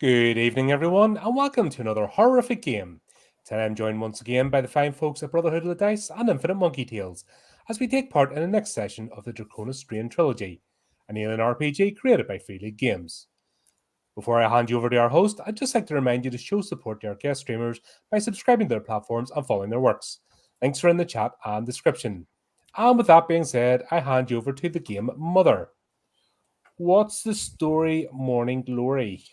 Good evening, everyone, and welcome to another horrific game. Today I'm joined once again by the fine folks at Brotherhood of the Dice and Infinite Monkey Tales as we take part in the next session of the Draconis Trilogy, an alien RPG created by Free League Games. Before I hand you over to our host, I'd just like to remind you to show support to our guest streamers by subscribing to their platforms and following their works. Links are in the chat and description. And with that being said, I hand you over to the game Mother. What's the story, Morning Glory?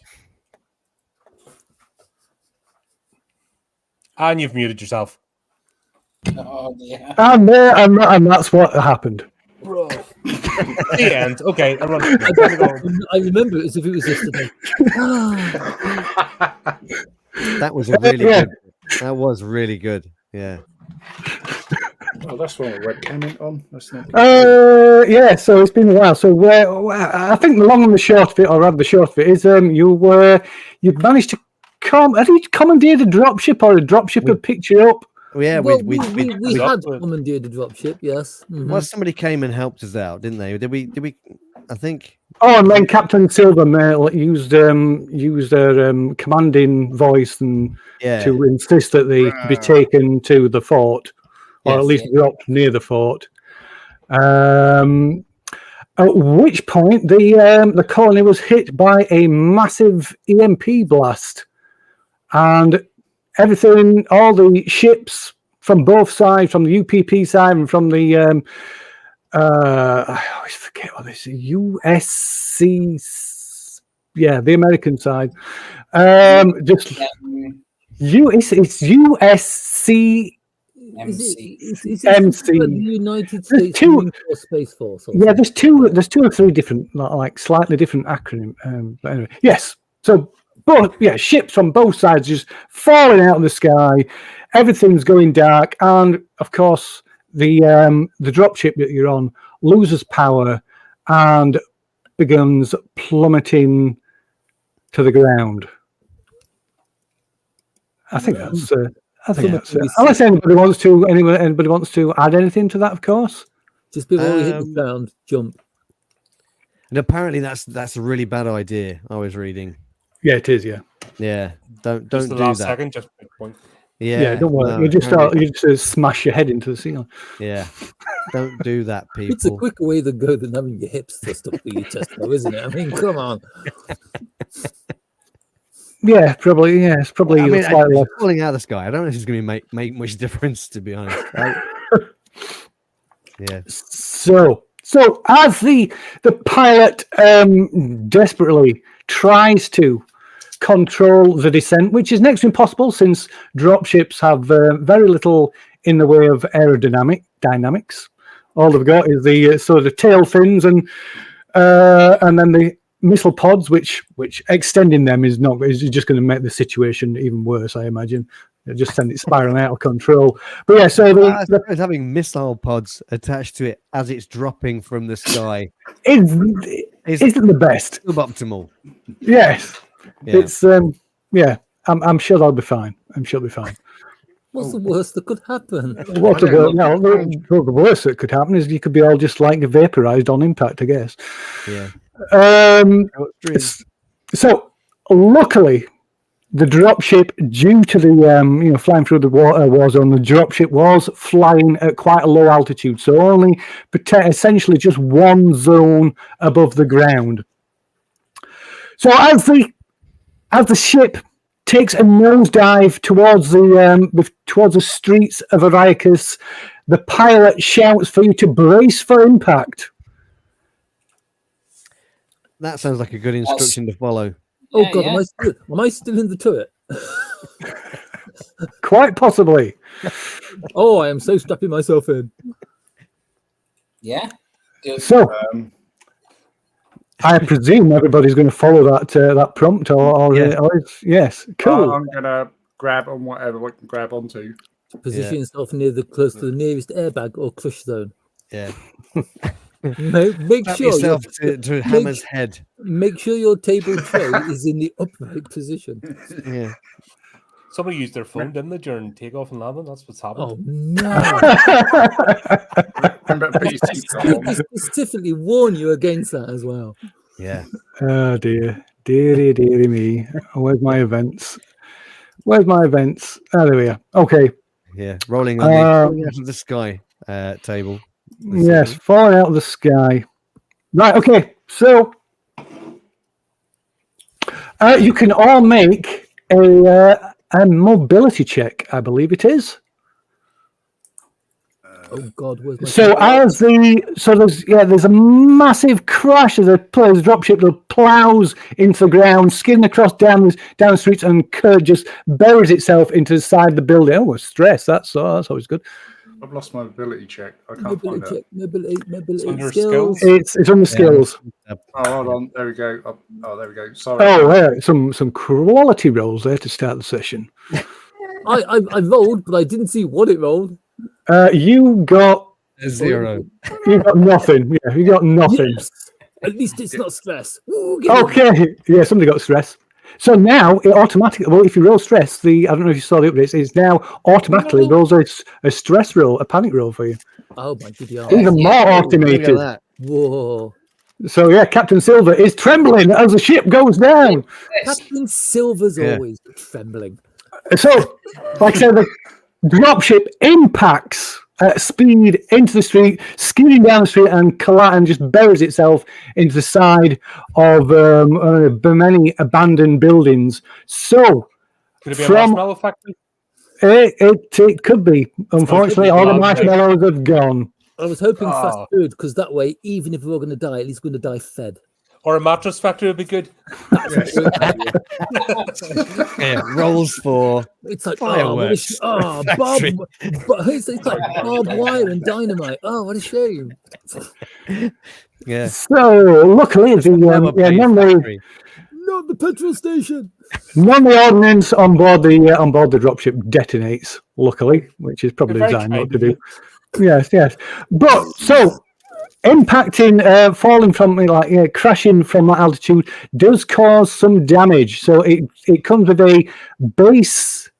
And you've muted yourself. Oh, yeah. I'm there, and that's what happened. Bro. The end. Okay, I remember it as if it was yesterday. That was a really good. That was really good. Yeah. Oh, that's one red comment on. That's not. Yeah. So it's been a while. So I think the long and the short of it, or rather the short of it, is you've managed to have you commandeered a dropship, or a dropship had picked you up? Yeah, we had commandeered a dropship. Yes. Mm-hmm. Well, somebody came and helped us out, didn't they? Did we? I think. Oh, and then Captain Silver used their commanding voice and to insist that they be taken to the fort, or at least dropped near the fort. At which point the colony was hit by a massive EMP blast, and everything, all the ships from both sides, from the UPP side and from the I always forget what this is. USC, the American side. It's USC. MC. The United States Marine Corps Space Force. There's two or three different, like slightly different acronym. But anyway, yes. So, ships from both sides just falling out of the sky. Everything's going dark, and of course, the dropship that you're on loses power and begins plummeting to the ground. I think that's it. Unless anybody wants to add anything to that, of course. Just before we hit the ground, jump. And apparently that's a really bad idea. I was reading. Yeah, it is. Yeah. Yeah. Don't just do the last that. second, just a point. Yeah, don't worry. No, you just smash your head into the ceiling. Yeah. Don't do that, people. It's a quicker way to go than having your hips thrust up through your chest, though, isn't it? I mean, come on. Yeah, probably. Yeah, it's probably. I mean, falling out of the sky. I don't know if it's going to make much difference, to be honest. Yeah. So as the pilot desperately tries to control the descent, which is next to impossible since dropships have very little in the way of dynamics. All they've got is the sort of tail fins and then the missile pods, which extending them is just going to make the situation even worse, I imagine. It'll just send it spiraling out of control. But yeah, so having missile pods attached to it as it's dropping from the sky isn't the best. Suboptimal. Yes. Yeah. It's I'm sure they'll be fine. What's the worst that could happen? The worst that could happen is you could be all just like vaporized on impact, I guess. Yeah. So luckily, the dropship, due to the flying through the war zone, the dropship was flying at quite a low altitude, so only essentially just one zone above the ground. So as the ship takes a nosedive towards the streets of Ariacus, the pilot shouts for you to brace for impact. That sounds like a good instruction to follow. Oh God, am I still in the turret? Quite possibly. Oh, I am so strapping myself in. Yeah. So, I presume everybody's going to follow that prompt, or yes, cool. I'm going to grab on whatever we can grab onto. Position yourself close to the nearest airbag or crush zone. Yeah. Make sure yourself to Hammer's head. Make sure your table tray is in the upright position. Yeah. Somebody used their phone, didn't they, during takeoff and landing? That's what's happened. Oh no! I specifically warn you against that as well. Yeah. Oh dear. Deary me. Where's my events? Oh, there we are. Okay. Yeah, rolling on falling out of the sky table. Yes, falling out of the sky. Right, okay. So you can all make a mobility check, I believe it is. Oh God, where's my So there's a massive crash as a dropship that plows into the ground, skidding across down the streets, and just buries itself into the side of the building. Oh, stress! That's always good. I've lost my ability check. I can't find it. Mobility under skills. It's under skills. Oh, hold on. There we go. Oh, there we go. Sorry. Oh, yeah, some quality rolls there to start the session. I rolled, but I didn't see what it rolled. You got A 0. You got nothing. Yeah, you got nothing. Yes. At least it's not stress. Ooh, Okay. Yeah, somebody got stress. So now it automatically. Well, if you roll stress, I don't know if you saw the updates. It's now automatically rolls a stress roll, a panic roll for you. Oh my goodness! Even more Look automated. at that. Whoa! So yeah, Captain Silver is trembling as the ship goes down. Captain Silver's Yeah. always trembling. So, like I said, the dropship impacts at speed into the street, skidding down the street, and just buries itself into the side of many abandoned buildings. So, Could it be a from marshmallow factory? it could be. Unfortunately, all the marshmallows have gone. I was hoping Oh. fast food because that way, even if we were going to die, at least we're going to die fed. Or a mattress factory would be good. Yeah, rolls for It's like fireworks. Bob, factory. but it's like barbed wire and dynamite. Oh, what a shame! Yeah. So, luckily, Never play factory. Not the petrol station. none of the ordnance on board the dropship detonates. Luckily, which is probably Very designed not kind to of do. Yes. But so impacting, falling from crashing from that altitude does cause some damage. So it comes with a base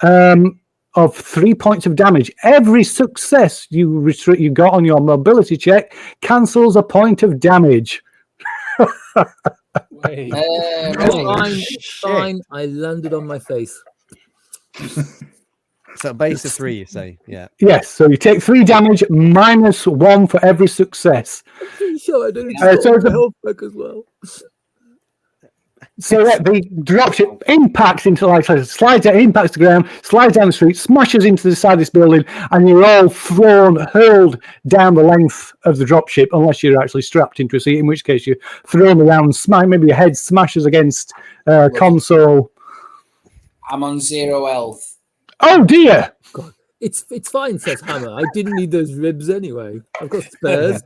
of 3 points of damage. Every success you got on your mobility check cancels a point of damage. Wait. Fine. I landed on my face. So base of 3, you say? Yeah. Yes, so you take 3 damage minus 1 for every success. I'm pretty sure I didn't so so the- health back as well. So yeah, the dropship impacts into impacts the ground, slides down the street, smashes into the side of this building, and you're all hurled down the length of the dropship, unless you're actually strapped into a seat, in which case you're thrown around, maybe your head smashes against console. I'm on 0 health. Oh dear! It's fine, says Hammer. I didn't need those ribs anyway. I've got spares.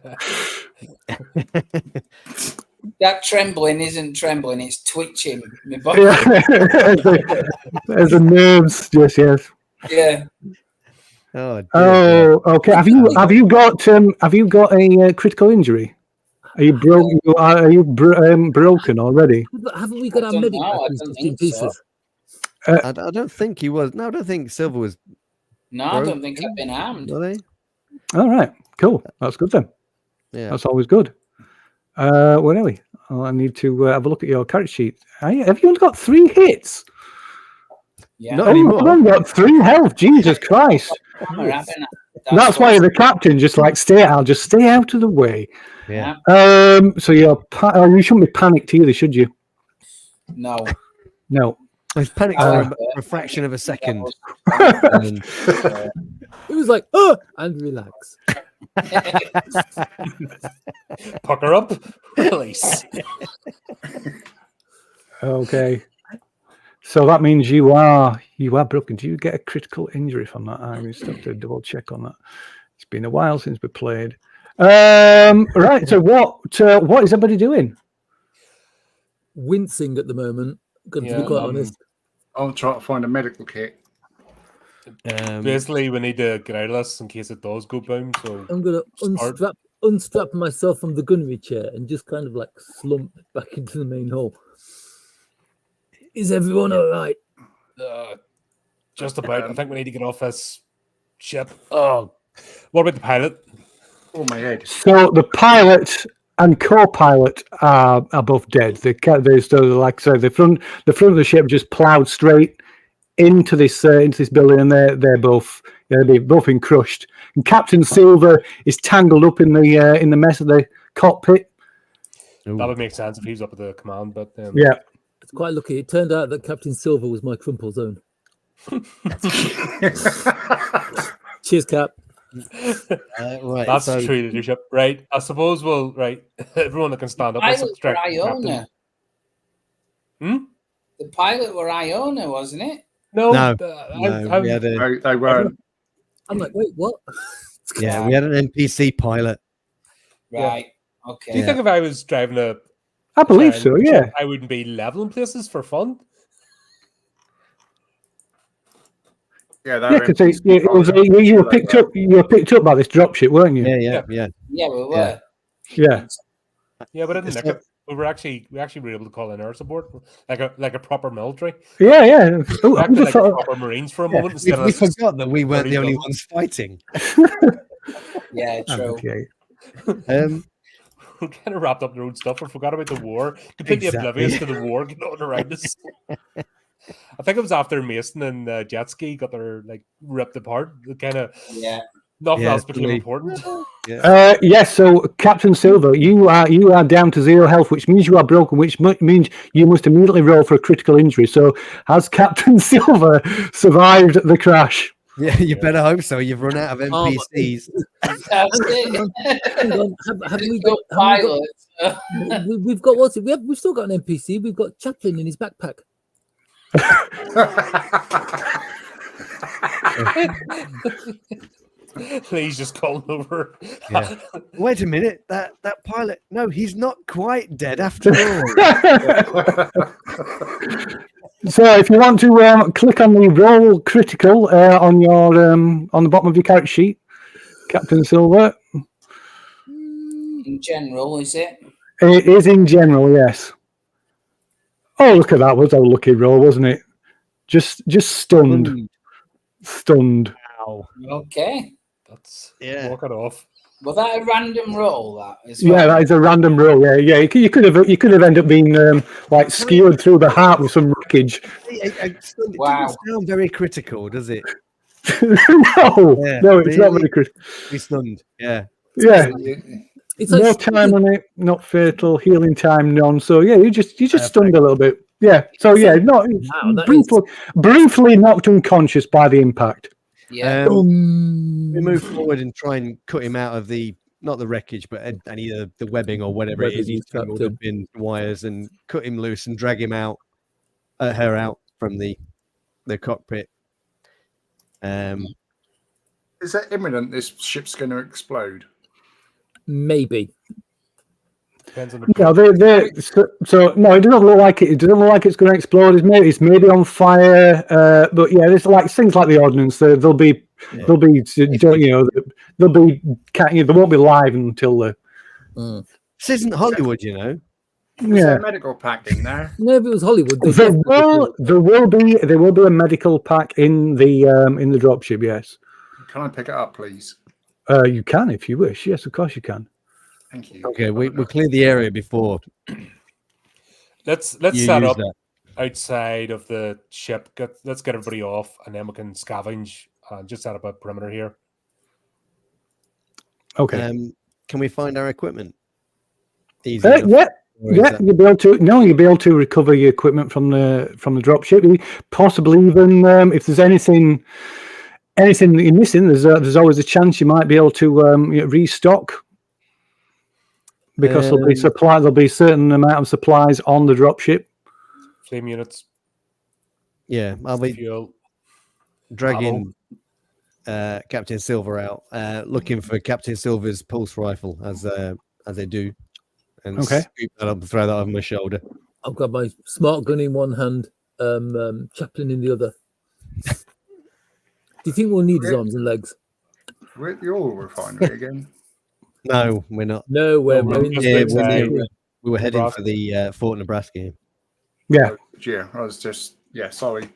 That trembling isn't trembling, it's twitching. My body. Yeah. There's the nerves, yes. Yeah. Oh, dear. Oh, okay. Have you got a critical injury? Are you broken? Are you broken already? But haven't we got our don't medic know, I back don't just in think so. pieces? I don't think he was. No, I don't think Silver was. No, I don't think I've been harmed. Were they? All right, cool. That's good then. Yeah. That's always good. Where are we? Oh, I need to have a look at your character sheet. Have you only got 3 hits? Yeah. Not Oh, anymore. you've only got 3 health. Jesus Christ! Hammer, haven't I? That's why the captain just stay out. Just stay out of the way. Yeah. So you shouldn't be panicked either, should you? No. No. I was panicked for a fraction of a second. And It was like, and relax. Pucker up. Release. Okay. So that means you are broken. Do you get a critical injury from that? I just have to double check on that. It's been a while since we played. Right. So what is everybody doing? Wincing at the moment. Got to Yeah, be quite honest. I'll try to find a medical kit. Basically, we need to get out of this in case it does go boom. So I'm gonna unstrap myself from the gunnery chair and just kind of slump back into the main hall. Is everyone all right? just about. I think we need to get off this ship. Oh, what about the pilot? Oh, my head. So the pilot and co-pilot are both dead. They're still, like I say, the front of the ship just ploughed straight into this building, and they're both been crushed. And Captain Silver is tangled up in the mess of the cockpit. That would make sense if he's up at the command, but Yeah. It's quite lucky. It turned out that Captain Silver was my crumple zone. Cheers, Cap. Right. that's so, true leadership, right? I suppose we'll everyone that can stand up. I let's was subtract for the captain. Iona. Hmm? The pilot were Iona, wasn't it? No, No, I'm- we had a, They weren't. I'm like, wait, what? yeah, we had an NPC pilot. Right. Okay. do you think if I was driving a I believe giant so, ship, yeah. I wouldn't be leveling places for fun? Yeah, Yeah, because you were picked up. You were picked up by this dropship, weren't you? Yeah. Yeah, we were. Yeah. Yeah. Yeah, but I didn't It's nick not- it. We actually were able to call in air support like a proper military. Yeah, yeah. Ooh, We I acted just like thought, proper Marines for a moment We, instead we of forgot that we weren't the only Marine ones fighting. Yeah, true. okay. we kind of wrapped up their own stuff and forgot about the war. Completely Exactly. oblivious to the war going on around us. I think it was after Mason and Jet Ski got their ripped apart. Kind of Yeah. nothing Yeah, else became really. important. Yes. So, Captain Silver, you are down to 0 health, which means you are broken, which means you must immediately roll for a critical injury. So, has Captain Silver survived the crash? Yeah, you better hope so. You've run out of NPCs. That's it. Hang on, haven't we Good got, pilot. we've got what's it? We've still got an NPC. We've got Chaplin in his backpack. He's just calling over. Yeah. Wait a minute, that pilot. No, he's not quite dead after all. So, if you want to click on the roll critical on your on the bottom of your character sheet, Captain Silver, In general, is it? it is in general, yes. Oh, look at that! Was a lucky roll, wasn't it? Just stunned. Wow. Okay. That's Yeah. walk it off. Was that a random roll? That as well? Yeah, that is a random roll. Yeah. You could have ended up being skewered through the heart with some wreckage. It Wow. doesn't sound very critical, does it? No, Yeah, no, it's not really? very critical. Be stunned. Yeah. Yeah, It's no like time on it, not fatal, healing time none. So yeah, you just Perfect. stunned a little bit. Yeah. So yeah, not Wow, that briefly knocked unconscious by the impact. Yeah. We move forward and try and cut him out of not the wreckage, but any of the webbing or whatever it Webbing is he's he's trapped tangled up in wires, and cut him loose and drag him out, her out from the cockpit. Is it imminent this ship's going to explode? maybe. Depends on the No, so no, it doesn't look like it. It doesn't look like it's going to explode. It's maybe on fire. But yeah, there's things like the ordnance. They won't be live until the. This isn't Hollywood, you know. Is there Yeah. a medical pack in there? No, if it was Hollywood, they There definitely will be a medical pack in the dropship. Yes, Can I pick it up, please? you can if you wish. Yes, of course you can. Thank you. Okay, we cleared the area before. Let's You set use up that. outside of the ship. Let's get everybody off, and then we can scavenge and just set up a perimeter here. Okay. Can we find our equipment? Easy enough. Yeah. Or is Yeah, that- you'll be able to. No, you'll be able to recover your equipment from the dropship. Possibly even if there's anything that you're missing, there's always a chance you might be able to restock because there'll be supply. There'll be a certain amount of supplies on the dropship. Flame units, Yeah, I'll be fuel. dragging Captain Silver out, looking for Captain Silver's pulse rifle as they do, and Okay. scoop that up and throw that over my shoulder. I've got my smart gun in one hand, Chaplin in the other. Do you think we'll need his arms and legs? We're at the oil refinery again. No, we're not. No, we're No, in just Yeah, outside. we were heading Nebraska. for the Fort Nebraska. Yeah. Yeah, I was just sorry.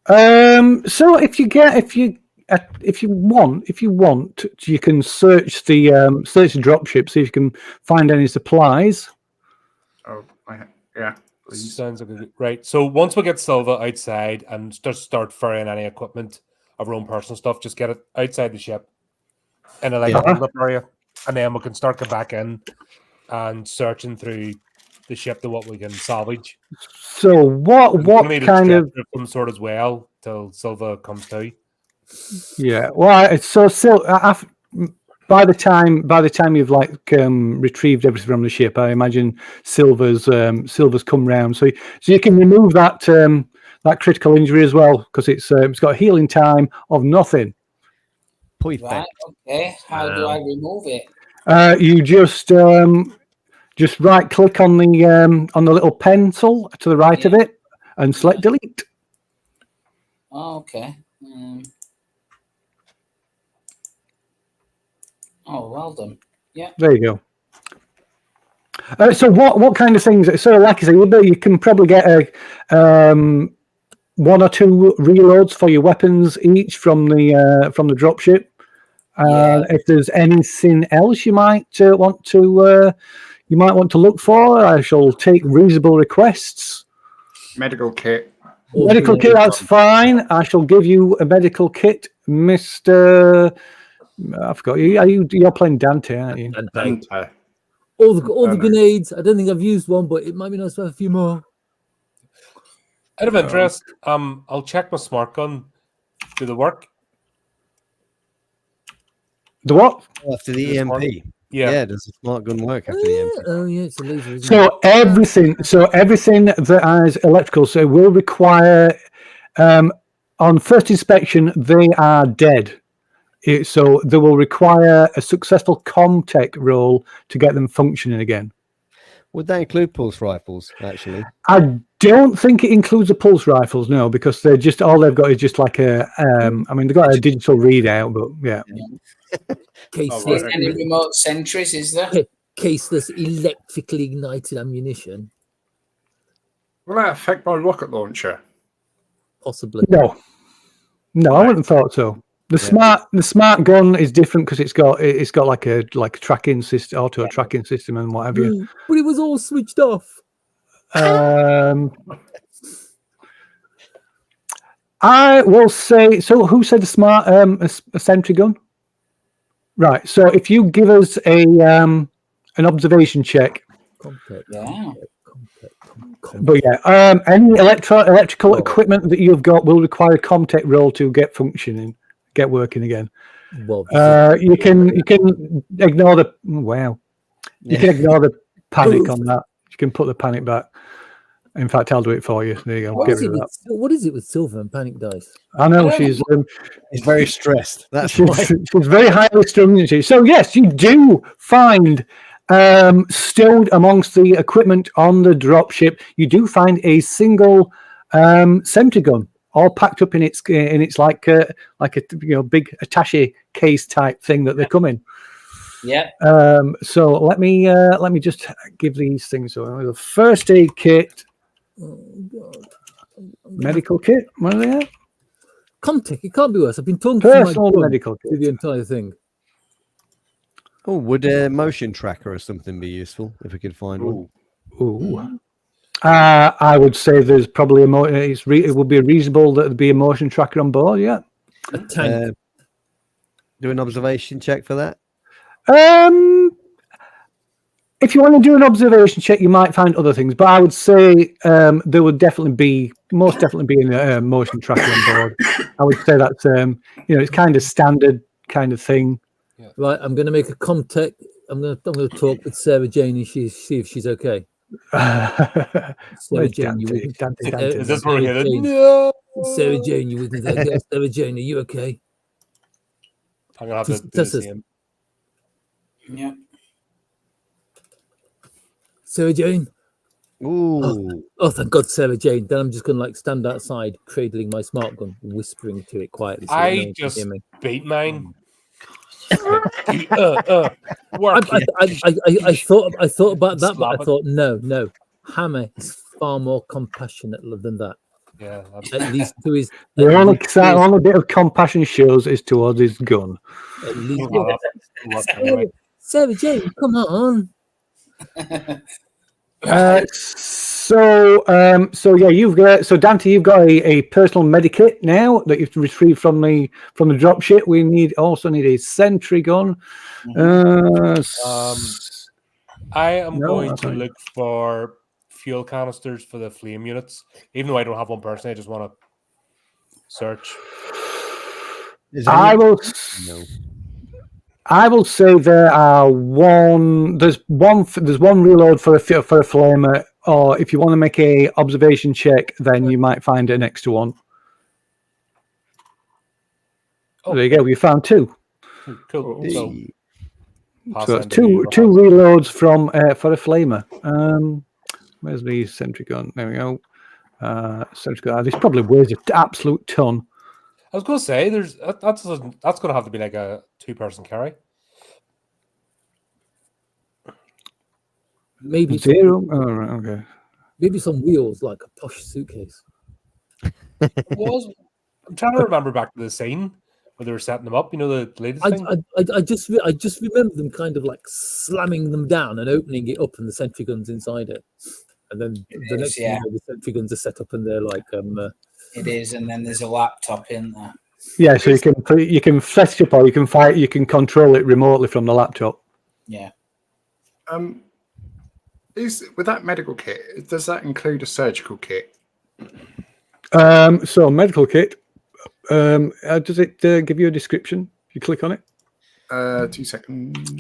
So if you if you want, you can search the dropship, see if you can find any supplies. Oh, yeah. Please. Sounds like a good... Right. So once we get Silva outside and just start ferrying any equipment of our own personal stuff, just get it outside the ship in a hold-up area, and then we can start getting back in and searching through the ship to what we can salvage. So what kind of some sort as well till Silva comes to? Yeah, well, so by the time you've retrieved everything from the ship, I imagine Silver's come round, so you can remove that critical injury as well, because it's got a healing time of nothing. Right. Okay. How do I remove it? You just right click on the little pencil to the right of it and select delete. Oh, okay. Oh, well done. Yeah. There you go. So what kind of things? So like I say, you can probably get one or two reloads for your weapons each from the dropship. If there's anything else you might want to look for, I shall take reasonable requests. Medical kit. Medical kit, that's fine. I shall give you a medical kit, Mr. I forgot you. You're playing Dante, aren't you? Dante. All the grenades. I don't think I've used one, but it might be nice to have a few more. Out of interest, I'll check my smart gun. Do the work? The what? After the EMP. Yeah. Does the smart gun work after the EMP? Oh yeah, it's a laser. Isn't So everything that has electrical, so will require on first inspection they are dead. So they will require a successful ComTech roll to get them functioning again. Would that include pulse rifles, actually? I don't think it includes the pulse rifles, no, because they're just all they've got is just like a. They've got a digital readout, but yeah. Caseless. Any remote sentries? Is there? Caseless, electrically ignited ammunition. Will that affect my rocket launcher? Possibly. No, I wouldn't have thought so. The smart gun is different because it's got like a tracking system, auto tracking system, and what have you. But it was all switched off. I will say. So, who said the smart a sentry gun? Right. So, if you give us an observation check. ComTech. Yeah. But yeah, any electrical equipment that you've got will require a ComTech roll to get working again. Well, you can ignore the You can ignore the panic on that. You can put the panic back. In fact, I'll do it for you. There you go. What is it with Silver and panic dice? I know she's very stressed. That's she's very highly strung, isn't she? So yes, you do find stowed amongst the equipment on the dropship. You do find a single sentry gun, all packed up in its like a big attaché case type thing that they come in. Yeah. So let me just give these things. So the first aid kit, medical kit. What are they at? ComTech. It can't be worse. I've been talking Personal to my medical kit. through the entire thing. Oh, would a motion tracker or something be useful if we could find one? Ooh. I would say there's probably it would be reasonable that there'd be a motion tracker on board. Yeah. A tank. Do an observation check for that. If you want to do an observation check, you might find other things, but I would say there would most definitely be a motion tracker on board. I would say that's it's kind of standard kind of thing. Yeah. Right, I'm going to make a ComTech. I'm going to talk with Sarah Jane and see if she's okay. Sarah Jane, you with me? Is this where we're headed? No. Sarah Jane, you with me? Yes, Sarah Jane, are you okay? I'm gonna have to do the same. Yeah. Sarah Jane. Ooh. Oh, thank God, Sarah Jane. Then I'm just going to stand outside, cradling my smart gun, whispering to it quietly. So I no one can just hear me. beat mine. I thought about that, but I Slap it. thought no. Hammer is far more compassionate than that. Yeah, At least to his. The at only, least to his- only bit of compassion shows is towards his gun. at least- well, that's anyway. Sarah Jane, come on. So yeah, you've got Dante, you've got a personal medikit now that you've retrieved from the dropship. We also need a sentry gun. I am No, going that's to fine. look for fuel canisters for the flame units. Even though I don't have one personally, I just want to search. Is I any- will. No. I will say there are There's one reload for a flamer, or if you want to make a observation check, then you might find an extra one. Oh, There you go. You found two. cool. So, pass So on that's to you, two Rahaz. reloads from for a flamer. Where's the sentry gun? There we go. Sentry gun. This probably weighs an absolute ton. I was going to say, that's going to have to be like a 2-person carry. Maybe Zero. Oh, right, okay. maybe some wheels like a posh suitcase. I'm trying to remember back to the scene where they were setting them up. You know, the latest thing. I just remember them kind of like slamming them down and opening it up, and the sentry guns inside it. And then the next thing you know, the sentry guns are set up, and they're like It is, and then there's a laptop in there. Yeah, so you can set it up, or you can control it remotely from the laptop. Yeah. With that medical kit, does that include a surgical kit? So medical kit. Does it give you a description if you click on it? 2 seconds.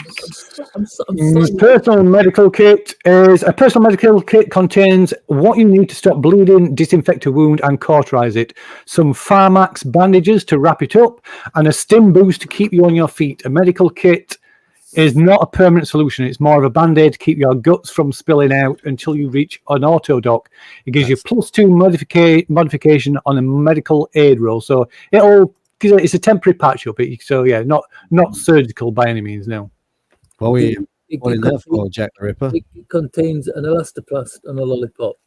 I'm sorry. Personal medical kit is a personal medical kit contains what you need to stop bleeding, disinfect a wound, and cauterize it. Some Pharmax bandages to wrap it up, and a stim boost to keep you on your feet. A medical kit is not a permanent solution. It's more of a band-aid to keep your guts from spilling out until you reach an auto dock. It gives you +2 modification on a medical aid roll, so it's a temporary patch up. So yeah, not surgical by any means. No. What were It- you it wanting that contains- for, Jack the Ripper? It contains an elastoplast and a lollipop.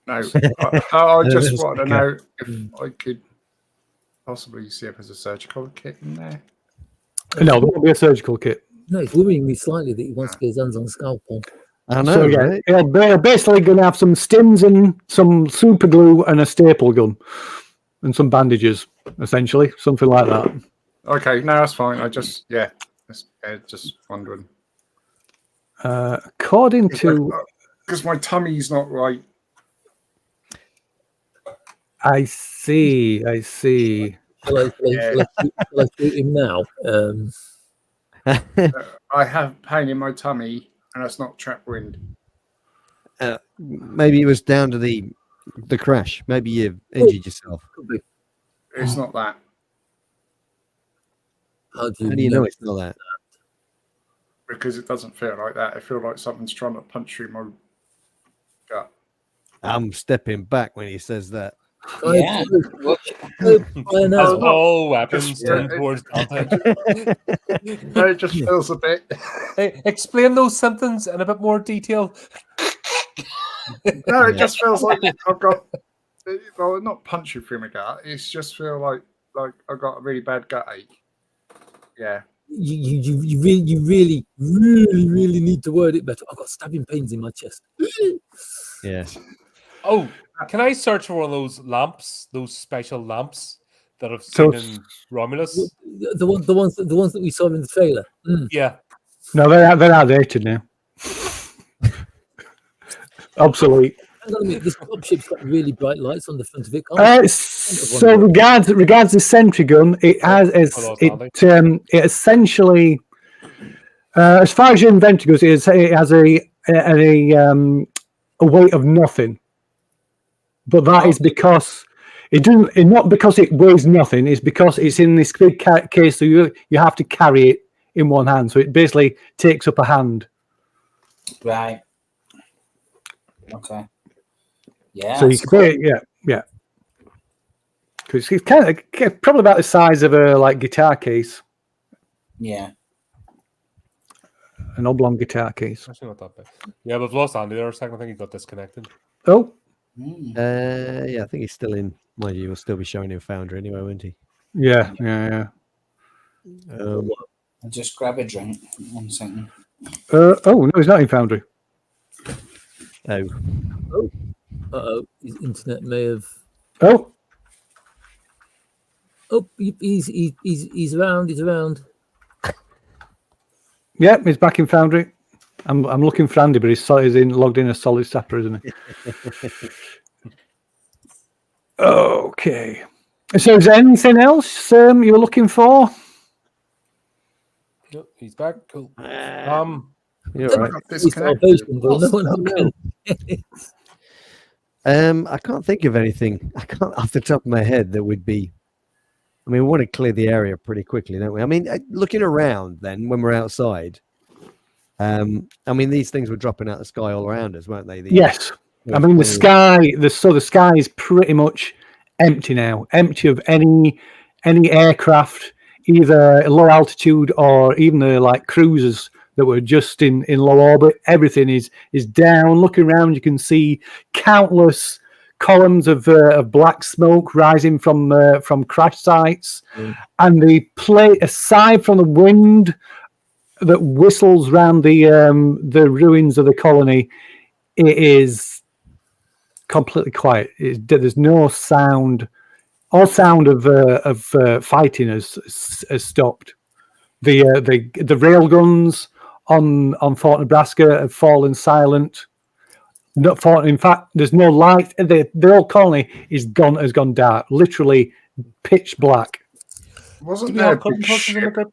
No, I just That's want to okay. know if I could possibly see if there's a surgical kit in there. No, there won't be a surgical kit. No, it's worrying me slightly that he wants to get his hands on a scalpel. I know, So yeah, right? they're basically going to have some stims and some super glue and a staple gun and some bandages, essentially, something like that. Okay, no, that's fine. I just just wondering According to, because my tummy's not right. I see. Shall I shoot him now? I have pain in my tummy, and that's not trap wind. Maybe it was down to the crash. Maybe you injured yourself. Could be. It's not that. How How do you know it's not that? Because it doesn't feel like that. I feel like something's trying to punch through my gut. I'm stepping back when he says that. Yeah. As no. all weapons Just- turn towards Dante. No, it just feels a bit. Hey, explain those symptoms in a bit more detail. No, it just feels like I've got. Well, not punching through my gut. It's just feel like I've got a really bad gut ache. Yeah. You really need to word it better. I've got stabbing pains in my chest. Yes. Oh, can I search for one of those lamps, those special lamps that I've So- seen in Romulus? The ones that we saw in the trailer. Yeah. No, they're outdated now. Obsolete. Hang on a minute, this dropship's got really bright lights on the front of it. can't So regards the sentry gun, it has it essentially, as far as your inventory goes, it has a weight of nothing. But that is because it doesn't. Not because it weighs nothing. It's because it's in this big case, so you have to carry it in one hand. So it basically takes up a hand. Right. Okay. Yeah. So you can put it, yeah. Because it's kind of probably about the size of a guitar case, Yeah. an oblong guitar case. Actually, not that big. Yeah, we've lost Andy there a second. I think he got disconnected. Oh, Yeah, I think he's still in. Mind you, he'll still be showing in Foundry anyway, won't he? Yeah. Um, I'll just grab a drink. 1 second. Oh no, he's not in Foundry. oh, His internet may have. Oh, Oh, he's around. He's around. yeah, he's back in Foundry. I'm looking for Andy, but he's logged in as Solid Sapper, isn't he? Okay. So, is there anything else you were looking for? Nope, he's back. Cool. you're I right. got He's disconnected. salvation, but no one else can. I can't think of anything. I can't off the top of my head that would be. I mean, we want to clear the area pretty quickly, don't we? I mean, looking around then when we're outside. I mean, these things were dropping out the sky all around us, weren't they? Yes. I mean, the sky is pretty much empty now, empty of any aircraft, either low altitude or even the like cruisers that were just in low orbit. Everything is down. Looking around, you can see countless columns of black smoke rising from crash sites, and the plate aside from the wind that whistles round the ruins of the colony, it is completely quiet. There's no sound. All sound of fighting has stopped. The rail guns on Fort Nebraska have fallen silent. In fact, there's no light. The whole colony has gone dark. Literally pitch black. Wasn't Do we there a have cutting big torches in the ship? group?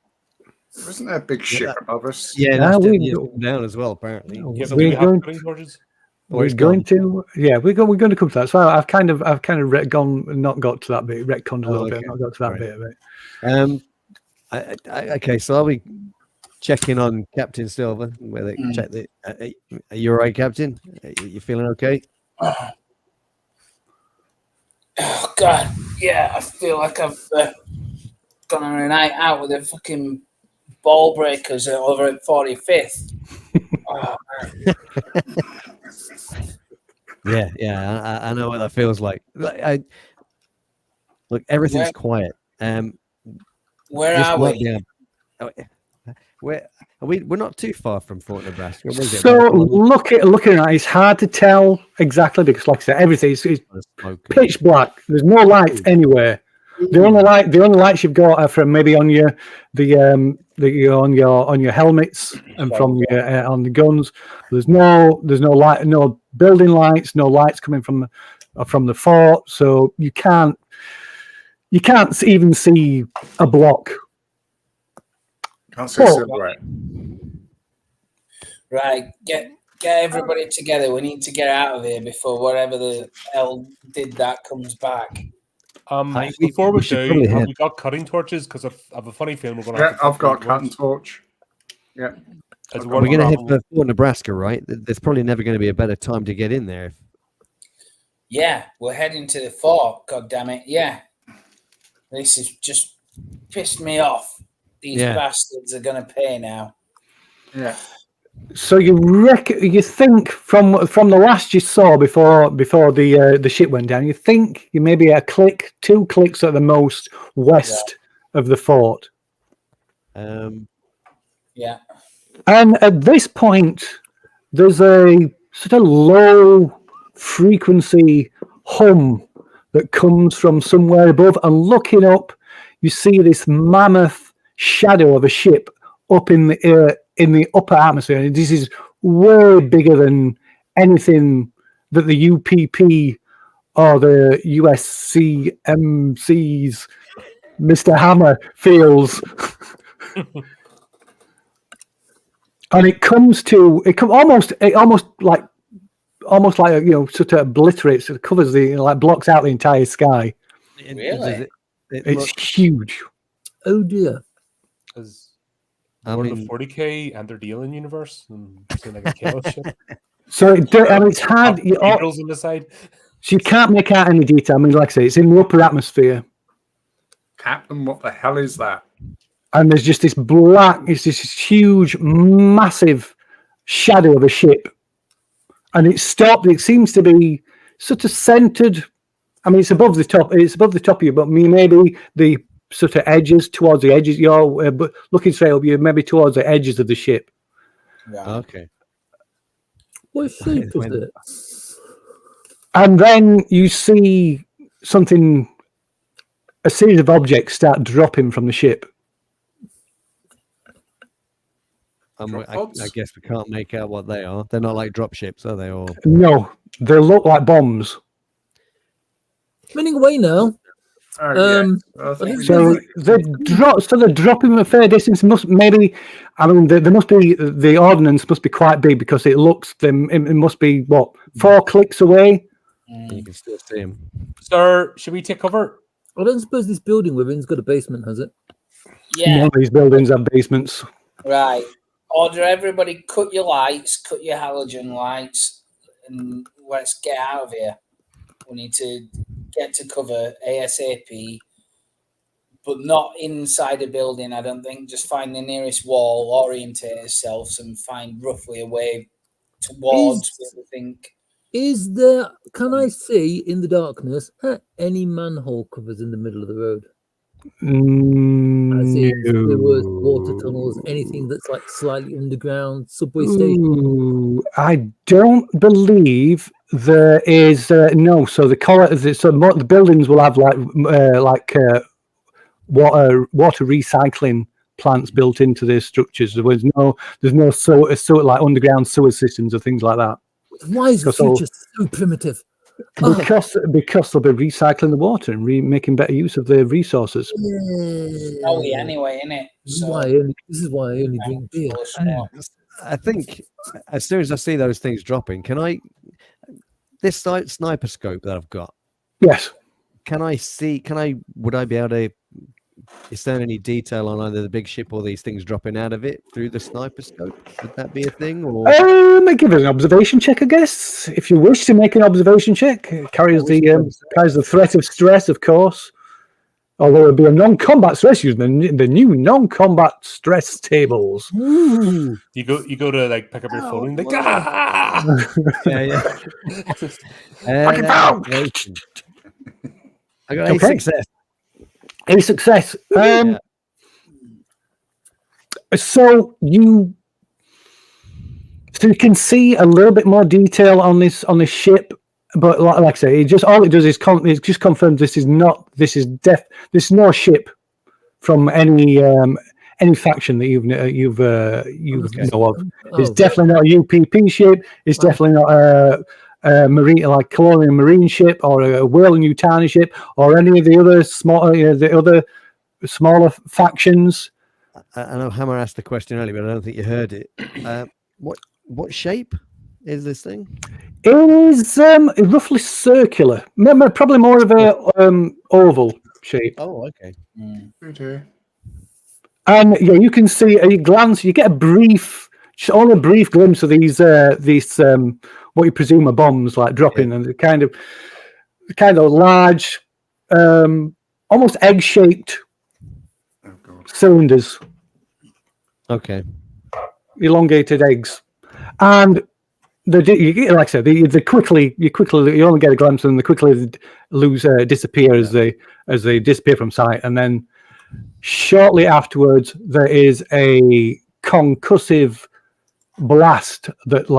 Wasn't there a big ship above us? Yeah, Now that's we- down as well, apparently. Yeah, so We're do we have going- cutting torches? We're going to we're going to come to that. So I've kind of not got to that bit, retconned a little bit, not got to that Right. bit of it. Okay, so are we checking on Captain Silver? Where they check the? Are you all right, Captain? You feeling okay? Oh God, yeah, I feel like I've gone on a night out with the fucking ball breakers over at 45th. Oh, Yeah. I know what that feels like. Look, everything's quiet. where This are might we? We're not too far from Fort Nebraska. What is it, So about a kilometer? looking at it, it's hard to tell exactly because, like I said, everything is Smoke. pitch black. There's no lights anywhere. The only lights you've got are from maybe on your on your helmets and from your on the guns. There's no light, no building lights, no lights coming from the fort. So you can't even see a block. Can't see a silhouette. Right, get everybody together. We need to get out of here before whatever the hell did that comes back. Before we should do, probably have head- we got cutting torches? Because I have a funny feeling we're going to Yeah, have to I've got a cut cutting ones. torch. Yeah. As We're We're working going to head on- for Fort Nebraska, right? There's probably never going to be a better time to get in there. Yeah, we're heading to the fort. God damn it! Yeah, this has just pissed me off. These Yeah. bastards are going to pay now. Yeah. So you think from the last you saw before the ship went down, you think you maybe two clicks at the most west of the fort. Yeah. And at this point, there's a sort of low frequency hum that comes from somewhere above. And looking up, you see this mammoth shadow of a ship up in the upper atmosphere. And this is way bigger than anything that the UPP or the USCMC's Mr. Hammer feels. And it almost like sort of obliterates. It covers blocks out the entire sky. Really? It's huge. Oh dear. Is I we're in mean- the 40k and their dealing universe, and so like a killer ship. So it's hard. Cathedrals on the side. So you can't make out any detail. I mean, like I say, it's in the upper atmosphere, Captain, what the hell is that? and there's just this huge, massive shadow of a ship, and it stopped. It seems to be sort of centered. I mean, it's above the top. It's above the top of you, but maybe the sort of edges towards the edges. You're but looking straight up. You're maybe towards the edges of the ship. Right. Okay. What shape is it? And then you see something. A series of objects start dropping from the ship. I guess we can't make out what they are. They're not like drop ships, are they? Or No, they look like bombs. Running away now. Oh, yeah. I think we So need to- they're dropping a fair distance. There must be the ordnance must be quite big because it looks them. It must be what 4 clicks away. you can still see them. Sir, should we take cover? I don't suppose this building we're in's got a basement, has it? Yeah. None of these buildings have basements. Right. Order everybody, cut your lights, cut your halogen lights, and let's get out of here. We need to get to cover ASAP, but not inside a building, I don't think. Just find the nearest wall, orientate ourselves, and find roughly a way towards where we think. Is there, can I see in the darkness any manhole covers in the middle of the road? As in sewers, water tunnels, anything that's like slightly underground, subway station? Ooh, I don't believe there is no. So the buildings will have water recycling plants built into their structures. There's no sort of like underground sewer systems or things like that. Why is the future so primitive? Because they'll be recycling the water and making better use of the resources. Oh, yeah, anyway, innit? This is why I only drink beer. I think as soon as I see those things dropping, this sniper scope that I've got, Yes. would I be able to discern any detail on either the big ship or these things dropping out of it through the sniper scope? Would that be a thing? Or Give it an observation check, I guess, if you wish to make an observation check. It carries the threat of stress, of course. Although it would be a non-combat stress using the new non-combat stress tables. Ooh. You go to like pick up your phone and like, yeah. I got a Okay. success. A success. Yeah. So you can see a little bit more detail on this ship, but like I say, it does is it just confirms this is no ship from any faction that you know of. It's definitely not a UPP ship. It's definitely not a marine, like colonial marine ship, or a whaling Utani ship, or any of the other smaller factions. I know Hammer asked the question earlier, but I don't think you heard it. What shape is this thing? It is roughly circular. Probably more of a oval shape. Oh, okay. Okay. And yeah, you can see a glance. You get only a brief glimpse of these what you presume are bombs, like dropping, and the kind of large, almost egg-shaped cylinders. Okay. Elongated eggs, and like I said, you only get a glimpse, and they quickly disappear as they disappear from sight, and then shortly afterwards there is a concussive blast that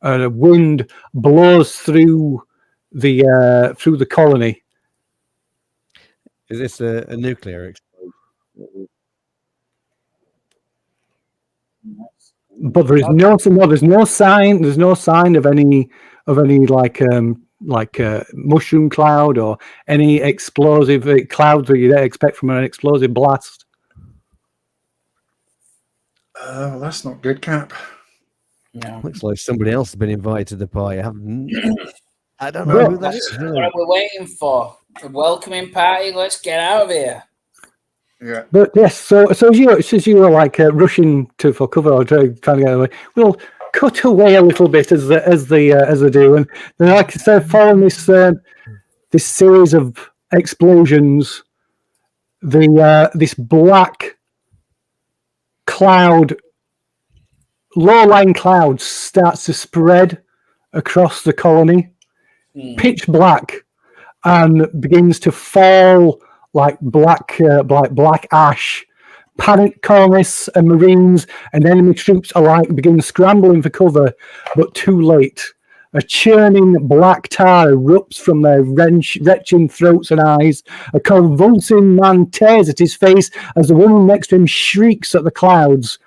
a wind blows through the colony. Is this a nuclear explosion? But there is no sign of any mushroom cloud or any explosive clouds that you'd expect from an explosive blast. That's not good, Cap. No. Looks like somebody else has been invited to the party. I don't know who that is. What are we waiting for? A welcoming party? Let's get out of here. Yeah. But yes, so as you were like rushing for cover or trying to get away, we'll cut away a little bit as they do, and then like I said, following this series of explosions, this black cloud, low-lying cloud starts to spread across the colony. pitch black, and begins to fall like black ash. Panicked colonists and marines and enemy troops alike begin scrambling for cover, but too late. A churning black tar erupts from their retching throats and eyes. A convulsing man tears at his face as the woman next to him shrieks at the clouds.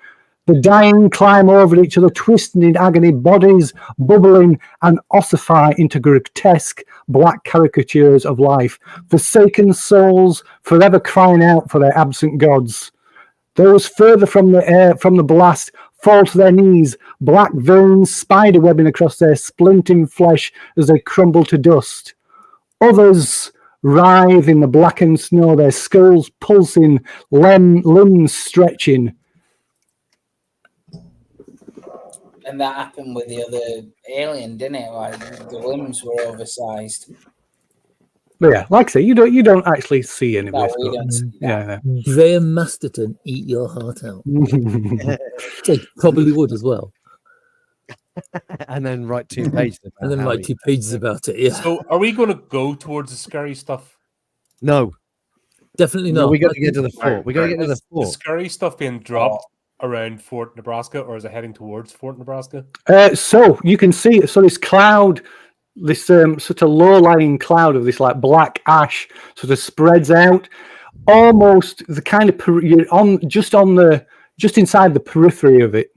The dying climb over each other, twisting in agony, bodies bubbling and ossify into grotesque black caricatures of life. Forsaken souls forever crying out for their absent gods. Those further from the blast fall to their knees, black veins spiderwebbing across their splinting flesh as they crumble to dust. Others writhe in the blackened snow, their skulls pulsing, limbs stretching. And that happened with the other alien, didn't it? Like the limbs were oversized. But yeah, like I say, you don't actually see any of No, this. we but- don't see that. Yeah. Graham Masterton, eat your heart out. They probably would as well. And then write 2 pages. About And then how write he- 2 pages about it. Yeah, So, are we going to go towards the scary stuff? No, definitely no, not. we got I to get to the Right, fort. We got to get to the Is the fort. scary stuff being dropped around Fort Nebraska, or is it heading towards Fort Nebraska? So you can see, so this cloud, this sort of low-lying cloud of this like black ash sort of spreads out, almost the kind of you're on just inside the periphery of it,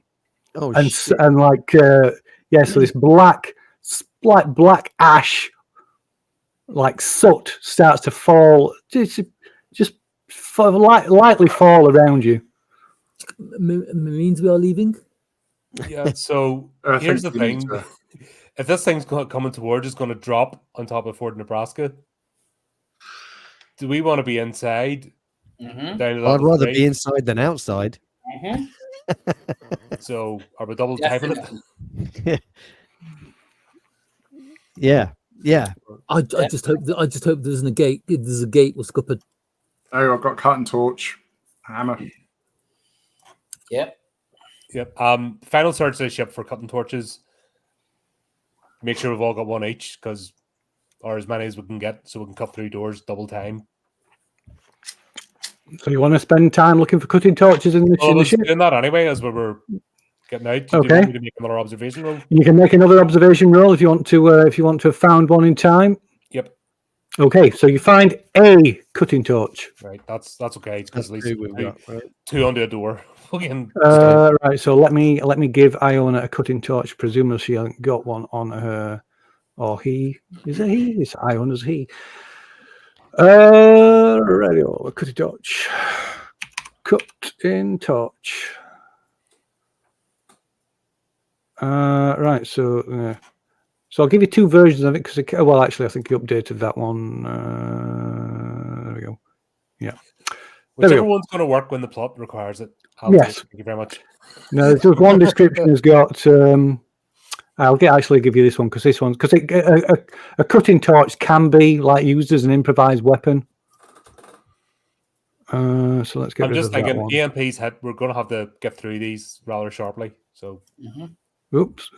Oh, and shit. and like so this black ash, like soot, starts to fall, just lightly fall around you. means we are leaving. Yeah, so I here's the think we need thing. to- If this thing's coming towards, it's going to drop on top of Fort Nebraska. Do we want to be inside? Mm-hmm. Down to I'd level rather 3? be inside than outside. Mm-hmm. So are we double typing it? Yeah, yeah. I just hope there's a gate. There's a gate with scuppered. Oh, I've got cut and torch, hammer. Yep. Yep. Final search of the ship for cutting torches. Make sure we've all got one each, or as many as we can get, so we can cut through doors double time. So you want to spend time looking for cutting torches in the, Well, I in the was ship? doing that anyway as we were getting out. Do you Okay. want me to make another observation roll? You can make another observation roll if you want to have found one in time. Yep. Okay, so you find a cutting torch. Right. That's okay. It's That's because at true. least We've got, right? two under a door. Fucking Right, so let me give Iona a cutting torch. Presumably she hasn't got one on her, or he. Is it he? It's Iona's he. Radio, a cutting torch. Cutting torch. Right, so I'll give you two versions of it because well, actually, I think you updated that one. There we go. Yeah. There we whichever go. one's going to work when the plot requires it. Yes. Thank you very much. No, there's just one description has got. Actually give you this one because a cutting torch can be like used as an improvised weapon. So let's get I'm rid just of that thinking one. EMPs we're going to have to get through these rather sharply. So Oops.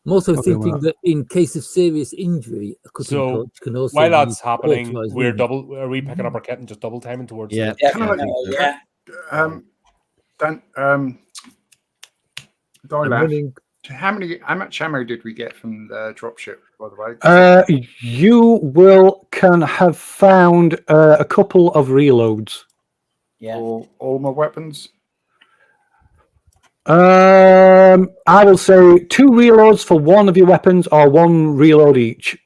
I'm also Okay, thinking well- that in case of serious injury, a cutting So, torch can also. while be that's used to happening, cauterize we're wounds. are we picking up our kit and just double timing towards Yeah. Definitely. Yeah. Dan, I'm Dilath, running. how much ammo did we get from the dropship, by the way? You can have found a couple of reloads. Yeah. All my weapons? I will say 2 reloads for one of your weapons, or 1 reload each.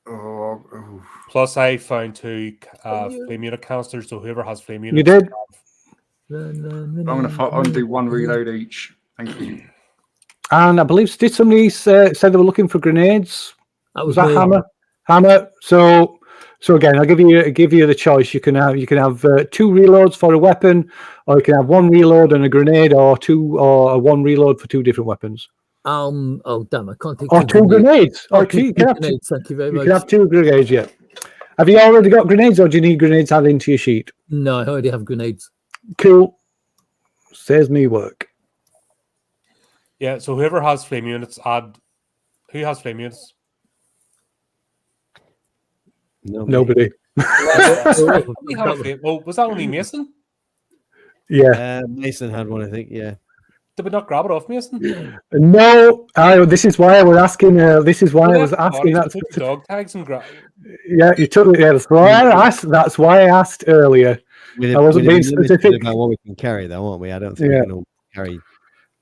Oh, Plus, I found 2 flame unit canisters, so whoever has flame units. You did? I'm gonna do 1 reload each. Thank you. And I believe did somebody say they were looking for grenades? That Was was that me. Hammer? So again, I'll give you the choice. You can have 2 reloads for a weapon, or you can have 1 reload and a grenade, or 1 reload for 2 different weapons. Oh damn! I can't take Or 2 grenades. Oh, Or two you can have 2. grenades. Thank you very You much. can have 2 grenades. Yeah. Have you already got grenades, or do you need grenades added into your sheet? No, I already have grenades. Cool. Saves me work. Yeah, so whoever has flame units, add. Who has flame units? Nobody. We have a flame. Oh, was that only Mason? Yeah. Mason had one, I think. Yeah. Did we not grab it off Mason? No. This is why I was asking. This is why I We was left the asking bodies, that. we took the dog tags and grab. Yeah, you took it. Yeah, that's why I asked. That's why I asked earlier. I wasn't being specific about what we can carry, though, aren't we? I don't think we can all carry.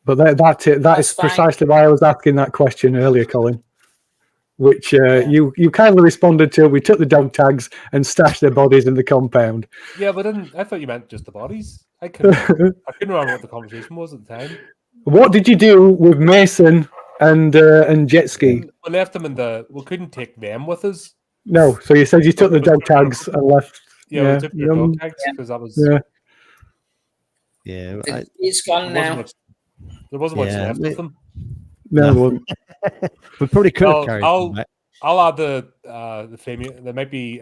But that is That's fine. precisely why I was asking that question earlier, Colin. Which you kindly responded to. We took the dog tags and stashed their bodies in the compound. Yeah, but I thought you meant just the bodies. I couldn't remember what the conversation was at the time. What did you do with Mason and jet ski? We left them we couldn't take them with us. No, so you said you took the dog tags and left. Yeah, we took the dog tags because that was. Yeah. It's gone now. There wasn't much left of them. No. We probably could have carried them back. I'll add the flame. There might be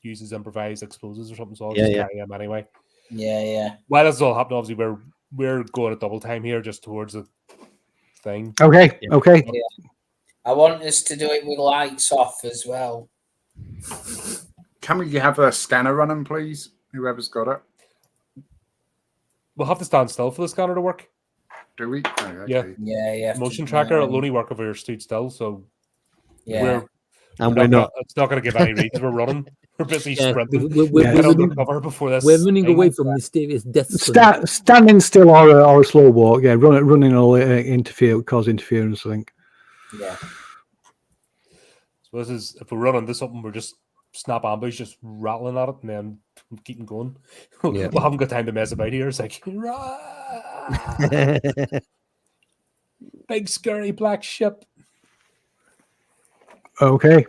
uses improvised explosives or something, so I'll just carry them anyway. Yeah. While this is all happening, obviously we're going at double time here, just towards the thing. Okay. Yeah. I want us to do it with lights off as well. Can we have a scanner running, please? Whoever's got it. We'll have to stand still for the scanner to work. Do we? Oh, okay. Yeah. Motion tracker will only work if we're stood still, so yeah. We're not. It's not going to give any reads. We're running. We're busy sprinting. We're cover before this. We're running away from mysterious death. Standing still or a slow walk. Yeah, running will cause interference, I think. Yeah. So this is, if we're running this something, we're just snap ambush, just rattling at it, and then keeping going. We haven't got time to mess about here. It's like, big scary black ship. Okay.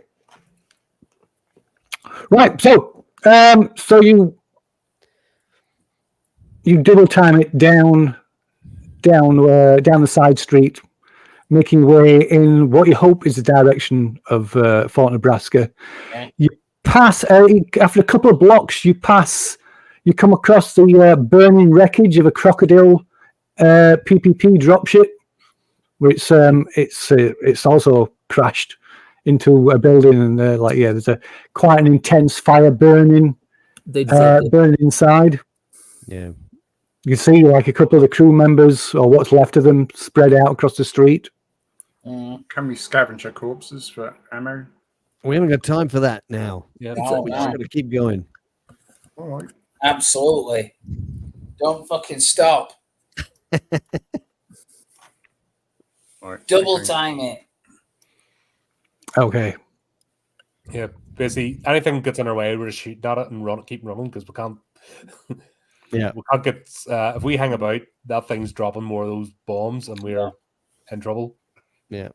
Right. So, you double time it down the side street, making your way in what you hope is the direction of Fort Nebraska. Okay. You pass after a couple of blocks. You come across the burning wreckage of a crocodile PPP dropship, which it's also crashed into a building, and there's quite an intense fire burning inside. Yeah. You see like a couple of the crew members or what's left of them spread out across the street. Can we scavenge our corpses for ammo? We haven't got time for that now. Yeah, We just got to keep going. All right. Absolutely. Don't fucking stop. Right. Double time it. Okay. Yeah, basically anything gets in our way, we're just shooting at it and keep running because we can't. We can't get. If we hang about, that thing's dropping more of those bombs, and we're in trouble. Yeah.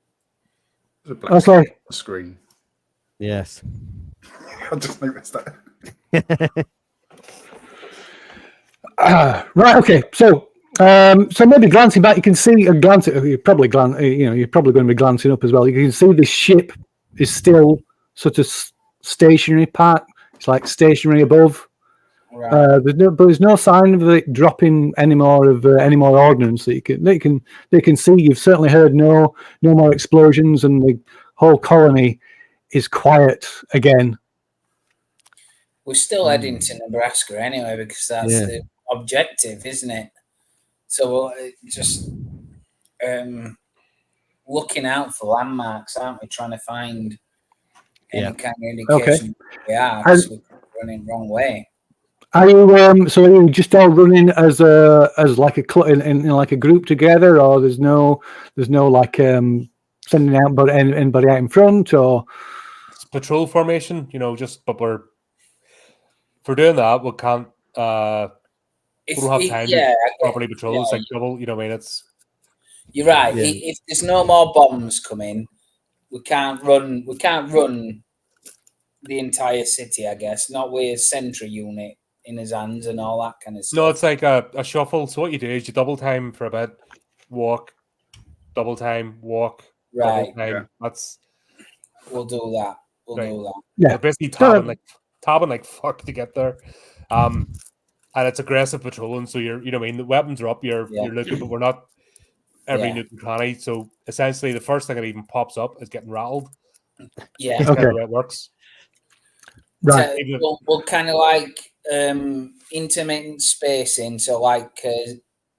Okay. Screen. Yes. I just noticed that. Right. Okay. So maybe glancing back, you can see you're probably going to be glancing up as well. You can see the ship is still sort of stationary part. It's like stationary above. Right. There's no sign of it dropping any more ordnance that they can see. You've certainly heard no more explosions, and the whole colony is quiet again. We're still heading to Nebraska anyway because that's the objective, isn't it? So just looking out for landmarks, aren't we? Trying to find any kind of indication we are because we're running the wrong way. Are you so are you just all running as like in like a group together, or there's no like sending out anybody out in front, or it's patrol formation, but we're doing that, we can't we don't have time to properly patrol. It's like double, it's you're right. If there's no more bombs coming, we can't run the entire city, I guess, not with a sentry unit in his hands and all that kind of stuff. No, it's like a shuffle. So what you do is you double time for a bit, walk, double time, walk, right. Double time. Yeah. We'll do that. We'll do that. Yeah. We're basically tabbing like fuck to get there. And it's aggressive patrolling, so you're the weapons are up, you're looking, but we're not every Yeah. nook and cranny. So essentially, the first thing that even pops up is getting rattled. Yeah. That's kind Okay. of the way it works. Right. We'll kind of like intermittent spacing, so like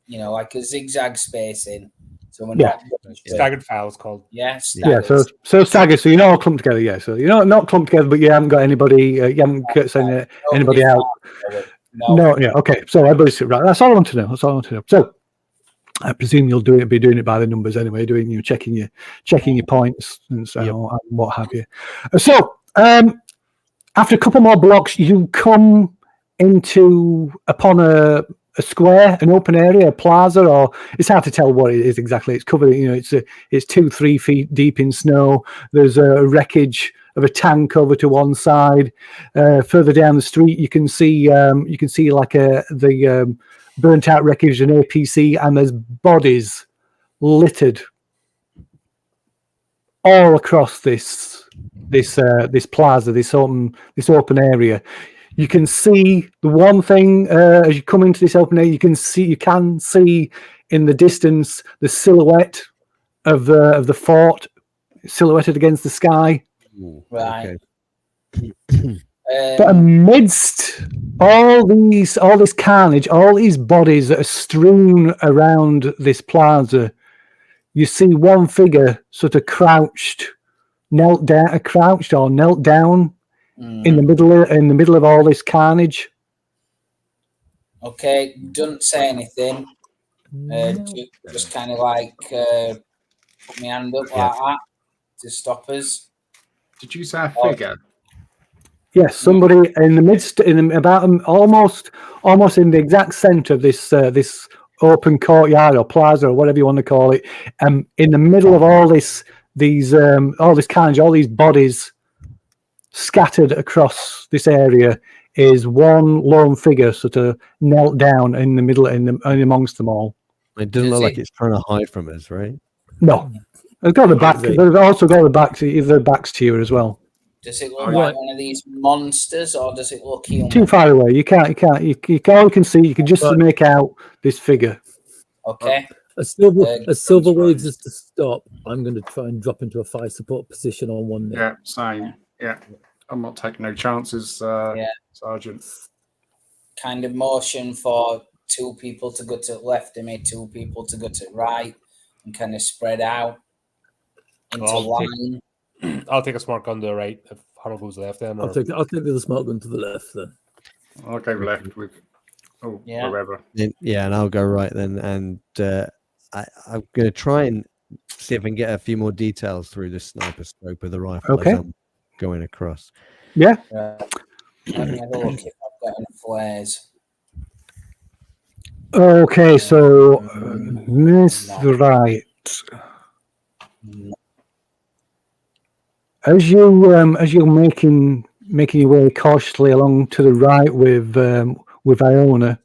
like a zigzag spacing. So we're Yeah. not Staggered files called. yeah, Yeah, so staggered. So you're not all clumped together. Yeah, so you're not clumped together, but you haven't got anybody. You haven't got anybody out. No. Yeah. Okay. So everybody's right. That's all I want to know. So I presume you'll be doing it by the numbers anyway. Checking your points and so and what have you. So after a couple more blocks, you come upon a square, an open area, a plaza, or it's hard to tell what it is exactly. It's covered, it's 2-3 feet deep in snow. There's a wreckage of a tank over to one side. Further down the street, you can see like the burnt out wreckage of an APC, and there's bodies littered all across this plaza, this open area. You can see the one thing as you come into this open area. You can see in the distance the silhouette of the fort silhouetted against the sky. Right. But amidst all this carnage, all these bodies that are strewn around this plaza, you see one figure sort of knelt down in the middle of all this carnage. Okay, don't say anything. Just kind of like put my hand up like that to stop us. Did you say a figure? Yes, somebody in the midst, almost in the exact center of this open courtyard or plaza or whatever you want to call it. In the middle of all this carnage, all these bodies scattered across this area, is one lone figure sort of knelt down in the middle, amongst them all. It doesn't look like it's trying to hide from us, right? No, they've got the back. They've also got the backs to you as well. Does it look like one of these monsters, or does it look human? Too far away. You can't. All you can see, you can just make out this figure. Okay. As Silver waves us to stop, I'm going to try and drop into a fire support position on one minute. Yeah, same. Yeah, I'm not taking no chances, Sergeant. Kind of motion for 2 people to go to the left of me, 2 people to go to the right, and kind of spread out into line. I'll take a smart gun to the right if Harrow goes left. Then I'll take the other smart gun to the left then. I'll go left with wherever. Yeah, and I'll go right then. And I'm going to try and see if I can get a few more details through the sniper scope of the rifle as I'm going across. Yeah. Let me have a look if I've got any flares. Okay, so Miss Right. As you're making your way cautiously along to the right with Iona,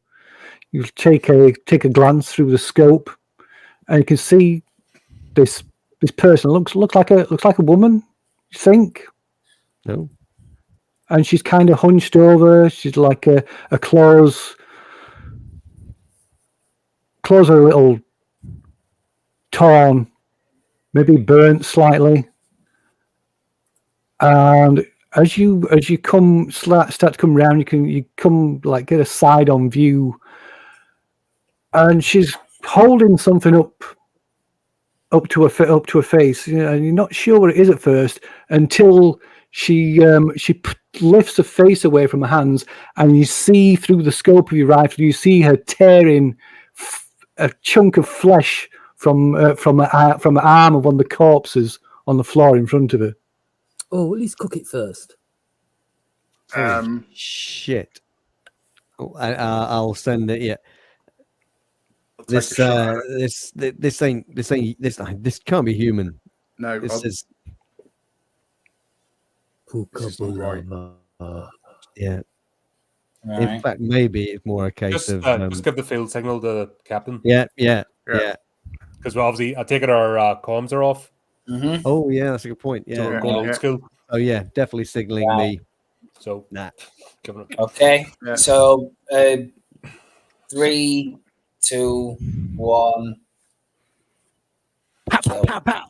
you take a glance through the scope, and you can see this person looks like a woman. You think? No. And she's kind of hunched over. She's like her clothes are a little torn, maybe burnt slightly. And as you start to come around, you come like get a side on view, and she's holding something up to her face. And you're not sure what it is at first until she lifts her face away from her hands, and you see through the scope of your rifle, you see her tearing a chunk of flesh from the arm of one of the corpses on the floor in front of her. Oh, at least cook it first. Shit. I'll send it. Yeah. This can't be human. No, This is not right. Yeah. Right. In fact, maybe it's more a case just of give the field signal to the captain. Yeah. Because obviously, I take it our comms are off. Mm-hmm. Oh yeah, that's a good point. So we're Yeah. going old school. Oh yeah, definitely signaling me. So Nah. Okay. Yeah. So 3, 2, 1. kill. pow, pow.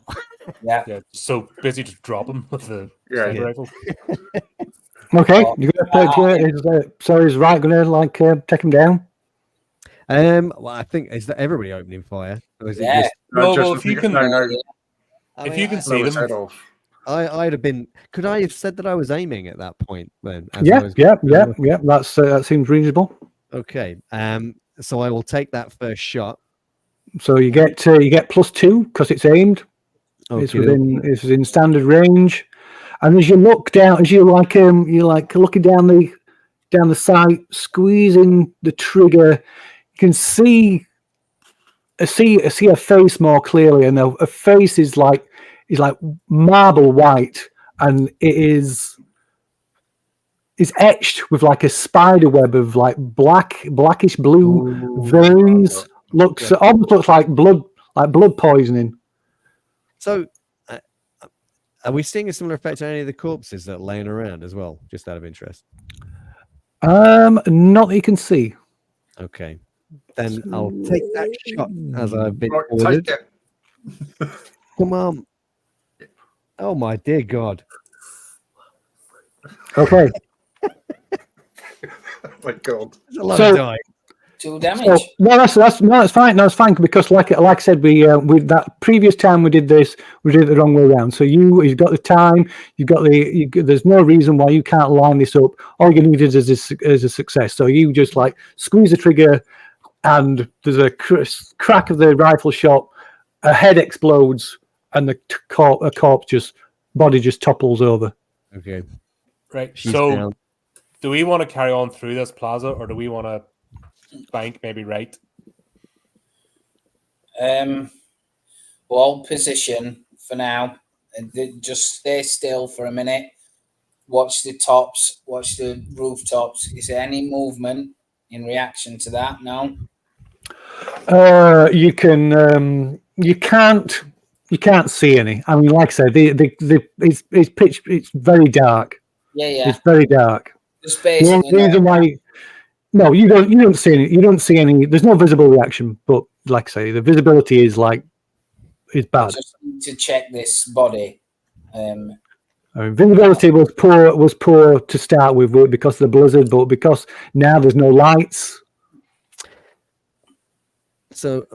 Yeah. Yeah, so busy to drop him with the Yeah. sniper rifle. Okay, Oh, you're gonna so is Right gonna like take him down? Well, I think is that everybody opening fire, or is it Yeah. just? No, just well, if you can, no, I if mean, you can blow see his them, head off. I'd have been. Could I have said that I was aiming at that point then? As I Yeah, was, yeah. That's that seems reasonable. Okay. So I will take that first shot. So you get +2 because it's aimed. It's within standard range. And as you look down, as you like looking down the sight, squeezing the trigger, you can see a face more clearly, and a face is like marble white, and it is etched with like a spider web of like blackish blue veins. Almost looks like blood poisoning. So, are we seeing a similar effect on any of the corpses that are laying around as well? Just out of interest. Not that you can see. Okay, then I'll take that shot as I've been Right, ordered. take it. Come on! Oh my dear God! Okay. Oh my God. There's a lot So- of dying. 2 damage. So, that's fine. No, it's fine because like I said, we that previous time we did this, we did it the wrong way around. So you've got the time, there's no reason why you can't line this up. All you needed is a success. So you just like squeeze the trigger, and there's a crack of the rifle shot, a head explodes, and the body just topples over. Okay. right? She's So, down. do we want to carry on through this plaza, or do we want to bank maybe right? Hold position for now, and just stay still for a minute. Watch the tops. Watch the rooftops. Is there any movement in reaction to that? No. You can't see any. I mean, like I said, it's pitch. It's very dark. Yeah. It's very dark. Just The basically. only reason why, no, you don't see any. You don't see any. There's no visible reaction, but like I say, the visibility is bad. Just need to check this body. I mean, visibility was poor to start with because of the blizzard, but because now there's no lights. So,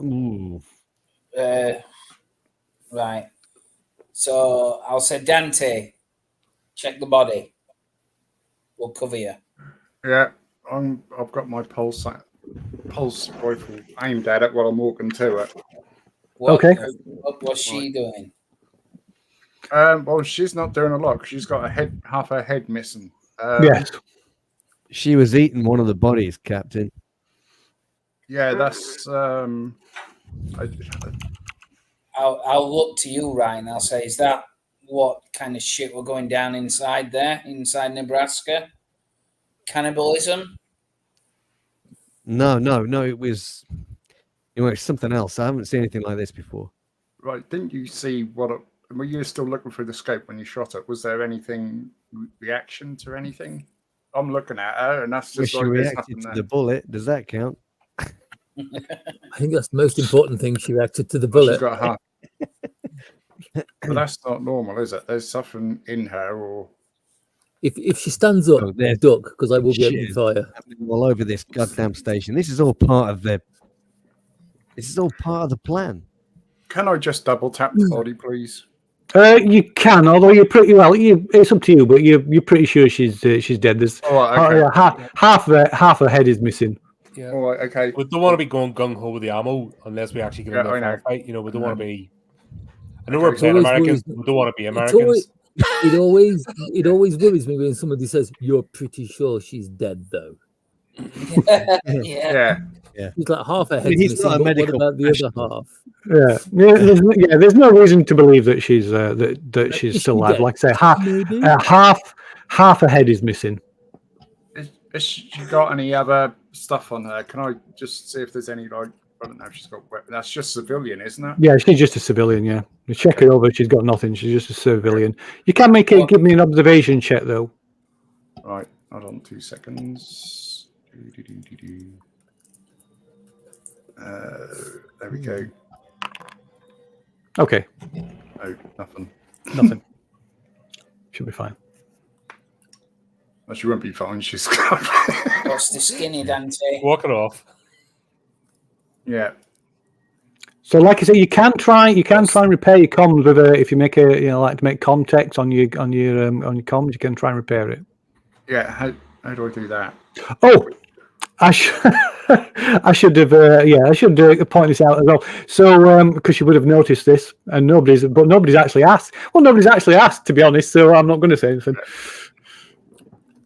Right. So I'll say Dante, check the body. We'll cover you. Yeah, I've got my pulse rifle aimed at it while I'm walking to it. Okay. What's she doing? Well, she's not doing a lot. 'Cause she's got half her head missing. Yes. she was eating one of the bodies, Captain. Yeah, that's. I'll look to you, Ryan. I'll say, is that what kind of shit we're going down inside there, inside Nebraska? Cannibalism? No. It was something else. I haven't seen anything like this before. Right, didn't you see were you still looking through the scope when you shot it? Was there anything reaction to anything? I'm looking at her, and that's just She like there's reacted nothing to there. the bullet. Does that count? I think that's the most important thing. She reacted to the She's bullet. got half. But that's not normal, is it? There's something in her, or If she stands up, Oh, there's duck, because I will be opening shit. fire. Happening all over this goddamn station. This is all part of the. This is all part of the plan. can I just double tap the body, please? You can, although you're pretty well. It's up to you, but you're pretty sure she's dead. There's All right, okay. half her head is missing. Yeah. All right, okay. We don't want to be going gung ho with the ammo unless we actually get Yeah, in I there know. fight. You know, we don't want to be. I know Okay. we're playing Always Americans. worries- We don't want to be It's Americans. It always worries me when somebody says, "You're pretty sure she's dead," though. Yeah. Yeah, It's like half her mean, head's he's missing, not a but what medical about the other professional. half? There's no reason to believe that she's that she's Is still she alive. dead? Like I say, Maybe. half her head is missing. has she got any other stuff on her? Can I just see if there's any I don't know if she's got weapon. That's just civilian, isn't it? Yeah, she's just a civilian. Yeah, you check her over. She's got nothing. She's just a civilian. You can give me an observation check though. Right, hold on 2 seconds. There we go. Okay, No, nothing. nothing. Should be fine. Well, she won't be fine. She's What's the skinny, Dante? Walk it off. yeah. So, like I say, you can try and repair your comms with if you make like to make context on your comms, you can try and repair it. Yeah. How do I do that? Oh, I should have point this out as well. So, because you would have noticed this, and nobody's actually asked. Well, nobody's actually asked, to be honest. So I'm not going to say anything.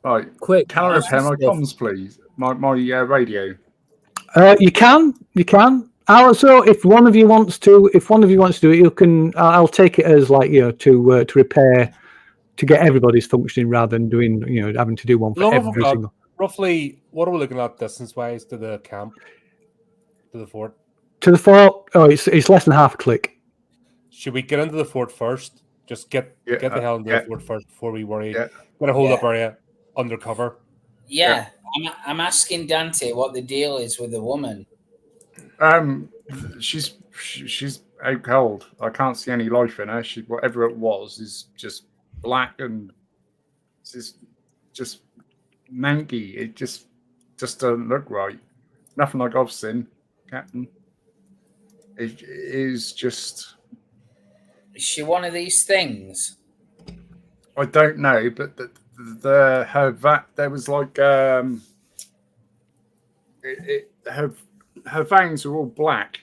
Right. Quick. Can I repair my comms, please? My radio. You can. So if one of you wants to do it, you can. I'll take it as like to repair, to get everybody's functioning rather than doing having to do one for every single. Roughly, what are we looking at distance-wise to the camp, to the fort? To the fort. Oh, it's less than half a click. Should we get into the fort first? Just get the hell into the fort first before we worry. Yeah. Get a hold-up area, undercover. Yeah, I'm asking Dante what the deal is with the woman. She's out cold. I can't see any life in her. Whatever it was is just black and just manky. It just doesn't look right. Nothing like I've seen, Captain. It is just. Is she one of these things? I don't know, but there was like her veins are all black.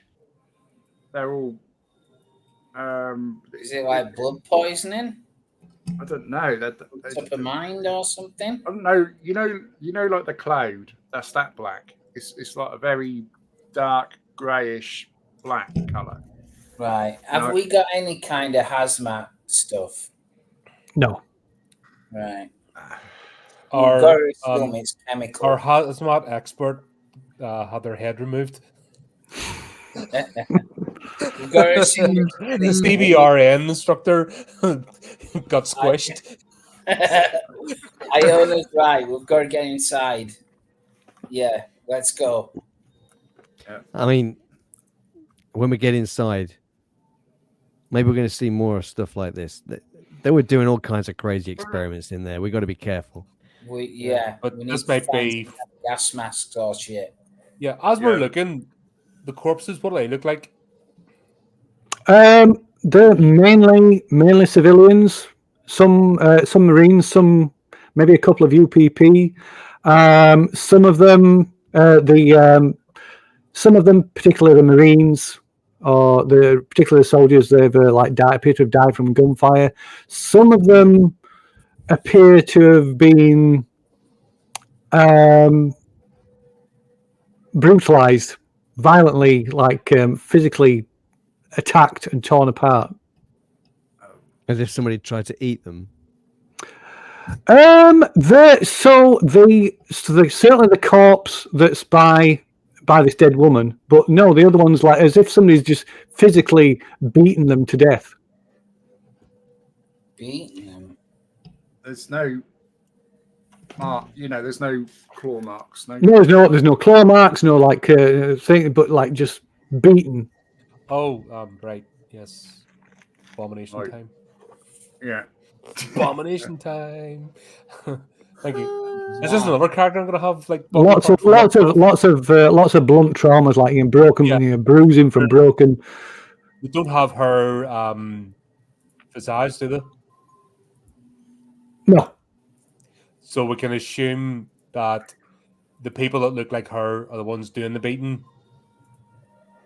They're all. Is it like blood poisoning? I don't know. Top of mind or something? I don't know. You know, like the cloud. That's that black. It's like a very dark greyish black colour. Right. Have we got any kind of hazmat stuff? No. Right. Our it's chemical. our hazmat expert had their head removed. We've got to see The CBRN instructor got squished. Iona's right. We've got to get inside. Yeah, let's go. I mean, when we get inside, maybe we're going to see more stuff like this. They were doing all kinds of crazy experiments in there. We got to be careful. But we need this to might find be gas masks or shit. Yeah, as we're looking, the corpses, what do they look like? They're mainly civilians. Some Marines, some maybe a couple of UPP. Some of them, particularly the Marines or the particular soldiers, they've appear to have died from gunfire. Some of them appear to have been brutalized violently, physically attacked and torn apart. As if somebody tried to eat them. Certainly the corpse that's by this dead woman, but no, the other one's like as if somebody's just physically beaten them to death. Beaten them. There's no mark. There's no claw marks. There's no claw marks, no thing, but just beaten. Oh, right, yes, abomination time. Yeah, abomination time. Thank you. Is this another character I'm gonna have lots of blunt traumas, broken, bruising from broken. We don't have her visage, do they? No. So we can assume that the people that look like her are the ones doing the beating,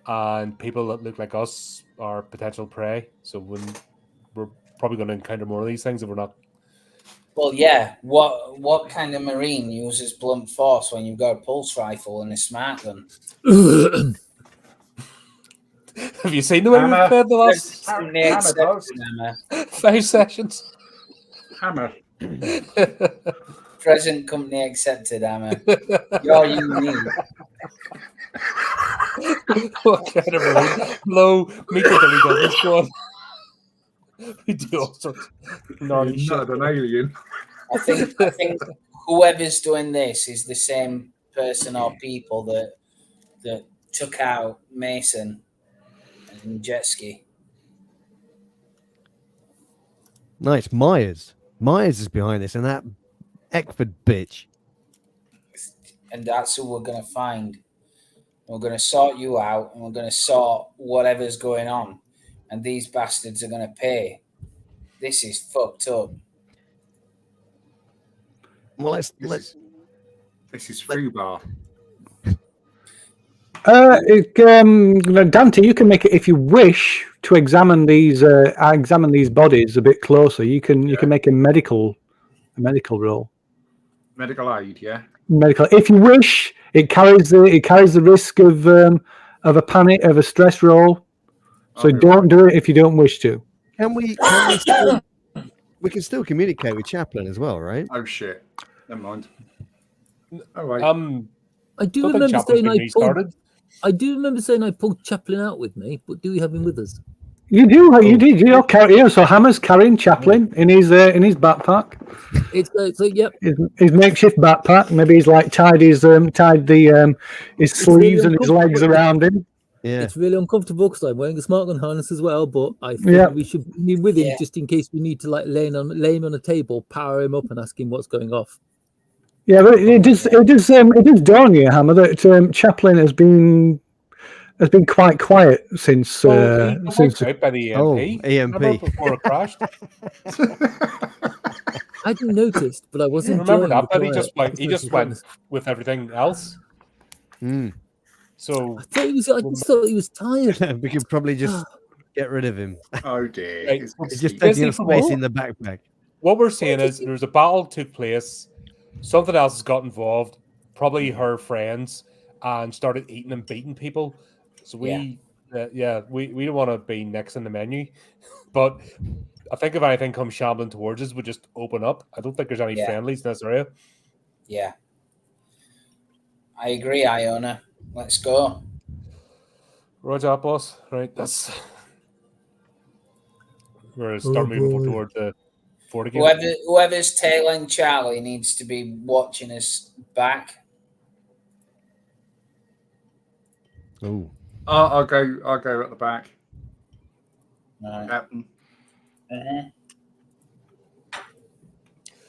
and people that look like us are potential prey. So we're probably going to encounter more of these things if we're not. Well, yeah. What kind of Marine uses blunt force when you've got a pulse rifle and a smart gun? Have you seen the way we've played the last 5 sessions? Hammer. Present company accepted, Hammer. You're unique. What kind of Marine? Low, meet the Billy Goblin squad. We do all sorts of gnarly shit. Not an alien. I think whoever's doing this is the same person or people that took out Mason and Jet Ski. Nice. Myers is behind this, and that Eckford bitch. And that's who we're going to find. We're going to sort you out, and we're going to sort whatever's going on. And these bastards are going to pay. This is fucked up. Well, let's This is Fubar. Dante, you can make it if you wish to examine these bodies a bit closer. You can make a medical roll. Medical aid, yeah. Medical, if you wish, it carries the risk of a panic, of a stress roll. So don't do it if you don't wish to. Can we we can still communicate with Chaplin as well, right? Oh shit. Never mind. All right. I do Don't think remember Chaplin's saying been I pulled. restarted. I do remember saying I pulled Chaplin out with me, but do we have him with us? You do. You did. You're carrying. So Hammer's carrying Chaplin in his backpack. It's like, yep. His makeshift backpack. Maybe he's like tied his sleeves and his legs around him. Yeah. It's really uncomfortable because I'm wearing a smart gun harness as well. But I think we should be with him just in case we need to like lay him on a table, power him up, and ask him what's going off. Yeah, but it does dawn on you, Hammer, that Chaplin has been quite quiet since He got wiped out by the EMP. EMP. Remember before it crashed. I hadn't noticed, but I wasn't. Remember that? But he just went with everything else. Mm. So I just thought he was tired. We could probably just get rid of him. Oh dear. Right. It's just Busy taking up for space what? in the backpack. what we're saying is there's a battle took place. Something else has got involved, probably her friends, and started eating and beating people. So we don't want to be next in the menu. But I think if anything comes shambling towards us, we just open up. I don't think there's any friendlies in this area. Yeah. I agree, Iona. Let's go. Roger that, boss. Right, that's... We're going to start moving towards the fort again. Whoever's tailing Charlie needs to be watching us back. Oh. I'll go at the back. Right. Captain.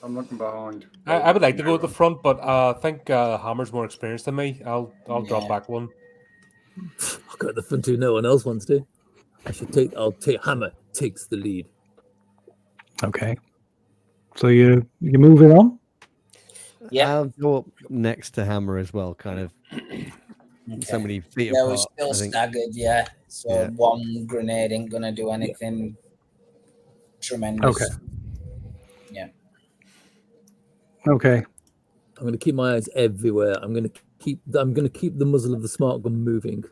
I'm looking behind. I would like to go at the front, but I think Hammer's more experienced than me. I'll drop back one. I'll go at the front too. No one else wants to. I'll take Hammer takes the lead. Okay. So you're moving on? Yeah. I'll go up next to Hammer as well, kind of so many feet Yeah, apart. we're still I think. staggered, yeah. So one grenade ain't gonna do anything tremendous. Okay. Yeah. Okay. I'm going to keep my eyes everywhere. I'm going to keep the muzzle of the smart gun moving,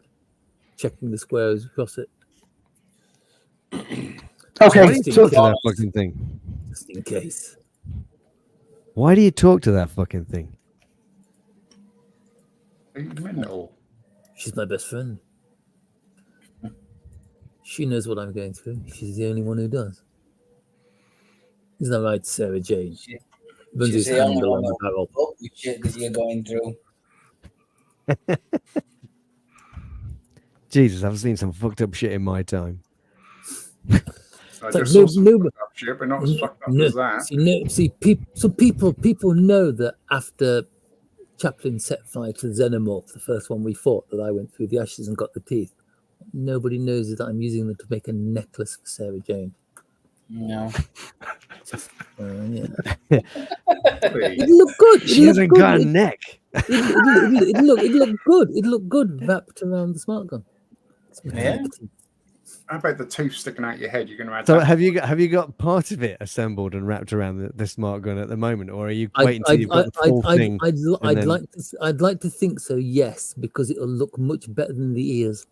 checking the squares across it. Okay. Why do you talk to that fucking thing? Just in case. Why do you talk to that fucking thing? Are you mental? She's my best friend. She knows what I'm going through. She's the only one who does. Isn't that right, Sarah Jane? Runs She's his the hand only along one the barrel. who the shit that you're going through. Jesus, I've seen some fucked up shit in my time. I It's like just saw some no, fucked up shit, but not as fucked up as that. People know that after Chaplin set fire to the Xenomorph, the first one we fought, that I went through the ashes and got the teeth. Nobody knows that I'm using them to make a necklace for Sarah Jane. No. Yeah. Please. It looked good. She hasn't got a neck. It looked good. It looked good wrapped around the smart gun. Yeah. How about the tooth sticking out your head? You're going to add So that? have you got part of it assembled and wrapped around the smart gun at the moment, or are you waiting until you've got the full thing? I'd like to think so, yes, because it'll look much better than the ears.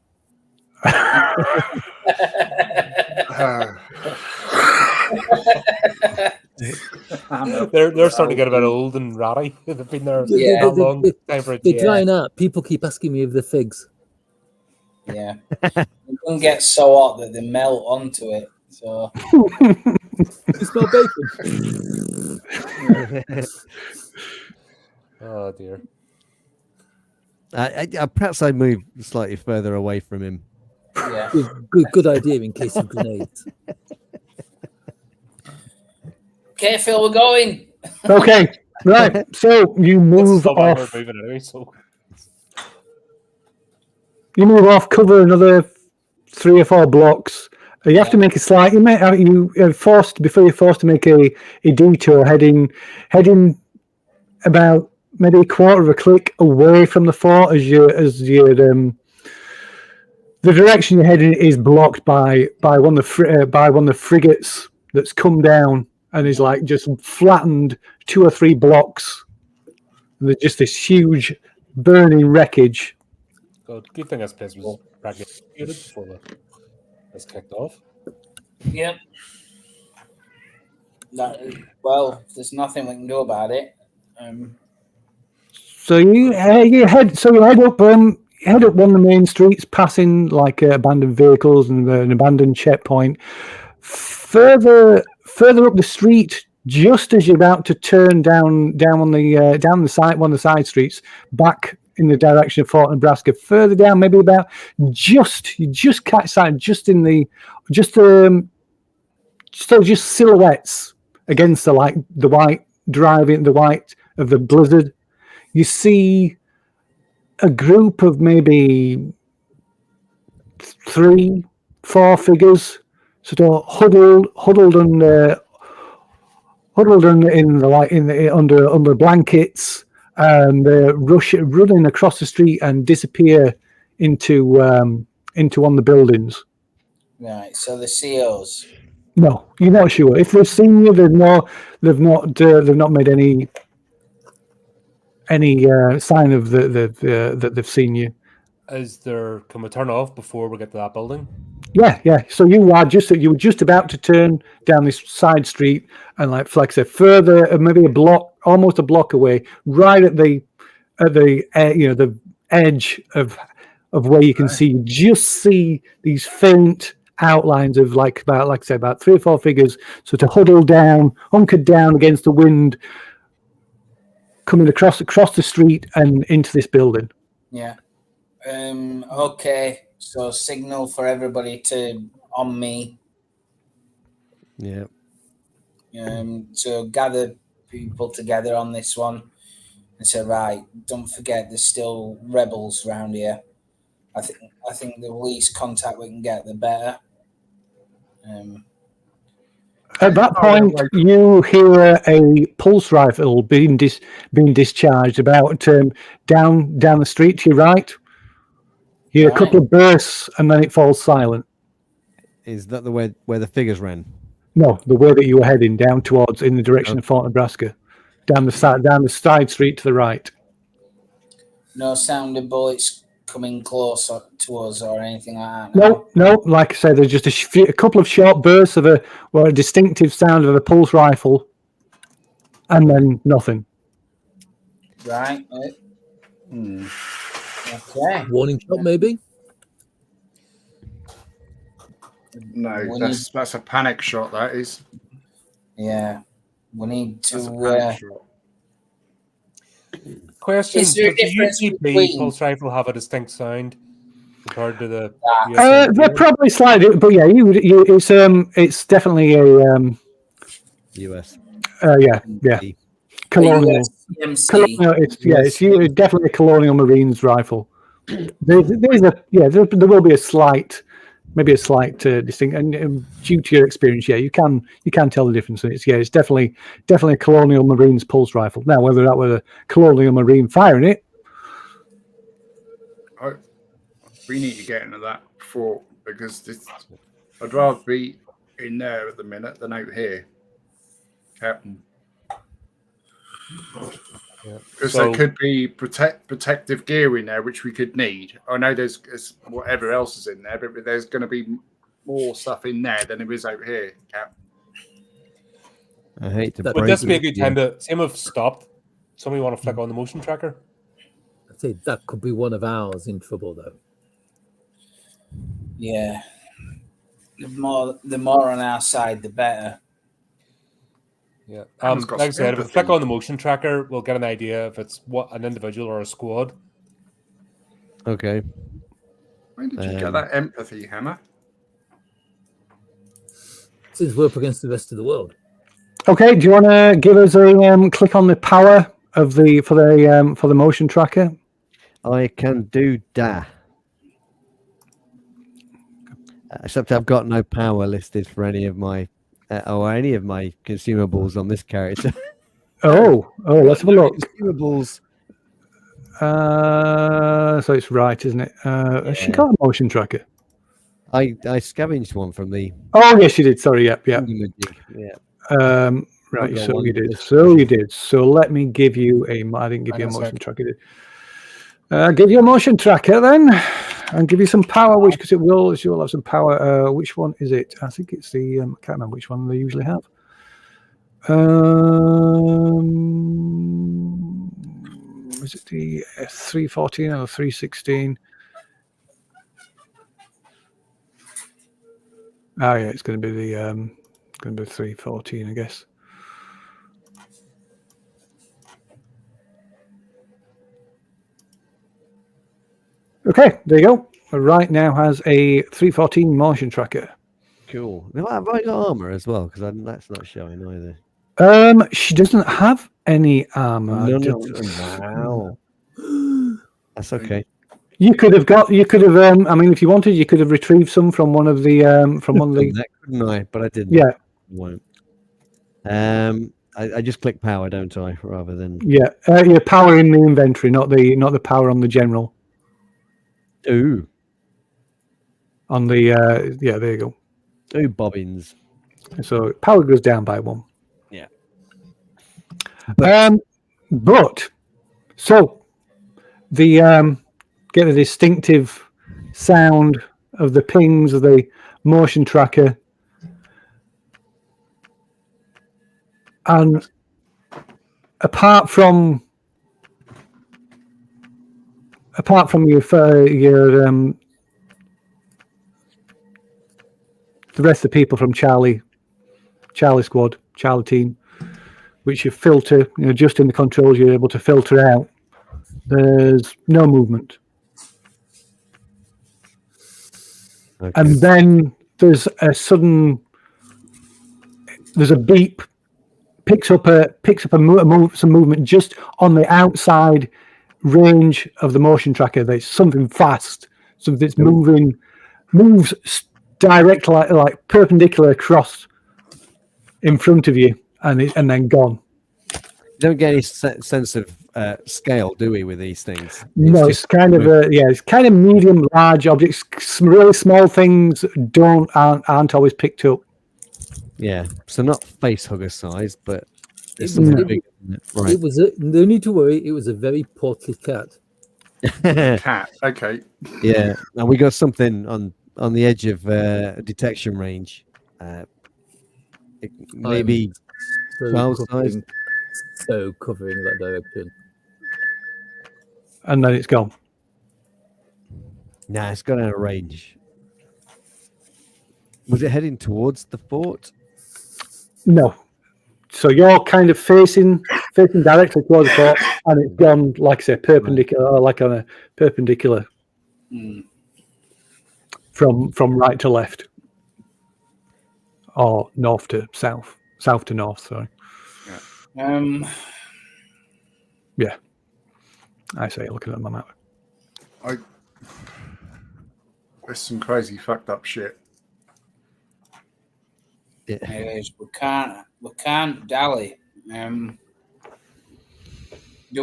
They're starting to get a bit old and ratty. They've been there Yeah. a long time for a They're change. drying out. People keep asking me if they're figs. Yeah. It can get so hot that they melt onto it. So You smell bacon. Oh dear. Perhaps I move slightly further away from him. yeah. Good idea in case of grenades. Okay, Phil, we're going. Okay, right. So you move Stop our off. moving anyway, so You move off, cover another 3 or 4 blocks. You have to make a slight. You're forced to make a detour, heading about maybe a quarter of a click away from the fort as the direction you're heading is blocked by one of the frigates that's come down and is like just flattened 2 or 3 blocks. And there's just this huge burning wreckage. good thing this place was practically executed before this kicked off. Yep. Well, there's nothing we can do about it. So you head up one of the main streets, passing like abandoned vehicles and an abandoned checkpoint. Further up the street, just as you're about to turn down one of the side streets back in the direction of Fort Nebraska. Further down, maybe about you just catch sight just silhouettes against the white of the blizzard. You see a group of maybe 3, 4 figures sort of huddled under blankets, and running across the street and disappear into one of the buildings. Right. So the COs. No, you're not sure. If they've seen you, they've not made any sign of that they've seen you. Can we turn off before we get to that building? Yeah. So you were just about to turn down this side street, and like I said, further, maybe almost a block away, right at the edge of where you can see these faint outlines of about 3 or 4 figures sort of hunkered down against the wind, coming across the street and into this building. Yeah. Okay. So signal for everybody on me. Yeah. So gather people together on this one and say, right, don't forget there's still rebels around here. I think the least contact we can get, the better. At that point, you hear a pulse rifle being discharged about down the street to your right. You hear a couple of bursts, and then it falls silent. Is that the way where the figures ran? No, the way that you were heading down towards in the direction of Fort Nebraska, down the side street to the right. No sound of bullets coming close to us or anything like that. No. Like I said, there's just a couple of short bursts of a distinctive sound of a pulse rifle, and then nothing. Right. Okay. Warning shot, maybe. No, that's a panic shot. That is. Yeah, we need That's a to. panic shot. Question: Is there a does the difference UCP between- pulse rifle have a distinct sound compared to the? They're probably slightly, but yeah, it's definitely a US. yeah. Colonial. It's definitely a Colonial Marines rifle. There will be a slight distinct, and due to your experience, you can tell the difference. It's definitely a Colonial Marines pulse rifle. Now, whether that was a Colonial Marine firing it, we need to get into that fort because I'd rather be in there at the minute than out here, Captain. Because there could be protective gear in there which we could need. I know there's whatever else is in there, but there's going to be more stuff in there than there is out here, Cap. I hate to. Would this be a good time to see if stopped? Somebody want to flick on the motion tracker? I'd say that could be one of ours in trouble, though. Yeah. The more on our side, the better. Yeah. Like I said, if we flick on the motion tracker, we'll get an idea if it's an individual or a squad. Okay. When did you get that empathy, Hammer? Since we're up against the rest of the world. Okay, do you want to give us a click on the power of the for the motion tracker? I can do that. Except I've got no power listed for any of my consumables on this character. Oh, let's have a look. Consumables. So it's right, isn't it? Has she got a motion tracker? I scavenged one from the. Oh yes, you did. Sorry, yep. Yeah. Right, got so one you did. this So you did. So let me give you a. I didn't give you a Hang on a motion sec. tracker. I'll give you a motion tracker then, and give you some power, which because it will have some power. Which one is it? I think it's the. I can't remember which one they usually have. Is it the 314 or 316? Oh yeah, it's going to be the 314, I guess. Okay, there you go. Right now has a 314 motion tracker. Cool. Have I got armor as well? Because that's not showing either. She doesn't have any armor. Wow. That's okay. You could have. I mean, if you wanted, you could have retrieved some from one of the. That, couldn't I? But I didn't. Yeah. Won't. I just click power, don't I? Rather than. Yeah. Your power in the inventory, not the power on the general. Ooh. On the yeah, there you go. Ooh, bobbins. So power goes down by 1. Yeah. But so the get the distinctive sound of the pings of the motion tracker, and apart from your the rest of the people from Charlie Squad, Charlie team, which you filter, just in the controls, you're able to filter out. There's no movement. Okay. And then there's a beep, picks up some movement just on the outside range of the motion tracker. There's something fast, something that's moves directly, like perpendicular across in front of you, and then gone. You don't get any sense of scale, do we, with these things? It's kind of it's kind of medium, large objects. Some really small things aren't always picked up. Yeah, so not face hugger size, but it's something big. Right. It was no need to worry. It was a very portly cat. Cat. Okay. Yeah, and we got something on the edge of detection range. Maybe 12 size. So covering that direction. And then it's gone. Nah, it's got out of range. Was it heading towards the fort? No. So you're kind of facing directly towards the fort, and it's gone, like I say, perpendicular, like on a perpendicular from right to left, or north to south to north. Sorry. Yeah. I say, looking at my map. There's some crazy fucked up shit. It is. We can't dally. Do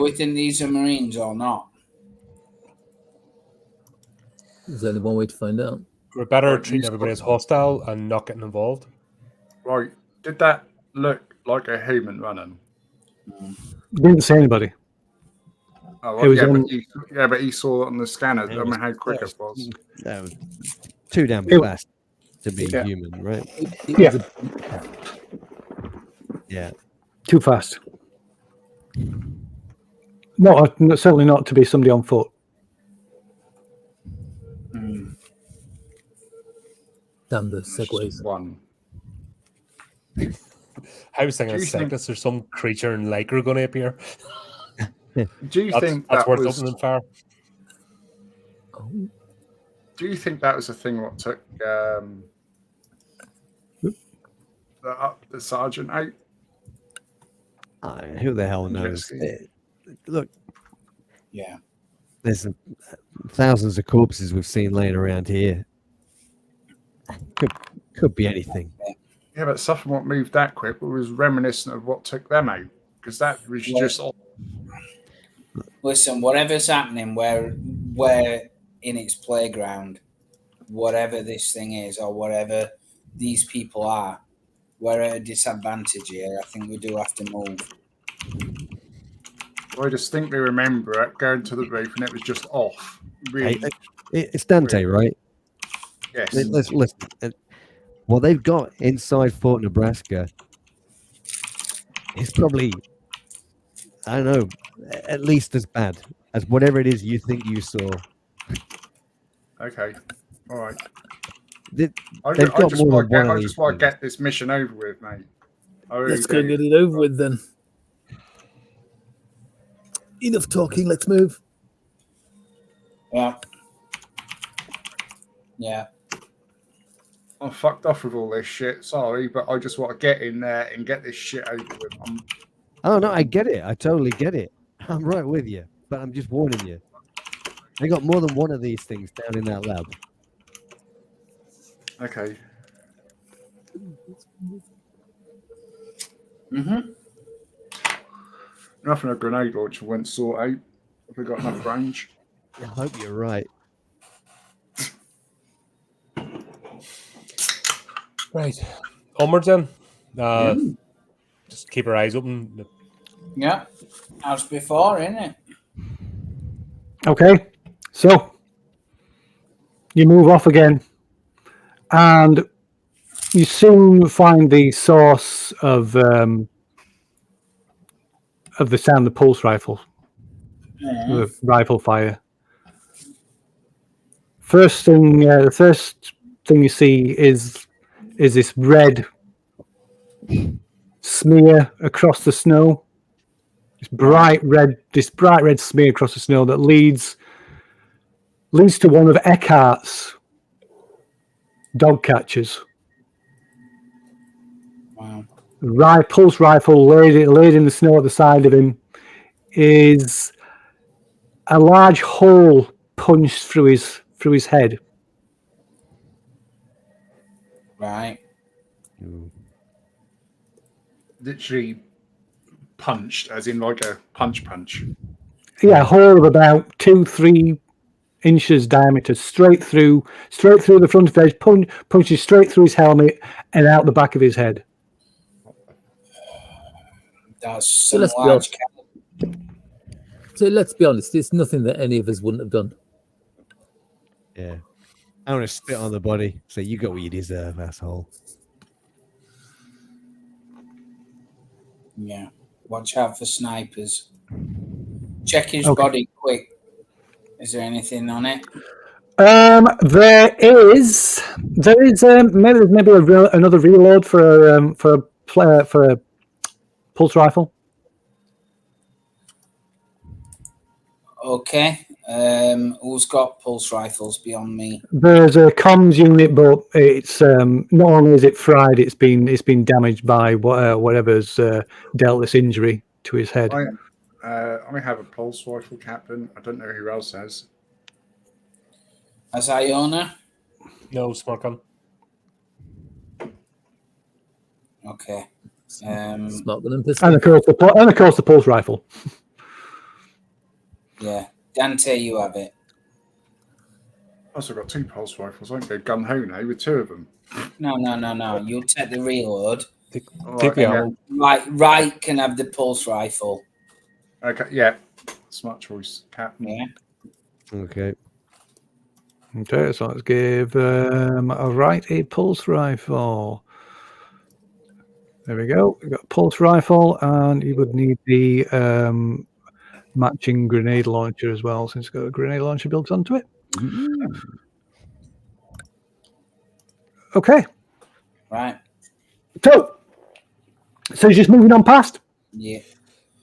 we think these are Marines or not? There's only one way to find out. We're better treating everybody as hostile and not getting involved. Right. Did that look like a human running? Didn't see anybody. Oh, well, but he saw it on the scanner. I mean, how quick it was. That was too damn fast to be human, right? Yeah. Too fast. No, certainly not to be somebody on foot. Damn the segues. One. I was thinking there's some creature in Laker going to appear. Do you think that's that worth was opening fire? Do you think that was the thing what took the sergeant out? Who the hell knows? Look, Yeah. there's thousands of corpses we've seen laying around here. Could be anything. Yeah, but something what moved that quick was reminiscent of what took them out, because that was just. Listen, whatever's happening, we're in its playground. Whatever this thing is, or whatever these people are, we're at a disadvantage here. I think we do have to move. I distinctly remember it going to the roof and it was just off. Really, it's Dante, right? Yes. Let's listen. What they've got inside Fort Nebraska is probably, I don't know, at least as bad as whatever it is you think you saw. Okay. All right. I just want to get this mission over with, mate. Let's go get it over with then. Enough talking, let's move. Yeah. Yeah. I'm fucked off with all this shit. Sorry, but I just want to get in there and get this shit over with. Oh, no, I get it. I totally get it. I'm right with you. But I'm just warning you. They got more than one of these things down in that lab. Okay. Mm-hmm. Nothing a grenade launcher won't sort out. Have we got enough range? I hope you're right. Right. Onwards then. Just keep our eyes open. Yeah. As before, innit? Okay. So you move off again. And you soon find the source of the sound of the pulse rifle. The rifle fire. The first thing you see is this red smear across the snow. This bright red smear across the snow that leads to one of Eckhart's dog catchers. Wow. Pulse rifle laid in the snow at the side of him is a large hole punched through his head. Right. Literally punched, as in like a punch. Yeah, a hole of about 2-3 inches diameter, straight through the front of his head, punches straight through his helmet and out the back of his head. That's So let's be honest, it's nothing that any of us wouldn't have done. Yeah. I want to spit on the body. Say, you got what you deserve, asshole. Yeah. Watch out for snipers. Check his body quick. Is there anything on it? There is maybe another reload for a pulse rifle. Okay. Who's got pulse rifles beyond me? There's a comms unit, but it's not only is it fried, it's been damaged by whatever's dealt this injury to his head. I have a pulse rifle, Captain. I don't know who else has. As Iona? No, smart gun. Okay. Smart gun and pistol. And of course the pulse rifle. Yeah. Dante, you have it. I've also got 2 pulse rifles. I can go gun ho now with 2 of them. No. You'll take the reload. Take the ammo. Right can have the pulse rifle. Okay, yeah. Smart choice, Captain. Yeah. Okay. Okay, so let's give a pulse rifle. There we go. We've got a pulse rifle, and you would need the matching grenade launcher as well, since it's got a grenade launcher built onto it. Okay. Right. So you're just moving on past? Yeah.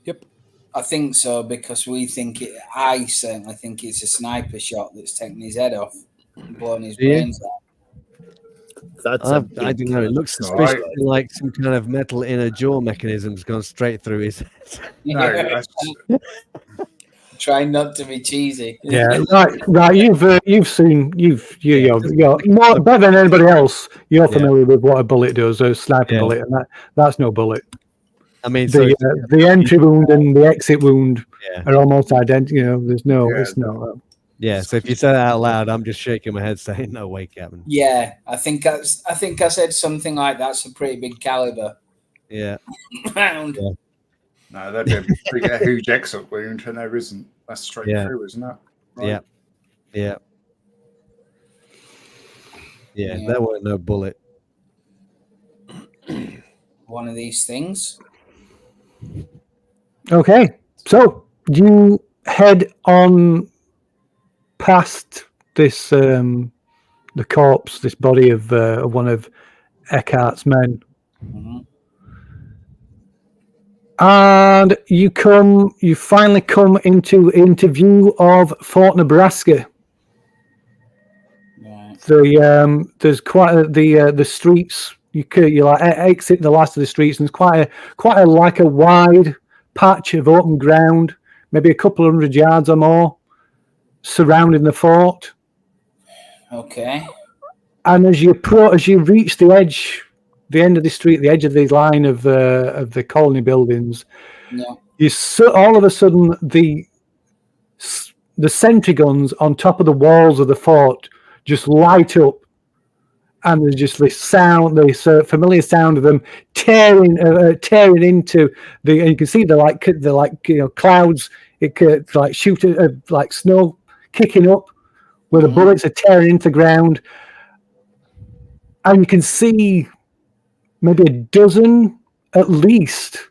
Yep. I think so, because I certainly think it's a sniper shot that's taken his head off and blown his brains out. That's I don't know. It looks Right. suspiciously like some kind of metal inner jaw mechanism's gone straight through his head. No, that's, Try not to be cheesy. Yeah, right. You've seen you're more better than anybody else. You're familiar with what a bullet does, a sniper bullet, and that's no bullet. I mean, the entry wound and the exit wound are almost identical. You know, there's no, it's no. Yeah, so if you say that out loud, I'm just shaking my head saying, no way, Captain. Yeah, I think I said something like that's a pretty big caliber. Yeah. Round. Yeah. no, that'd be a huge exit wound, and there isn't. That's straight through, isn't it? Right. Yeah. There weren't no bullet. One of these things. Okay, so you head on past this the corpse, this body of one of Eckhart's men, and you finally come into view of Fort Nebraska. Right. There's quite the streets. You like exit the last of the streets, and there's quite a like a wide patch of open ground, maybe a couple 100 yards or more, surrounding the fort. Okay. And as you reach the end of the street, the edge of the line of the colony buildings, all of a sudden the sentry guns on top of the walls of the fort just light up, and there's just this sound, this familiar sound of them tearing into the. And you can see they're like clouds. It could like shooting like snow kicking up, where the bullets are tearing into the ground, and you can see maybe a dozen at least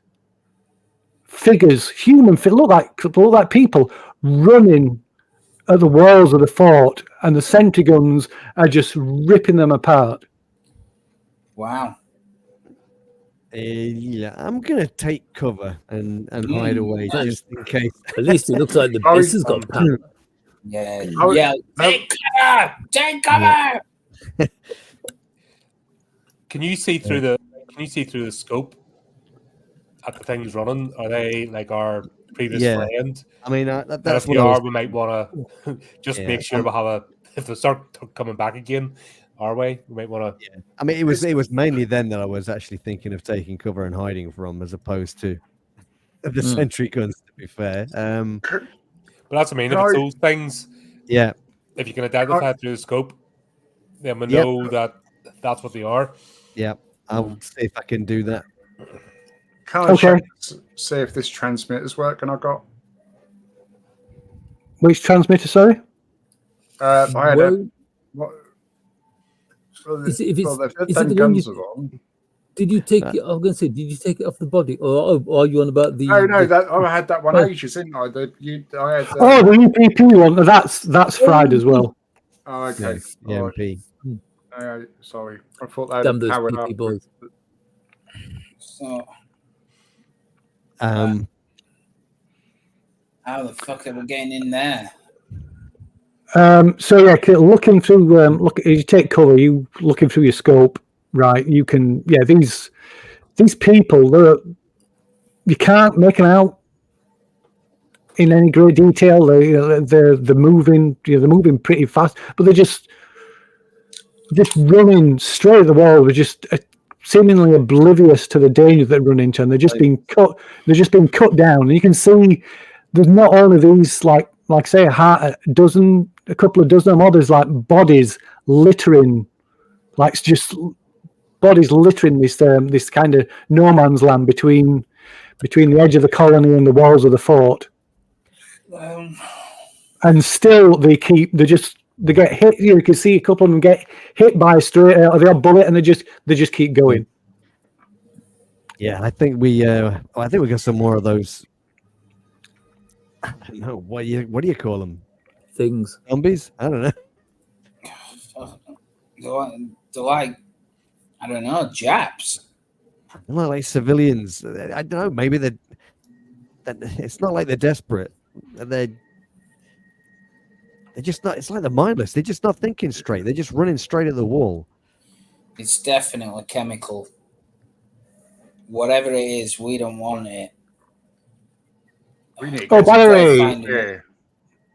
figures, look like people running at the walls of the fort, and the sentry guns are just ripping them apart. Wow. I'm gonna take cover and hide away just in case. At least it looks like the base has got power. Yeah. Take cover. Can you see through the scope at the things running? Are they like our previous friend? I mean, that's if we what are, we might want to just make sure we have if they start coming back again our way, we might want to. I mean, it was mainly then that I was actually thinking of taking cover and hiding from, as opposed to the sentry guns. To be fair, but that's what I mean. If it's those things, if you can identify through the scope, then we know that that's what they are. Yeah, I'll see if I can do that. Can I check, see if this transmitter's working? I got. Which transmitter? Sorry. I had a. Is it the one did you take it? I was going to say, did you take it off the body, or are you on about the? No, I had that one ages, didn't I? The UPP one. That's fried as well. Oh, okay. EMP. Sorry, I thought that Damn those powered PP up. boys. So, how the fuck are we getting in there? Looking through, you take cover. You looking through your scope, right? You can, these people, you can't make them out in any great detail. They're moving, they're moving pretty fast, but they're just running straight at the wall. They're just seemingly oblivious to the danger they run into, and they're just being cut. They're just being cut down. And you can see there's not only these like say a couple of dozen or more. There's like bodies littering, like just bodies littering this kind of no man's land between the edge of the colony and the walls of the fort. And still they get hit. You can see a couple of them get hit by a bullet, and they just keep going. Yeah, I think we got some more of those. I don't know what do you call them? Things. Zombies? I don't know. They're like, I don't know, Japs. Well, like civilians. I don't know. Maybe it's not like they're desperate. They're just not. It's like they're mindless. They're just not thinking straight. They're just running straight at the wall. It's definitely chemical. Whatever it is, we don't want it. We need Oh, by the way, yeah.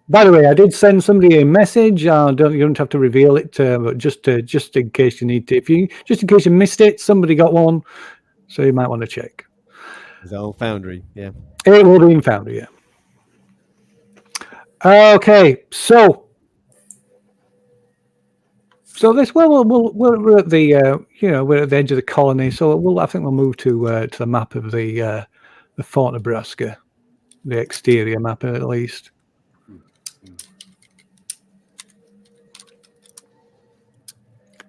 By the way, I did send somebody a message. You don't have to reveal it, but just in case you need to. Just in case you missed it, somebody got one, so you might want to check. Is that on Foundry? Yeah. It will be in Foundry. Yeah. Okay, so this we're at the we're at the edge of the colony. So I think we'll move to the map of the Fort Nebraska, the exterior map at least.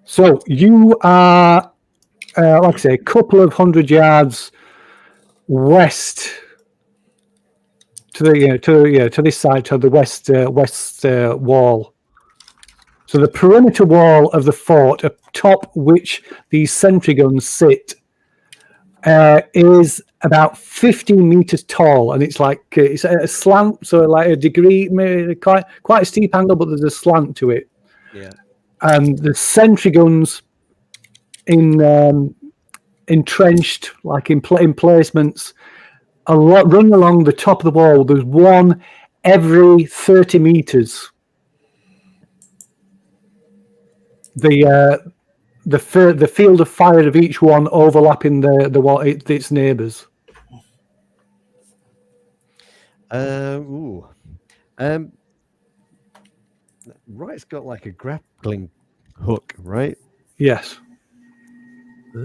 So you are, like I say, a couple of 100 yards west to this side, to the west wall. So the perimeter wall of the fort, atop which these sentry guns sit, is about 15 meters tall, and it's like it's a slant, so like a degree, maybe quite a steep angle, but there's a slant to it. Yeah. And the sentry guns entrenched, like in placements, running along the top of the wall. There's one every 30 meters. The field of fire of each one overlapping the wall, its neighbours. Right's got like a grappling hook, right? Yes.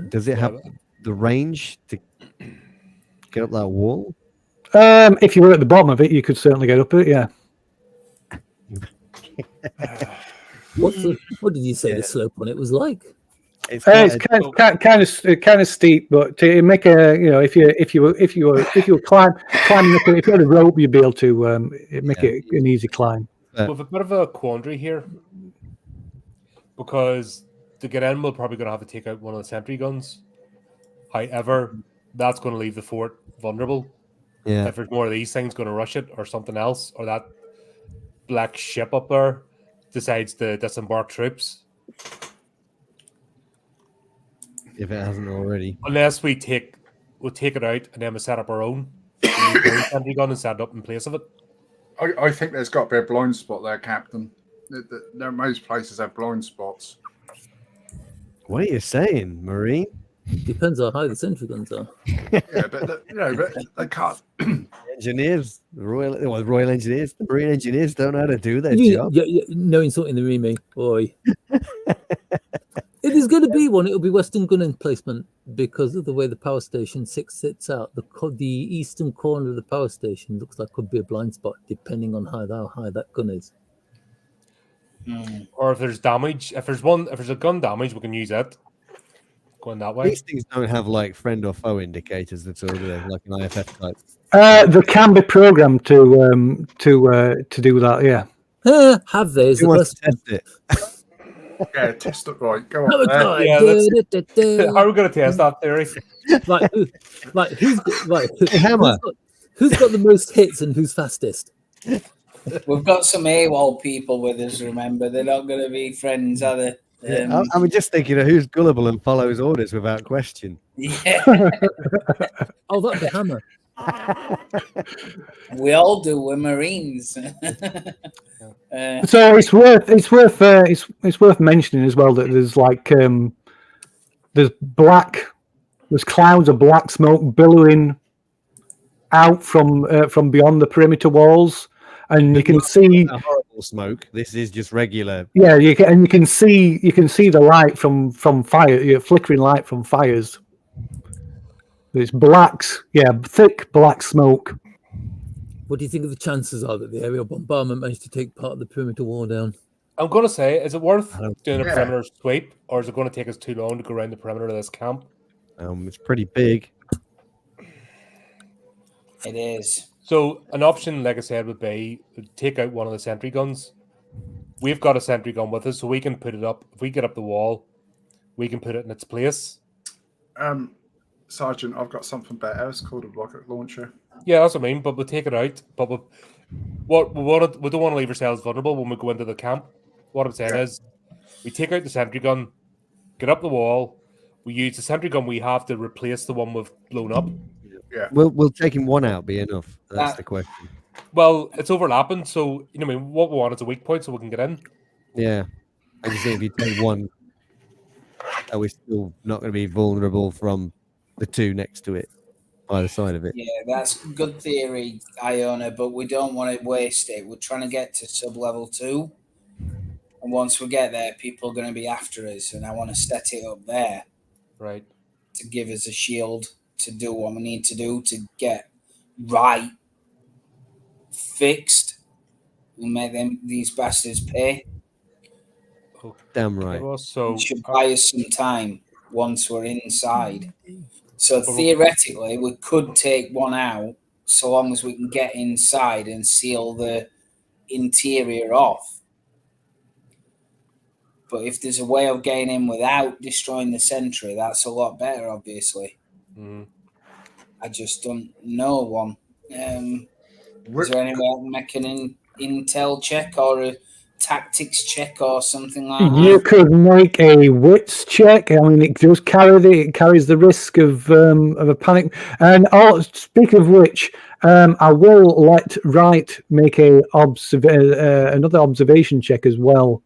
Does it have the range to get up that wall? If you were at the bottom of it, you could certainly get up it. Yeah. What did you say the slope on it was like? It's kind of steep, but to make a if you were climbing up, if you had a rope, you'd be able to make it an easy climb. With a bit of a quandary here, because to get in, we're probably going to have to take out one of the sentry guns. However, that's going to leave the fort vulnerable. Yeah. If there's more of these things going to rush it, or something else, or that black ship up there decides to disembark troops. If it hasn't already. Unless we'll take it out and then we set up our own sentry gun and set it up in place of it. I think there's got to be a blind spot there, Captain. Most places have blind spots. What are you saying, Marine? Depends on how high the sentry guns are. Yeah, but they can't. Engineers, the Royal Engineers, the Marine Engineers don't know how to do their job. Yeah, no insulting the Remy, boy. If there's going to be one, it'll be Western gun emplacement because of the way the power station 6 sits out. The eastern corner of the power station looks like could be a blind spot, depending on how high that gun is. Or if there's damage, if there's a gun damage, we can use it. Going that way. These things don't have like friend or foe indicators at all, do they? Like an IFF type. They can be programmed to do that. Yeah. Have they? Is Who the wants to question. test it? Yeah, test it right. Go on. How are we going to test that theory? Who's got the most hits and who's fastest? We've got some AWOL people with us, remember. They're not going to be friends, are they? I'm just thinking of who's gullible and follows orders without question. Yeah. Oh, that'd be Hammer. We all do. We're Marines. So it's worth mentioning as well that there's like there's clouds of black smoke billowing out from beyond the perimeter walls, and you can see horrible smoke. This is just regular. Yeah, you can see the light from fire, flickering light from fires. It's thick black smoke. What do you think of the chances are that the aerial bombardment managed to take part of the perimeter wall down? I'm going to say, is it worth doing a perimeter sweep, or is it going to take us too long to go around the perimeter of this camp? It's pretty big. It is. So an option, like I said, would be to take out one of the sentry guns. We've got a sentry gun with us, so we can put it up. If we get up the wall, we can put it in its place. Sergeant, I've got something better. It's called a rocket launcher. Yeah, that's what I mean. But we'll take it out. But we don't want to leave ourselves vulnerable when we go into the camp. What I'm saying is, we take out the sentry gun, get up the wall. We use the sentry gun we have to replace the one we've blown up. Yeah. Will taking one out be enough? That's the question. Well, it's overlapping, so I mean, what we want is a weak point so we can get in. Yeah, I just think if you take one, are we still not going to be vulnerable from the two next to it, either side of it? Yeah, that's good theory, Iona, but we don't want to waste it. We're trying to get to sub-level 2. And once we get there, people are going to be after us, and I want to set it up there. Right. To give us a shield to do what we need to do to get right fixed. We make these bastards pay. Damn right. So it should buy us some time once we're inside. So theoretically, we could take one out so long as we can get inside and seal the interior off. But if there's a way of getting in without destroying the sentry, that's a lot better, obviously. I just don't know one. Is there any way I can make an intel check or a tactics check or something like that? You could make a wits check. I mean, it does carries the risk of a panic. And speaking of which, I will let Wright make another observation check as well.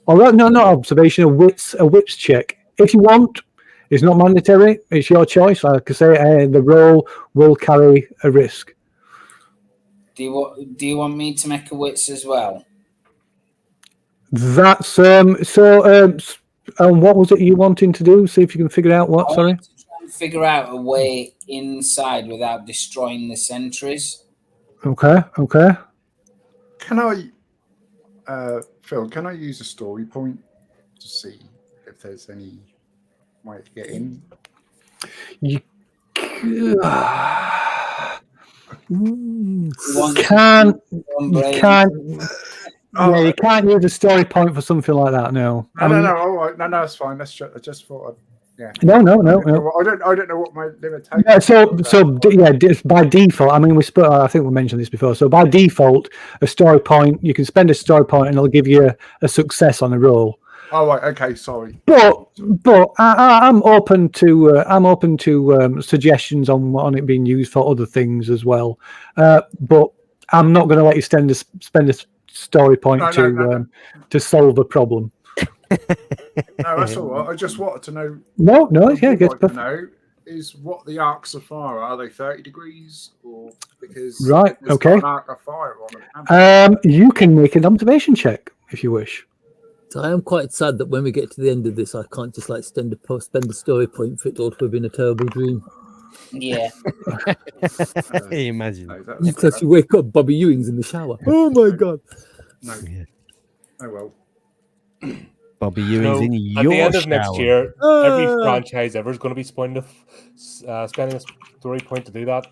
Or no, not observation, a wits check. If you want, it's not mandatory. It's your choice. Like I say, the roll will carry a risk. Do you want me to make a wits as well? That's so. What was it you wanting to do? See if you can figure out what. Sorry. To try and figure out a way inside without destroying the sentries. Okay. Can I, Phil? Can I use a story point to see if there's any way to get in? You can't use a story point for something like that. No. No. All right. No, that's fine. I just thought. Yeah. No. I don't know what my limitation. Yeah. By default, I mean I think we mentioned this before. So by default, a story point, you can spend a story point, and it'll give you a success on a roll. Oh right. Okay. Sorry. But I'm open to suggestions on it being used for other things as well. But I'm not going to let you spend a story point to solve a problem. No, that's all right. I just wanted to know. No, yeah, what I'd like to know is what the arcs of fire are. They 30 degrees or because right? Okay. An arc of fire on them. You can make an observation check if you wish. So I am quite sad that when we get to the end of this, I can't just like spend a story point for it all to have been a terrible dream. Yeah. Imagine. No, because you wake up, Bobby Ewing's in the shower. Oh my god. No. Oh well. Bobby Ewing's in your At the end of shower. next year, every franchise ever is going to be spending a story point to do that.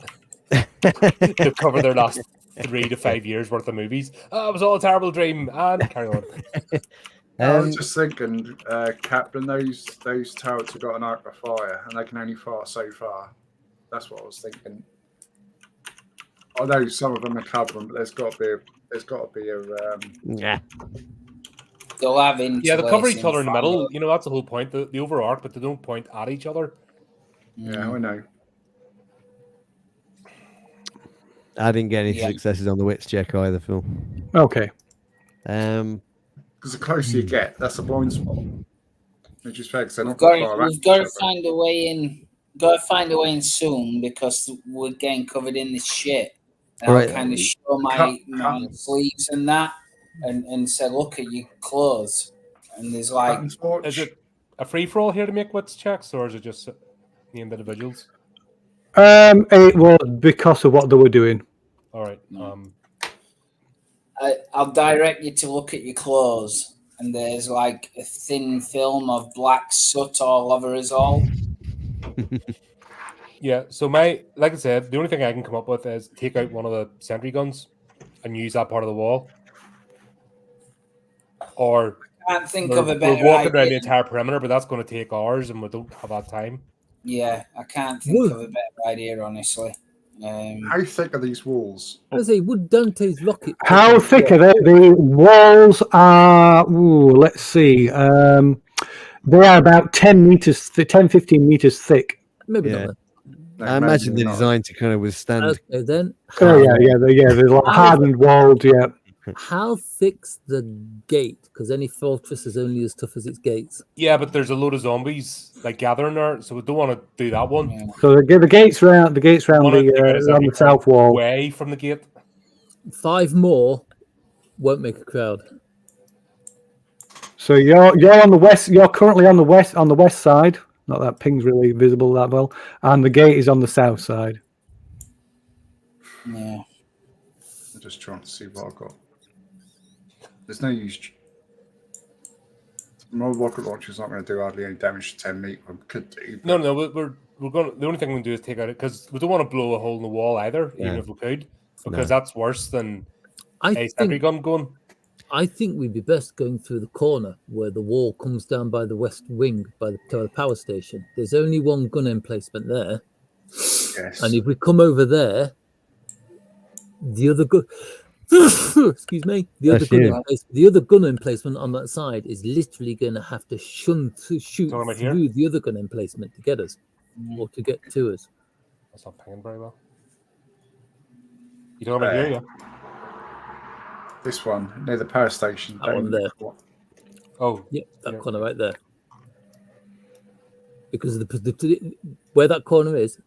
To cover their last 3 to 5 years worth of movies. Oh, it was all a terrible dream. And carry on. I was just thinking, Captain, those turrets have got an arc of fire, and they can only fire so far. That's what I was thinking. I know some of them are covering, but there's got to be a. Yeah. They'll have they cover each other in the middle. You know, that's the whole point. The overarc, but they don't point at each other. Yeah, I know. I didn't get any successes on the wits check either, Phil. Okay. Because the closer you get, that's a blind spot. Which is fair because we've got to find a way in. Got to find a way in soon because we're getting covered in this shit. And I'll kind of show my sleeves and that, and say, "Look at your clothes." And there's like, is it a free for all here to make wits checks, or is it just named individuals? It was because of what they were doing. All right. I'll direct you to look at your clothes, and there's like a thin film of black soot all over us all. Yeah. So like I said, the only thing I can come up with is take out one of the sentry guns and use that part of the wall. Or I can't think of a better we're walking idea. around the entire perimeter, but that's going to take hours, and we don't have that time. Yeah, I can't think of a better idea, honestly. How thick are these walls? I say, would Dante's rocket? How thick are they? The walls are. Let's see. They are about 10 meters, 10, 15 meters thick. Maybe Yeah. not. No, I imagine maybe they're not. designed to kind of withstand. Okay, then. Oh yeah. They're like hardened walls. Yeah. How thick's the gate? Because any fortress is only as tough as its gates. Yeah, but there's a load of zombies like gathering there, so we don't want to do that one. Yeah. So the gates round the south wall. Away from the gate. 5 more won't make a crowd. So you're on the west. You're currently on the west side. Not that ping's really visible that well, and the gate is on the south side. Yeah. I'm just trying to see what I've got. There's no use. My rocket launcher's not going to do hardly any damage to 10 meters. Could do. No, we're going. The only thing we can do is take out it because we don't want to blow a hole in the wall either, even if we could, because that's worse than a sentry gun going. I think we'd be best going through the corner where the wall comes down by the west wing by the power station. There's only one gun emplacement there, Yes. and if we come over there, the other gun. Excuse me. The other gun emplacement on that side is literally going to have to shoot through the other gun emplacement to get us, or to get to us. That's not pinging very well. You talking about here, yeah? This one near the power station. That one there. Oh, yeah, that corner right there. Because where that corner is,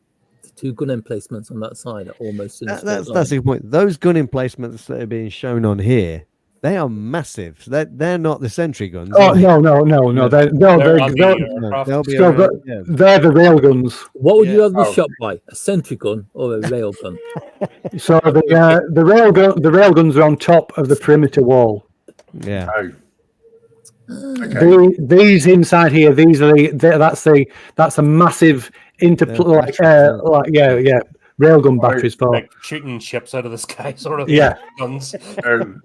the 2 gun emplacements on that side are almost in That's the point. Those gun emplacements that are being shown on here, they are massive. They're not the sentry guns. Oh no! They're the rail guns. What would you rather be shot by, a sentry gun or a rail gun? So the rail guns are on top of the perimeter wall. Yeah. Oh. Okay. These inside here, that's a massive railgun batteries for like shooting ships out of the sky, sort of. Yeah. Guns.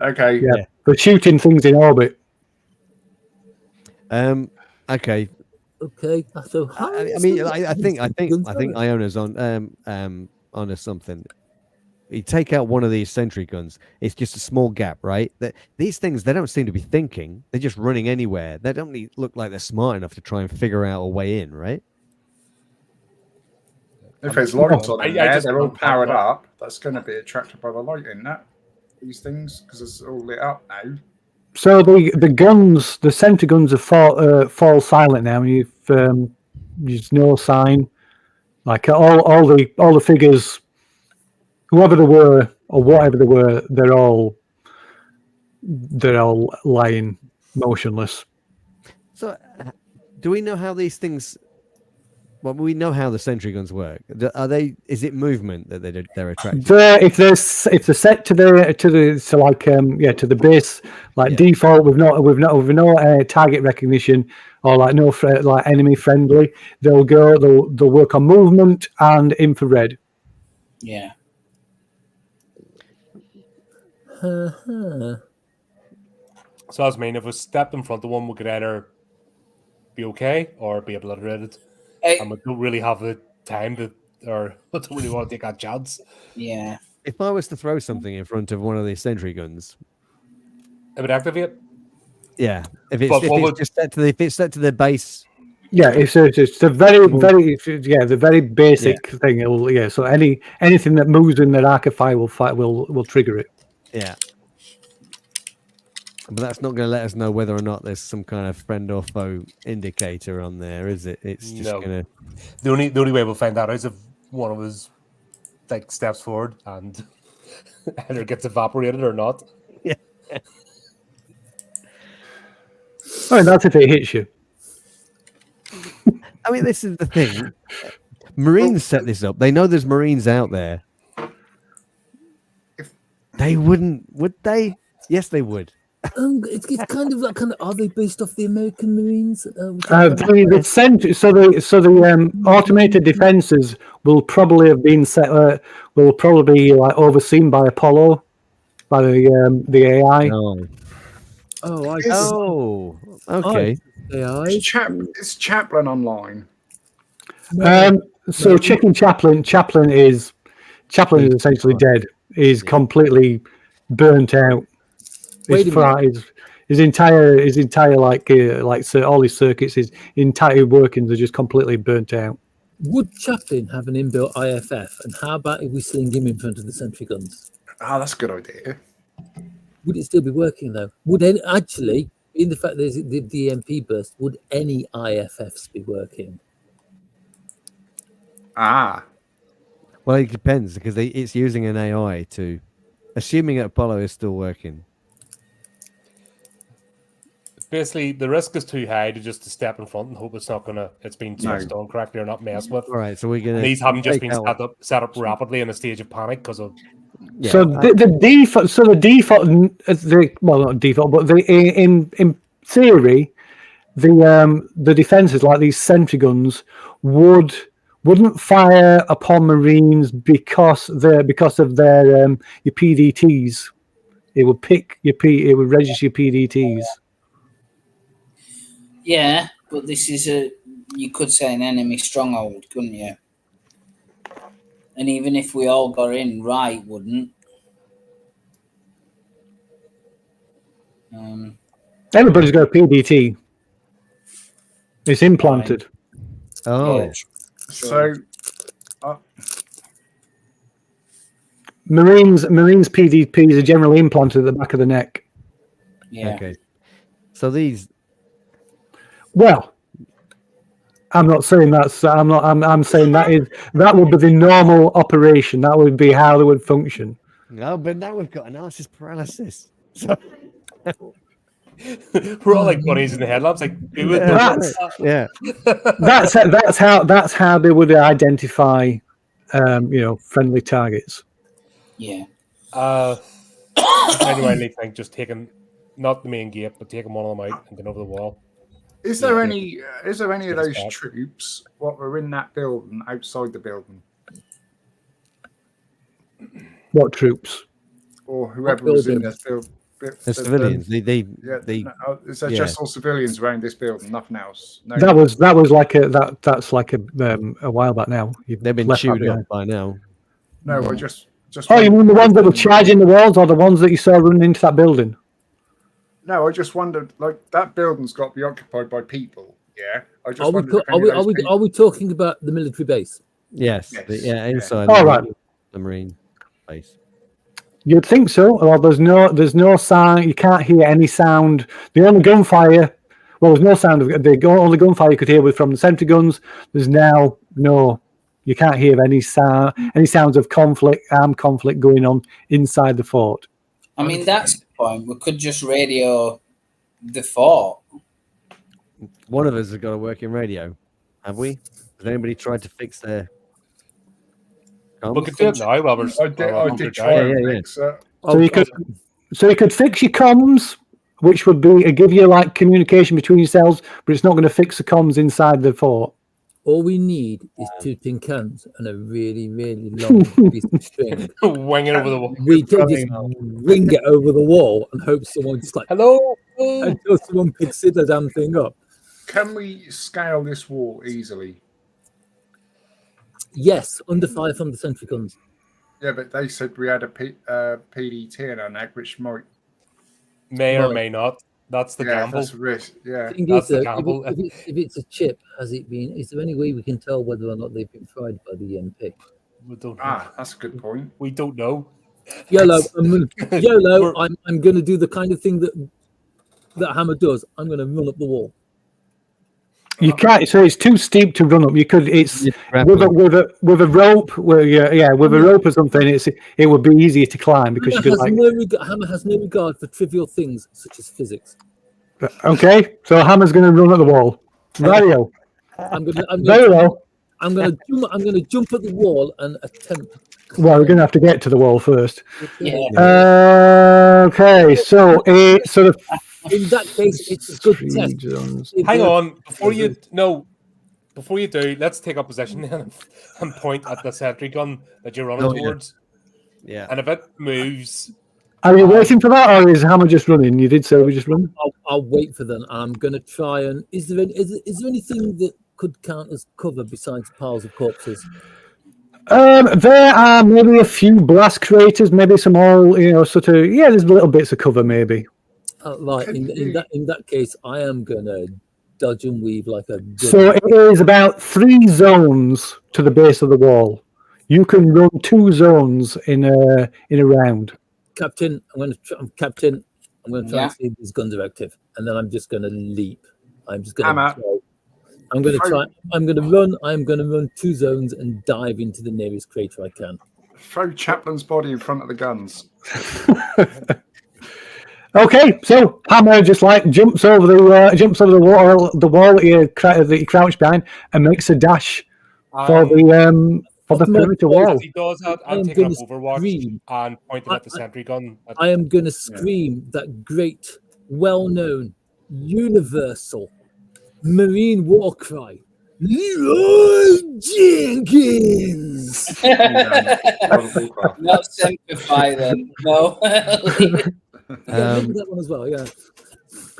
Okay. Yeah. For shooting things in orbit. Okay. Okay. So I think Iona's onto something. You take out one of these sentry guns, it's just a small gap, right? These things, they don't seem to be thinking. They're just running anywhere. They don't look like they're smart enough to try and figure out a way in, right? If there's lights on there, they're all powered up. That's going to be attracted by the light in that. These things, because it's all lit up now. So the center guns are fall silent now. And there's no sign. Like all the figures, whoever they were or whatever they were, they're all lying motionless. So, do we know how these things? Well, we know how the sentry guns work. Are they? Is it movement that they're attracted? If they're set to the base, default with no target recognition or no enemy friendly, they'll work on movement and infrared. Yeah. So that's mean if we stepped in front of one, we could either be okay or be obliterated. And we don't really have the time or don't really want to take that chance. Yeah. If I was to throw something in front of one of these sentry guns, it would activate. Yeah, if it's set to the base. Yeah, it's a the very basic thing. So anything that moves in the Archify will trigger it. Yeah. But that's not going to let us know whether or not there's some kind of friend or foe indicator on there, is it? It's just going to. The only way we'll find out is if one of us steps forward and either gets evaporated or not. Yeah. I mean, that's if it hits you. I mean, this is the thing. Marines set this up. They know there's Marines out there. They wouldn't, would they? Yes, they would. It's kind of are they based off the American Marines? The automated defenses will probably have been set. Will probably be overseen by Apollo, by the AI. Okay. AI. It's Chaplain online. So checking Chaplain is essentially dead. He's completely burnt out. His entire all his circuits, his entire workings are just completely burnt out. Would Chaplin have an inbuilt IFF? And how about if we sling him in front of the sentry guns? Oh, that's a good idea. Would it still be working though? Would any, actually, in the fact there's the DMP burst, would any IFFs be working? Ah, Well, it depends because it's using an AI to, assuming that Apollo is still working. Basically, the risk is too high to just to step in front and hope it's been switched on correctly or not messed with. All right, so we're gonna. And these haven't just been set up rapidly in a stage of panic because of. Yeah, So the default, not default, but in theory, the defenses like these sentry guns wouldn't fire upon Marines because of their your PDTs. It would it would register your PDTs. Yeah, but this is you could say an enemy stronghold, couldn't you? And even if we all got in right, wouldn't. Everybody's got a PDT. It's implanted. Oh, Yeah. so Marines PDPs are generally implanted at the back of the neck. Yeah. okay. So these. Well, I'm not saying that's. I'm saying that would be the normal operation. That would be how they would function. No, but now we've got analysis paralysis. So, We're all like bunnies in the headlamps, like yeah. That's how they would identify, friendly targets. Yeah. I genuinely think just taking not the main gate, but taking one of them out and getting over the wall. is there any of those troops what were in that building outside the building, What troops? or whoever was in the building? The civilians. Is there just all civilians around this building? Nothing else. No. That's like a while back now. They've been chewed up by now. No, we're just. Oh, you mean the ones that were charging the walls, or the ones that you saw running into that building? No, I just wondered. Like that building's got to be occupied by people. Yeah, I just Are we talking about the military base? Yes. Yes. Inside. All right. The Marine base. You'd think so. Well, there's no sound. You can't hear any sound. The only gunfire. Well, there's no sound. The only gunfire you could hear was from the sentry guns. There's now no. You can't hear any sound. Any sounds of armed conflict going on inside the fort. I mean, that's the point. We could just radio the fort. One of us has got a working radio. Have we? Has anybody tried to fix their? We could do it now, Roberts. I did try and fix it. So you could fix your comms, which would be give you like communication between yourselves, but it's not going to fix the comms inside the fort. All we need is 2 tin cans and a really, really long piece of string. Wing it over the wall. We can just ring it over the wall and hope someone just like Hello. until someone picks the damn thing up. Can we scale this wall easily? Yes, under fire from the sentry guns. Yeah, but they said we had a PDT in our neck, which might May or may not. That's the gamble. That's a risk. Yeah, That's the gamble. If it's a chip, has it been? Is there any way we can tell whether or not they've been fried by the EMP? We don't know. That's a good point. We don't know. YOLO, I'm going to do the kind of thing that Hammer does. I'm going to run up the wall. You can't. So it's too steep to run up. You could. It's with a rope. With a rope or something. It would be easier to climb because Hammer has no regard for trivial things such as physics. Okay, so Hammer's going to run at the wall. Radio. I'm going to jump at the wall and attempt. Well, we're going to have to get to the wall first. Yeah. Okay, so in that case, it's a good test. Hang on, before you do, let's take up position then and point at the sentry gun that you're running towards. Yeah. And if it moves, are you waiting for that, or is Hammer just running? You did say we just run. I'll wait for them. I'm going to try and. Is there anything that could count as cover besides piles of corpses? There are maybe a few blast craters, maybe some oil, there's little bits of cover, maybe. Right, in that case, I am gonna dodge and weave like a good. So it is about 3 zones to the base of the wall. You can run 2 zones in a round. Captain, I'm going to try and see if these guns are active, and then I'm just going to leap. I'm just going to throw. I'm going to try. I'm going to run. I'm going to run 2 zones and dive into the nearest crater I can. Throw Chaplin's body in front of the guns. Okay, so Hammer just like jumps over the wall that you crouch behind, and makes a dash for the perimeter wall. He does that. I'm taking up Overwatch and pointing at the sentry gun. I am going to scream that great, well-known, universal Marine war cry. Leroy Jenkins! Not simplify then. No. That one as well, yeah.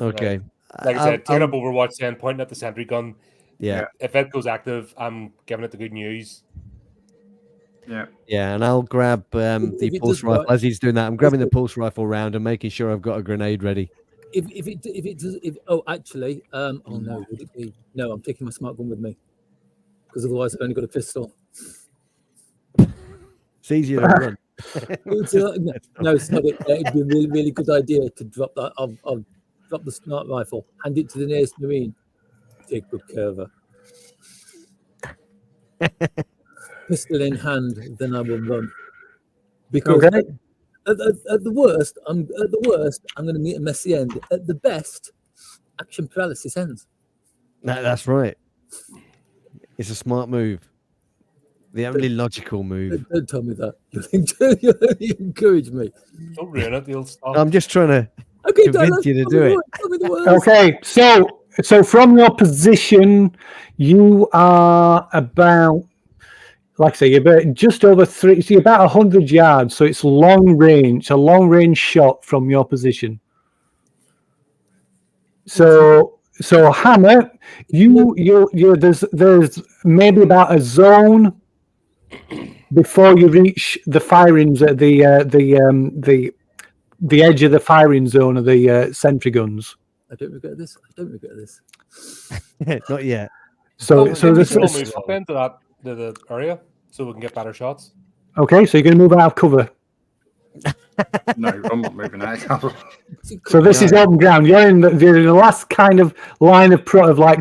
Okay. Like I said, taking up Overwatch and pointing at the sentry gun. Yeah. If it goes active, I'm giving it the good news. Yeah. Yeah, and I'll grab the pulse rifle as he's doing that. I'm grabbing the pulse rifle round and making sure I've got a grenade ready. Oh no, would it be? No, I'm taking my smart gun with me because otherwise I've only got a pistol. It's easier to run. No, it's not. It'd be a really, really good idea to drop that. I'll drop the smart rifle, hand it to the nearest Marine. Take good care of her. Pistol in hand, then I will run. Because at the worst, I'm going to meet a messy end. At the best, action paralysis ends. That's right. It's a smart move. The only logical move. Don't tell me that. You encourage me. Don't ruin it. You'll stop. I'm just trying to convince you to do it. Okay, so from your position, you are about, like I say, you're about just over 3. So you're about 100 yards. So it's long range. It's a long range shot from your position. So Hammer, there's maybe about a zone before you reach the firings at the edge of the firing zone of the sentry guns. I don't regret this. Not yet. So move up into the area so we can get better shots. Okay, so you're going to move out of cover. No, I'm not moving out of cover. So this is open ground. You're in the last kind of line of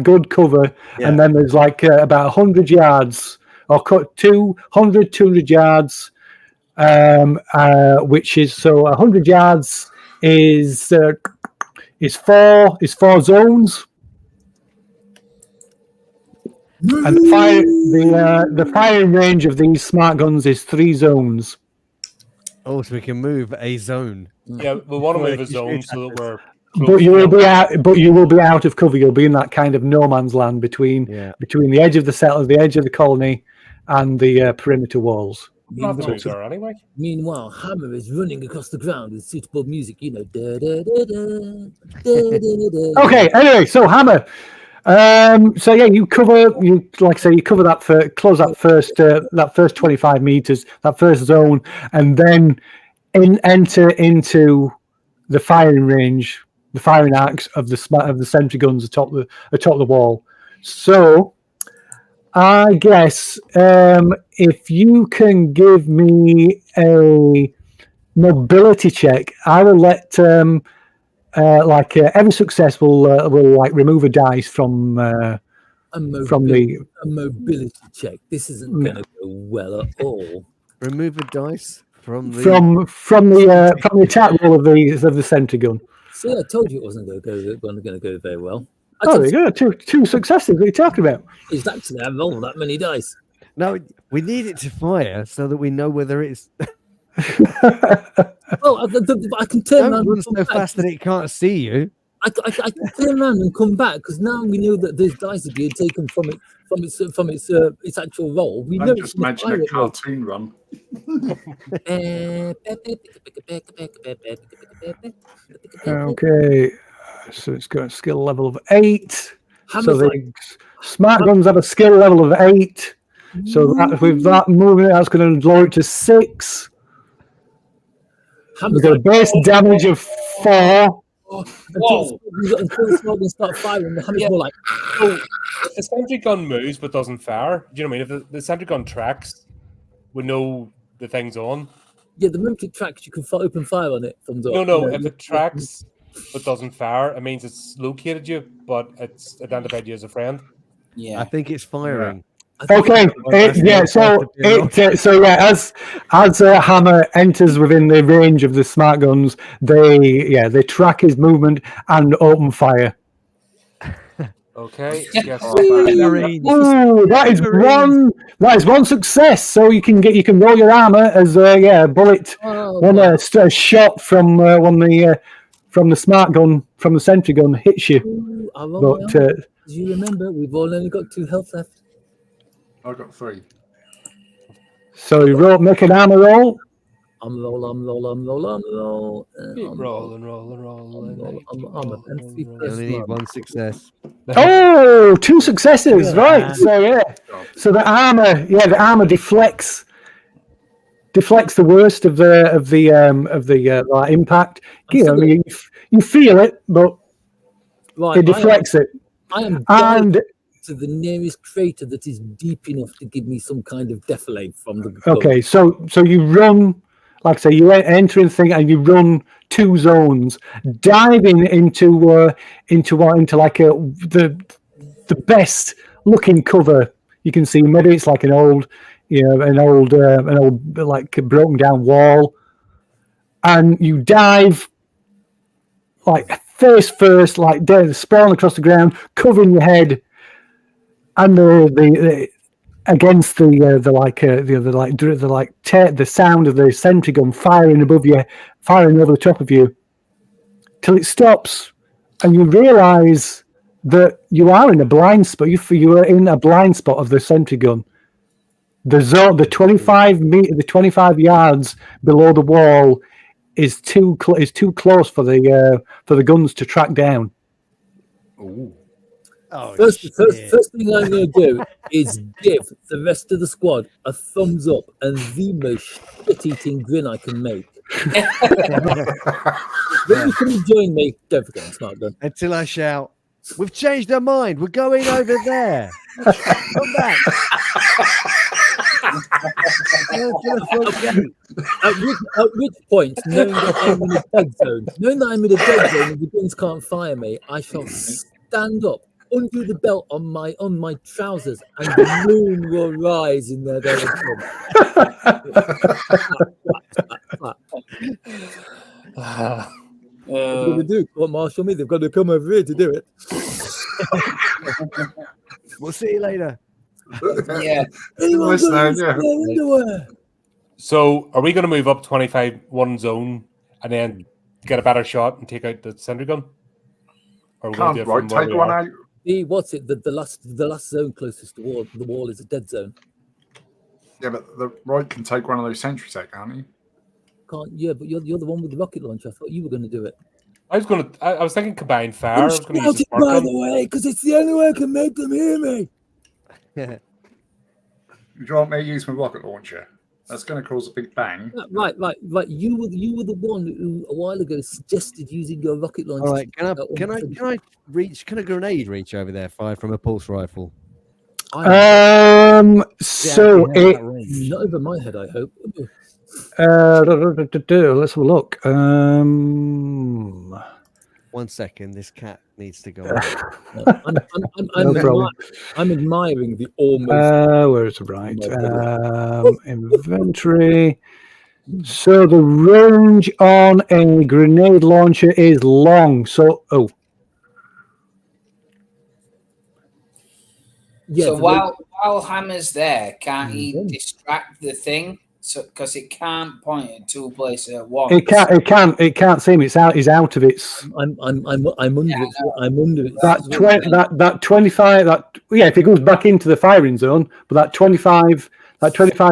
good cover, and then there's like about 100 yards or 200 yards, which is so 100 yards is 4 zones. And the firing range of these smart guns is 3 zones. Oh, so we can move a zone. Yeah, we want to move a zone so that we're. But you will be out of cover. You'll be in that kind of no man's land between the edge of the settlers, the edge of the colony, and the perimeter walls. Meanwhile, Hammer is running across the ground with suitable music. Okay. Anyway, so Hammer. You cover close that first 25 meters, that first zone, and then enter into the firing range, the firing arcs of the sentry guns atop the wall. So, I guess if you can give me a mobility check, I will let. Every success will remove a dice from the mobility check. This isn't going to go well at all. Remove a dice from the attack roll of the sentry gun. See, I told you it wasn't going to go very well. There you go. Two successes. What are you talking about? It's actually I rolled that many dice. No, we need it to fire so that we know whether it's. Well, I can turn around. Run so fast that it can't see you. I can turn around and come back because now we know that those dice are being taken from its actual roll. We know just imagine a cartoon run. Okay, so it's got a skill level of 8. So the smart guns have a skill level of 8. So that with that movement, that's going to lower it to 6. We've got a base damage of 4. Whoa. Until the smart guns start firing, the hammer's more like, So if the sentry gun moves but doesn't fire, do you know what I mean? If the sentry gun tracks, we know the thing's on. yeah, the moment it tracks, you can open fire on it. Thumbs up. No, if it tracks but doesn't fire, it means it's located you, but it's identified you as a friend. Yeah. I think it's firing. Okay, as Hammer enters within the range of the smart guns, they track his movement and open fire. Okay. Ooh, that is one success. So you can roll your armor as a bullet, a shot from from the smart gun, from the sentry gun hits you. Ooh, but you remember, we've all only got 2 health left. I got 3. So you make an armor roll. I'm roll. Keep rolling. You only need 1 success. Oh, 2 successes, right? So so the armor deflects the worst of the impact. You feel it, but it deflects it. I am and to the nearest crater that is deep enough to give me some kind of defilade from the gun. Okay, so you run, like I say, you enter in the thing and you run 2 zones, diving into like the best looking cover you can see. Maybe it's like an old like broken down wall, and you dive like face first, like sprawling across the ground, covering your head, and the against the sound of the sentry gun firing above you, firing over the top of you, till it stops, and you realise that you are in a blind spot. You are in a blind spot of the sentry gun. The zone, the 25 yards below the wall, is too close for the guns to track down. Ooh. Oh, First thing I'm going to do is give the rest of the squad a thumbs up and the most shit-eating grin I can make. When you come and join me, don't forget smart gun. Until I shout, "We've changed our mind. We're going over there. Come back." At which point, knowing that I'm in a dead zone, and the guns can't fire me, I shall stand up, undo the belt on my trousers, and the moon will rise in their direction. What are they going to do? Court martial me? They've got to come over here to do it. We'll see you later. Yeah. So, are we going to move up 25 one zone and then get a better shot and take out the sentry gun? Or take one out. What's it? The last zone closest to the wall is a dead zone. Yeah, but the right can take one of those sentries out, can't he? Can't. Yeah, but you're the one with the rocket launcher. I thought you were going to do it. I was thinking combined fire. I was going to use the by the way, because it's the only way I can make them hear me. Do you want me to use my rocket launcher? That's going to cause a big bang. Right. You were the one who a while ago suggested using your rocket launcher. All right, can a grenade reach over there fired from a pulse rifle? So not over my head, I hope. Let's have a look. 1 second, this cat needs to go. I'm admiring the almost. Where is it? Right. Inventory. So the range on a grenade launcher is long. So Yeah, so while Hammer's there, can't he distract the thing? So because it can't point at 2 places at once. It can't see him. It's out of its. I'm under it. I'm under it. That 25. If it goes back into the firing zone, but that 25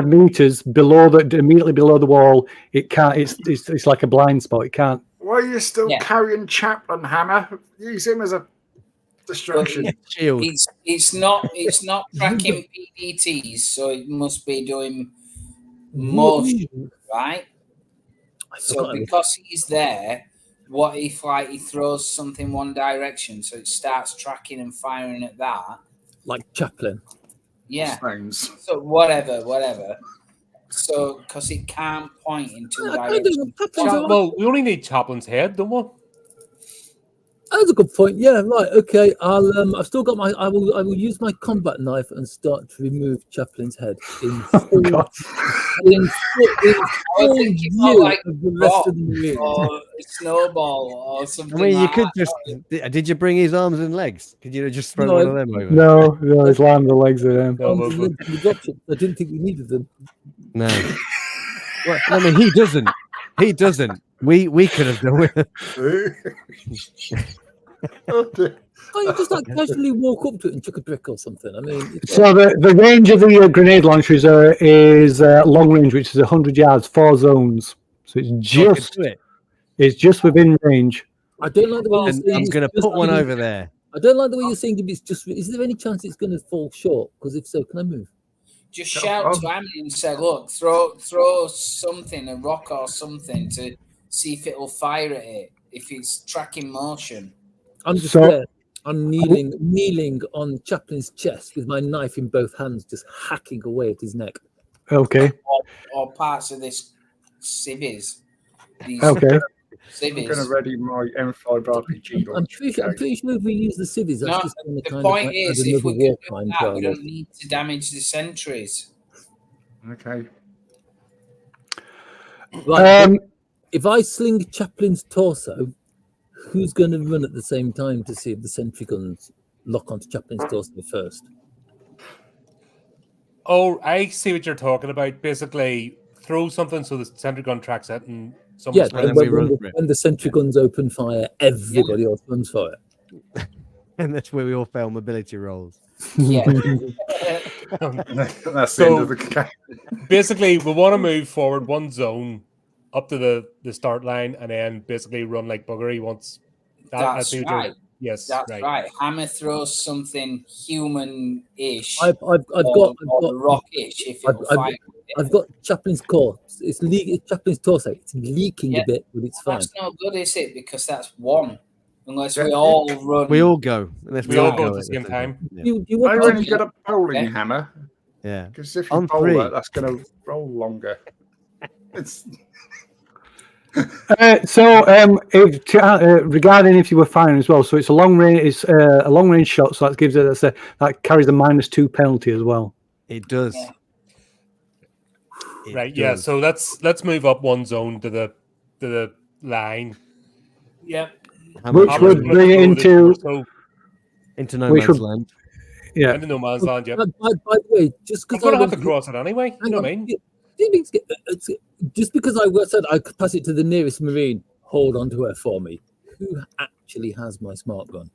meters immediately below the wall, it can't. It's like a blind spot. It can't. Why are you still carrying Chaplain, Hammer? Use him as a distraction. Shield. It's not tracking PDTs, so it must be doing motion, right? So because he's there, what if like he throws something one direction, so it starts tracking and firing at that? Like Chaplin. Yeah. Stones. So whatever. So because it can't point in two directions. Well, we only need Chaplin's head, don't we? That's a good point. Yeah, right. Okay. I've still got my. I will use my combat knife and start to remove Chaplin's head in full, in full view like of the rest of the Marines. or a snowball or something. I mean, you like could that. just. Did you bring his arms and legs? Could you just throw No, one of them over? No, it's lying the legs of them. No, Arms and legs in the dropship. I didn't think we needed them. No. Well, I mean, he doesn't. He doesn't. We could have done with it. Can't you just like casually walk up to it and chuck a brick or something? I mean, So the range of the grenade launchers is long range, which is 100 yards, 4 zones. So it's just within range. I don't like the way you're saying. I'm going to put one over there. I don't like the way you're saying it's just. Is there any chance it's going to fall short? Because if so, can I move? Just shout to Andy and say, "Look, throw something, a rock or something, to see if it'll fire at it. If it's tracking motion." I'm just there. I'm kneeling on Chaplin's chest with my knife in both hands, just hacking away at his neck. Okay. Or parts of this civvies. Okay. I'm going to ready my M5 RPG. I'm pretty sure if we use the civvies, that's just going to the point is, if we can do that, we don't need to damage the sentries. Okay. Right, if I sling Chaplin's torso, who's going to run at the same time to see if the sentry guns lock onto Chaplin's torso first? Oh, I see what you're talking about. Basically, throw something so the sentry gun tracks it, and someone when the sentry guns open fire, everybody else runs for it. And that's where we all fail mobility rolls. Yeah. That's the end of the game. Basically, we want to move forward one zone up to the start line, and then basically run like buggery once. That's right. Yes, that's right. Hammer throws something human-ish. I've got rock-ish. If I've got Chaplin's core. It's Chaplin's torso. It's leaking a bit, but it's fine. That's not good, is it? Because that's one. Unless we all run. We all go. Unless we all go at the same time. Yeah. I only get a bowling hammer. Yeah. Because if you bowl it, that's going to roll longer. It's. Regarding if you were firing as well, so it's a long range. It's a long range shot, so that gives it that carries a -2 penalty as well. It does. Yeah. Right. Yeah. So let's move up one zone to the line. Yep. Which would bring it into no man's land. Yeah. Into no man's land. Yep. By the way, just because I'm gonna have to cross it anyway. You know what I mean? Just because I said I could pass it to the nearest Marine, hold on to her for me. Who actually has my smart gun?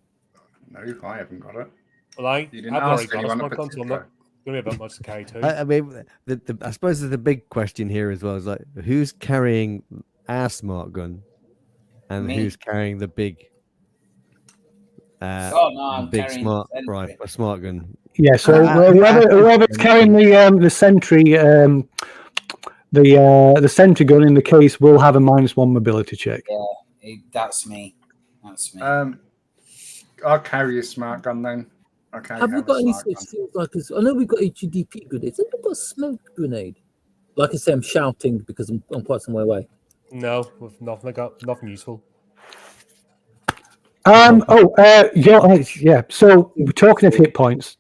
No, I haven't got it. Well, I've already got a smart gun, so I'm not going to be a bit much to carry too. I mean, I suppose the big question here as well is like, who's carrying our smart gun, and who's carrying the big, big smart gun? Yeah, so whoever's carrying the sentry. The sentry gun in the case will have a -1 mobility check. Yeah, that's me. That's me. I'll carry a smart gun then. Okay. Have we got any such things like this? I know we've got HEDP grenades. Have we got a smoke grenade? Like I say, I'm shouting because I'm quite some way away. No, we've nothing useful. Yeah. So talking of hit points,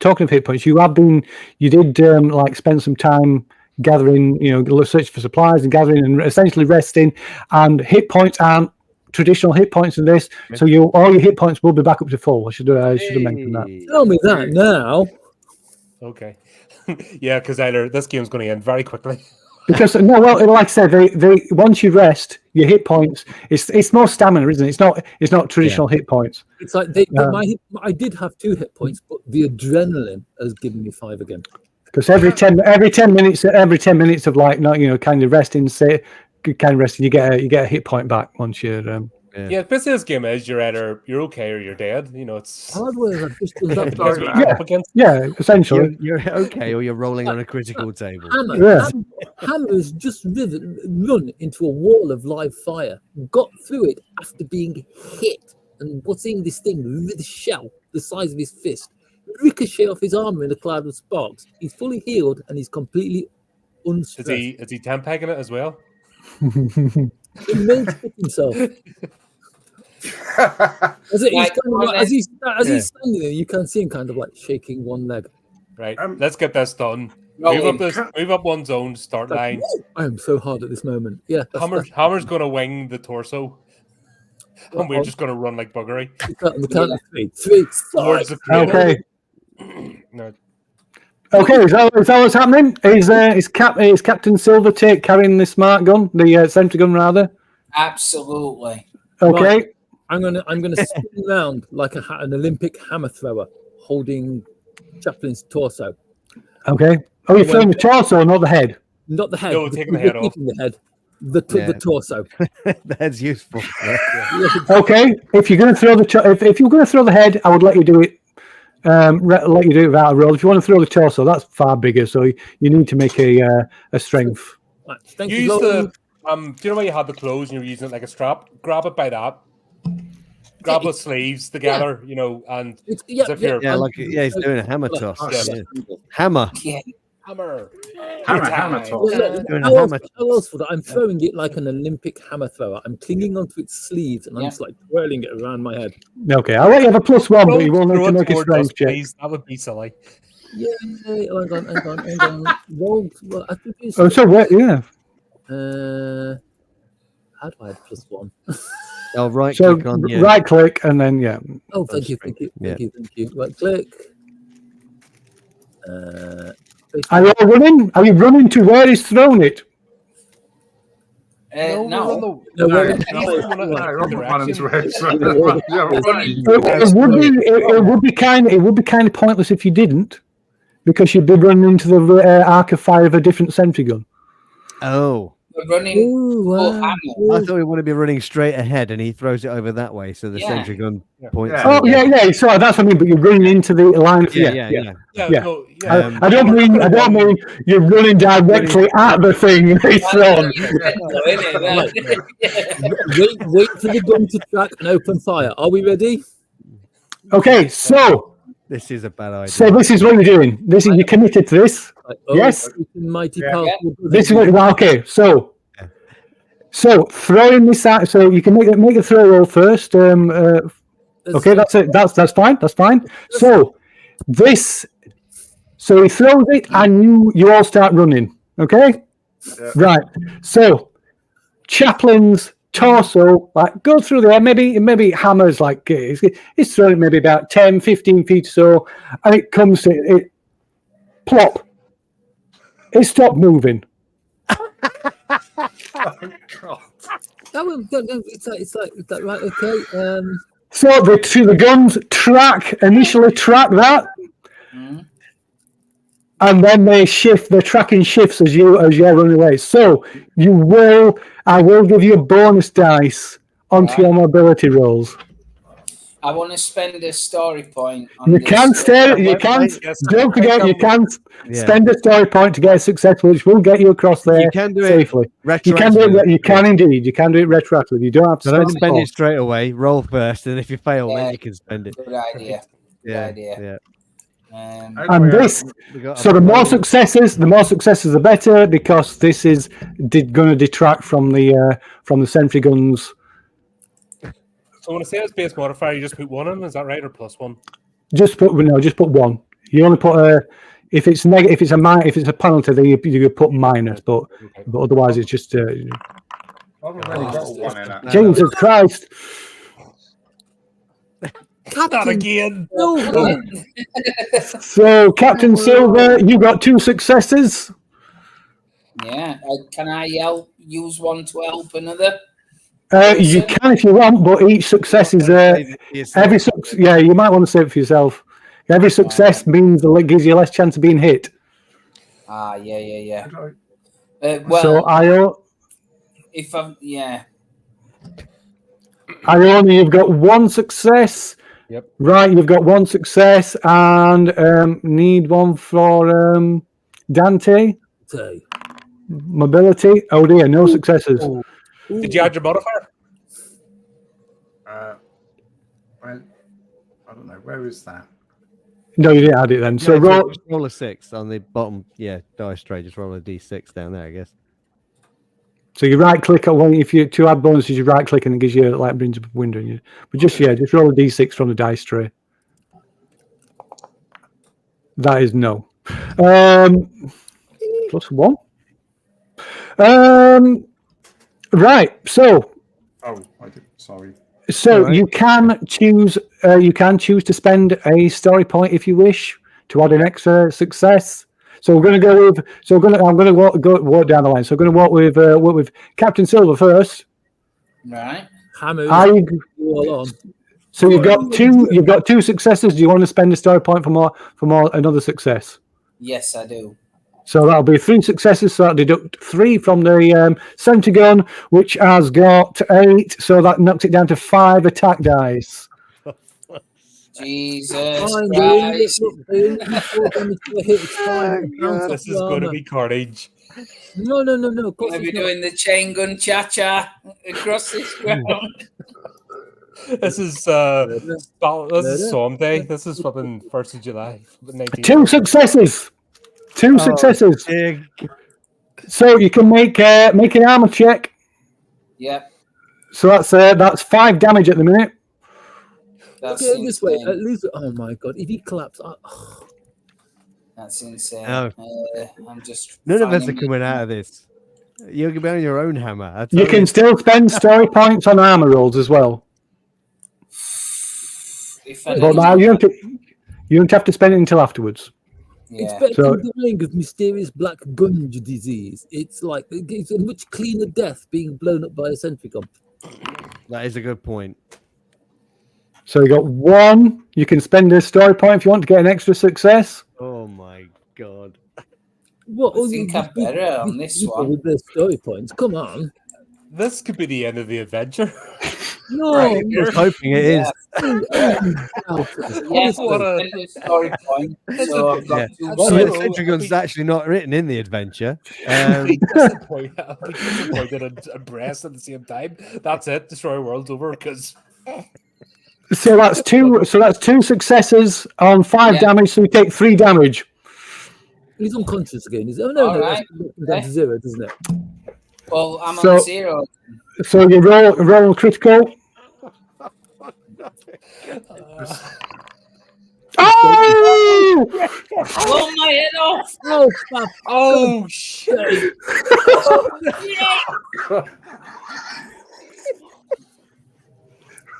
you did like spend some time gathering, searching for supplies and gathering and essentially resting. And hit points aren't traditional hit points in this, so all your hit points will be back up to full. I should have mentioned that. Tell me that now. Okay. Yeah, because either this game's going to end very quickly. Because like I said, they once you rest, your hit points it's more stamina, isn't it? It's not traditional hit points. It's like I did have 2 hit points, but the adrenaline has given me 5 again. Because every 10 minutes of like not kind of resting, you get a hit point back once you're. Yeah, basically this game is you're okay or you're dead. You know, it's Hardware have just done that. depends what you come up against. Yeah, essentially. You're okay, or you're rolling on a critical table. Hammer's just run into a wall of live fire, got through it after being hit, and what's in this thing with a shell the size of his fist, ricochet off his armor in a cloud of sparks. He's fully healed and he's completely unstressed. Is he tempegging it as well? He made himself. As he's standing there, you can see him kind of like shaking one leg. Right, let's get this done. Move up one zone, start line. I am so hard at this moment. Yeah, Hammer's going to wing the torso, and we're just going to run like buggery. On the count of three, Towards the Okay. No. Okay, is that what's happening? Is Captain Silvertake carrying the smart gun, the sentry gun rather? Absolutely. Okay. Right. I'm gonna spin around like an Olympic hammer thrower, holding Chaplin's torso. Okay. Oh, you're throwing the torso, not the head. Not the head. No, taking the head off. The head. The torso. That's useful. Okay. If you're going to throw if you're going to throw the head, I would let you do it. Let you do it without a roll. If you want to throw the torso, that's far bigger. So you need to make a strength. Right, thank you. You. Use the do you know where you had the clothes and you're using it like a strap? Grab it by that. Grab the sleeves together, you know, and he's doing a hammer toss. Hammer. Yeah. Hammer toss. How else would I'm throwing it like an Olympic hammer thrower. I'm clinging onto its sleeves and I'm just like twirling it around my head. Okay, I'll let you have a +1, but you won't need to make a strength check. That would be silly. Yeah, hang on. Roll. Well, I think it's, Oh, so what? Yeah. how do I add +1? Oh, right So click on right click and then yeah. Oh, thank you. Right click. Are you all running? Are you running to where he's thrown it? No. It would be kind of pointless if you didn't, because you'd be running into the arc of fire of a different sentry gun. Oh. We're running. I thought we want to be running straight ahead, and he throws it over that way, so the sentry gun points. Oh yeah. So that's what I mean. But you're running into the line of yeah. I don't mean you're running directly at the thing it's thrown. Wait for the gun to track and open fire. Are we ready? Okay, so this is a bad idea. So this is what you're doing. You're committed to this. Yes. Mighty powerful. This is what. Okay, so throwing this out. So you can make a throw roll first. Okay, that's it. That's fine. That's fine. So this. So he throws it, and you all start running. Okay. Yeah. Right. So Chaplin's torso go through there. Maybe hammers it's thrown maybe about 10, 15 feet or so, and it comes to it. Plop. It stopped moving. Oh, God. It's like right. Okay. So the guns initially track that, and then they shift. The tracking shifts as you're running away. So I will give you a bonus dice onto your mobility rolls. I want to spend a story point. Don't forget, you can spend a story point to get a success, which will get you across there you can do safely. You can do it. You can indeed. You can do it retroactively. You don't have to spend it straight away. Roll first, and if you fail, then you can spend it. Good idea. Yeah. And this, so the more successes, the better, because this is going to detract from the sentry guns. So when I say it's base modifier, you just put 1 in, is that right, or +1? Just put 1. You only put if it's negative, if it's a penalty, then you put minus, but otherwise it's just. Jesus Christ! Not again. No. So Captain Silver, you got 2 successes. Yeah. Can I use one to help another? You can if you want, but each success is every success. Yeah, you might want to save it for yourself. Every success means it gives you less chance of being hit. Yeah. So if I'm Ione, you've got one success. Yep. Right, you've got one success, and need one for Dante. Say. Mobility. Oh dear, no successes. Oh. Did you add your modifier? Well, I don't know. Where is that? No, you didn't add it then. So roll a 6 on the bottom. Yeah, dice tray. Just roll a d6 down there, I guess. So you right click on one. If you to add bonuses, you right click and it gives you brings up a window. But just roll a d6 from the dice tray. That is no. +1. Right. So. Oh, I did. Sorry. So right. you can choose. You can choose to spend a story point if you wish to add an extra success. So we're going to go with. I'm going to walk down the line. So I'm going to walk with Captain Silver first. Right. Hammer. So you've got two. You've got 2 successes. Do you want to spend a story point for more another success? Yes, I do. So that'll be 3 successes. So that'll deduct 3 from the center gun, which has got 8. So that knocks it down to 5 attack dice. Jesus Fine, Christ. This is going to be carnage. No. Going to be doing the chain gun cha-cha across this ground. This is Psalm Day. This is fucking 1st of July. 2 successes. 2 successes. Big. So you can make an armor check. Yep. So that's 5 damage at the minute. That's Okay, this way. insane. At least, oh my god! If he collapsed, That's insane. No. I'm just. None of us are finding coming out of this. You're going to be on your own, Hammer. You can still spend story points on armor rolls as well. If I But need now to- you don't have to spend it until afterwards. it's yeah. better So- than dying of mysterious black gunge disease. It's like it's a much cleaner death being blown up by a sentry gun. That is a good point. So you got 1. You can spend a story point if you want to get an extra success. Oh my god. What? I think I'm better on this one. With the story points. Come on. This could be the end of the adventure. No. Right. I was hoping it is. Yes, What a- spend a story point. So I've got Yeah. 2 Well, So- the sentry gun's actually not written in the adventure. I'll be disappointed and impressed at the same time. That's it. Destroy World's over because So that's 2. So that's 2 successes on 5 Yeah. damage. So you take 3 damage. He's unconscious again. Oh no, All right. that's down to 0, doesn't it? Well, I'm So- on 0. So you roll critical. Oh! Blow my head off. Oh, fuck. oh shit!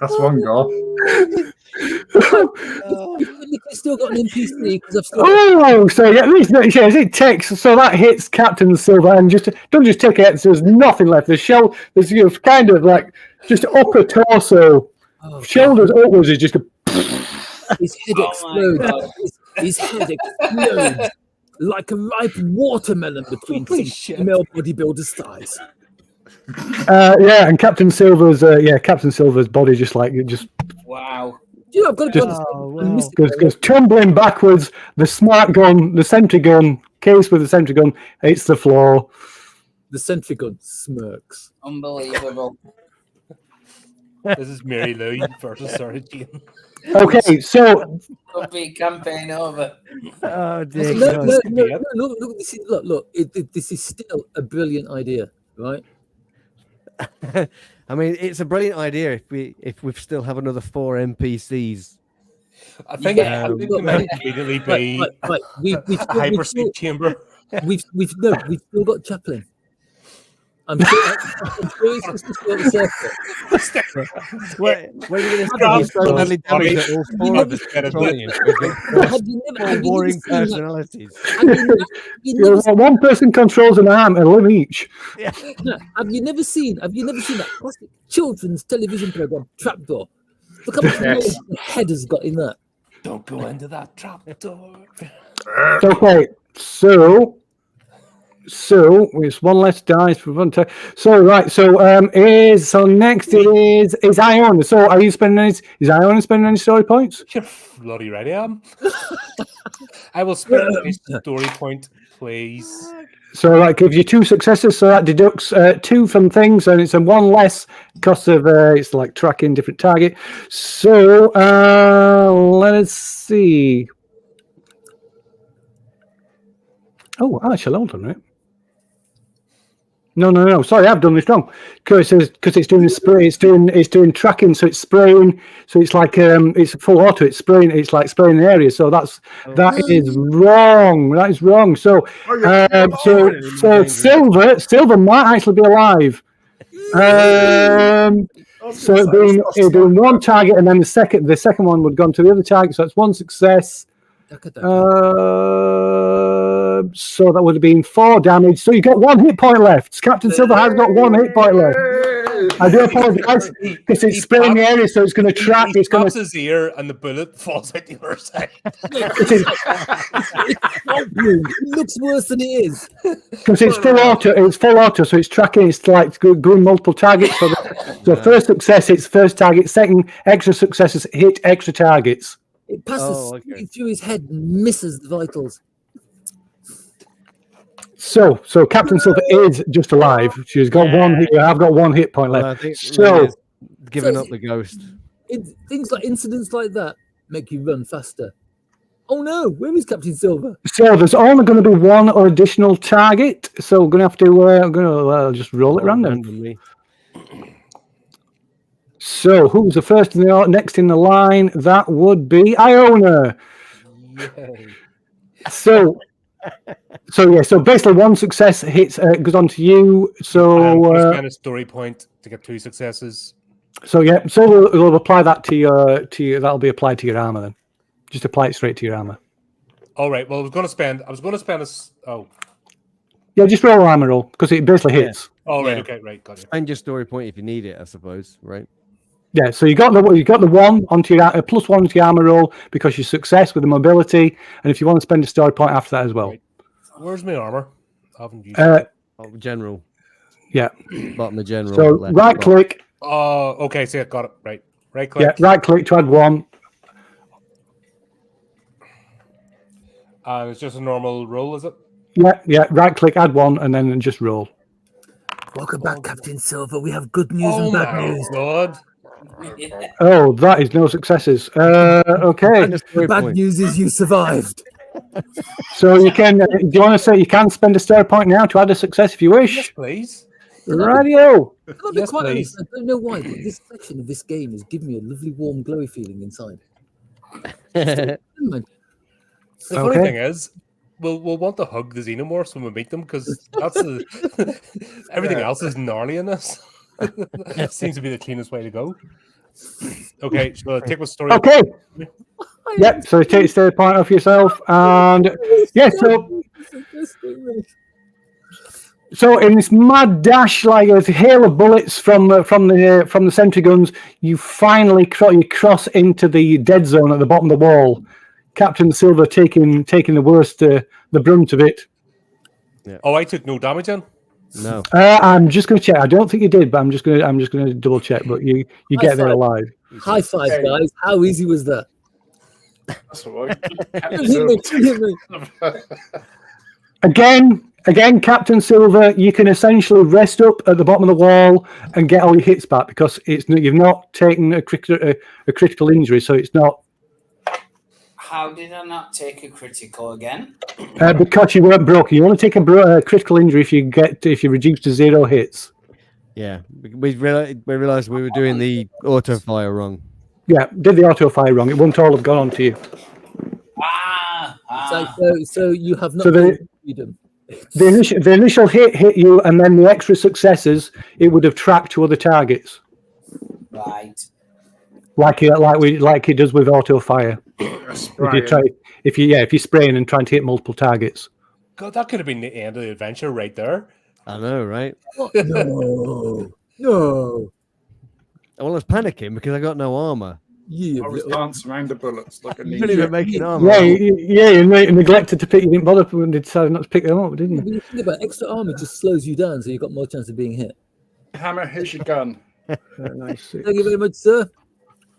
That's one goal. He's still got an NPC because I've still. Oh, so yeah, at least it takes. So that hits Captain Silver, and don't just take it. So there's nothing left. The shell, there's kind of like just upper torso, Oh, shoulders upwards is just a. his head Oh my explodes. God. His head explodes like a ripe watermelon between Holy some shit. female bodybuilder's thighs. Yeah, and Captain Silver's body just Wow. You know, I've got to be Just- honest. Oh, I'm wow. missing- goes tumbling backwards. The smart gun, the sentry gun, case with the sentry gun hits the floor. The sentry gun smirks. Unbelievable. This is Mary Lou versus Sarah Jane. Okay, so Could be campaign over. Oh dear No, God. no, could no, be it. no, look, this is still a brilliant idea, right? I mean, it's a brilliant idea if we still have another 4 NPCs. I think Yeah. it might immediately be Right. We've a hyperspeed chamber. still got Chaplin. I'm sure it's just still the circuit. When are you going to Grab stop so badly those damaged that all bodies. 4 of us Get are it. controlling it? We've got Have you never warring seen that? personalities. You never seen- one person controls an arm and a limb each. no, have you never seen that classic children's television program Trapdoor? Look how much knowledge the head has got in that. Don't go into that trap door. Okay, so So it's one less dice for one time. So right, so next it is Iona. So are you spending any? Is Iona spending any story points? You're bloody right, I am. I will spend a story point, please. So that gives you 2 successes. So that deducts 2 from things, and it's a 1 less because of it's like tracking different target. So let us see. Oh, actually, hold on, right? No. Sorry, I've done this wrong. Because it's doing spray. It's doing tracking. So it's spraying. So it's like it's full auto. It's spraying. It's like spraying the area. So that is wrong. That is wrong. So Silver might actually be alive. So it'd been 1 target, and then the second one would go on to the other target. So it's 1 success. So that would have been 4 damage. So you got 1 hit point left. Captain Silver has got 1 hit point left. I do apologize because it's spraying the area, so it's going to track. It's going to his ear, and the bullet falls out the other side. It looks worse than it is. Because it's full auto. It's full auto, so it's tracking. It's like going multiple targets. So first success, it's first target. Second, extra successes hit extra targets. It passes straight through his head and misses the vitals. So Captain Silver is just alive. She's got 1 hit. I've got 1 hit point left. I think so giving up the ghost. Things like incidents like that make you run faster. Oh no, where is Captain Silver? So there's only going to be 1 additional target. So we're going to have to I'm going to just roll it randomly. So who's the first next in the line? That would be Iona. Yay. So basically 1 success hits goes on to you. So spend a story point to get 2 successes. So we'll apply that to your that'll be applied to your armor then. Just apply it straight to your armor. All right. Well, I was going to spend Yeah, just roll armor roll because it basically hits. Oh right, okay, right, got it. Spend your story point if you need it, I suppose, right? Yeah, so you got the 1 onto your plus 1 to your armor roll because you success with the mobility, and if you want to spend a story point after that as well. Right. Where's my armor? I haven't used it. General. Yeah. Bottom of general. So right click. Oh, okay. So I got it. Right click. Yeah, right click to add 1. And it's just a normal roll, is it? Yeah. Right click, add 1, and then just roll. Welcome back, Captain Silver. We have good news and bad news. God. Oh, that is no successes. Okay. The bad news is you survived. So you can. Do you want to say you can spend a story point now to add a success if you wish? Yes, please. Radio. I'll be quite honest, I don't know why, but this section of this game is giving me a lovely, warm, glowy feeling inside. The funny thing is, we'll want to hug the xenomorphs when we meet them because that's everything else is gnarly in this. That seems to be the cleanest way to go. Okay, so take what story. Okay. Yep. So take a story point off yourself, and So in this mad dash, like a hail of bullets from the sentry guns, you finally cross into the dead zone at the bottom of the wall. Captain Silver taking the worst, the brunt of it. Yeah. Oh, I took no damage then. No. I'm just going to check. I don't think you did, but I'm just going to double check. But you get there alive. High five, guys! How easy was that? That's all right. Hit me. Again, Captain Silver, you can essentially rest up at the bottom of the wall and get all your hits back because you've not taken a critical injury, so it's not. How did I not take a critical again? Because you weren't broken. You only take a critical injury if you reduce to 0 hits. Yeah, we realized we were doing the auto fire wrong. Yeah, did the auto fire wrong. It wouldn't all have gone on to you. So you have not freedom. The initial hit you, and then the extra successes it would have tracked to other targets. Right. Like it does with auto fire. If you're spraying and trying to hit multiple targets. God, that could have been the end of the adventure right there. I know, right? No. Well, I was panicking because I got no armor. You I was little- dancing around the bullets like a You didn't even ninja. make an armor. Yeah, you neglected to pick. You didn't bother when they decided not to pick them up, didn't When you? you think about it, extra armor just slows you down, so you've got more chance of being hit. Hammer, here's your gun. Nice. Thank you very much, sir.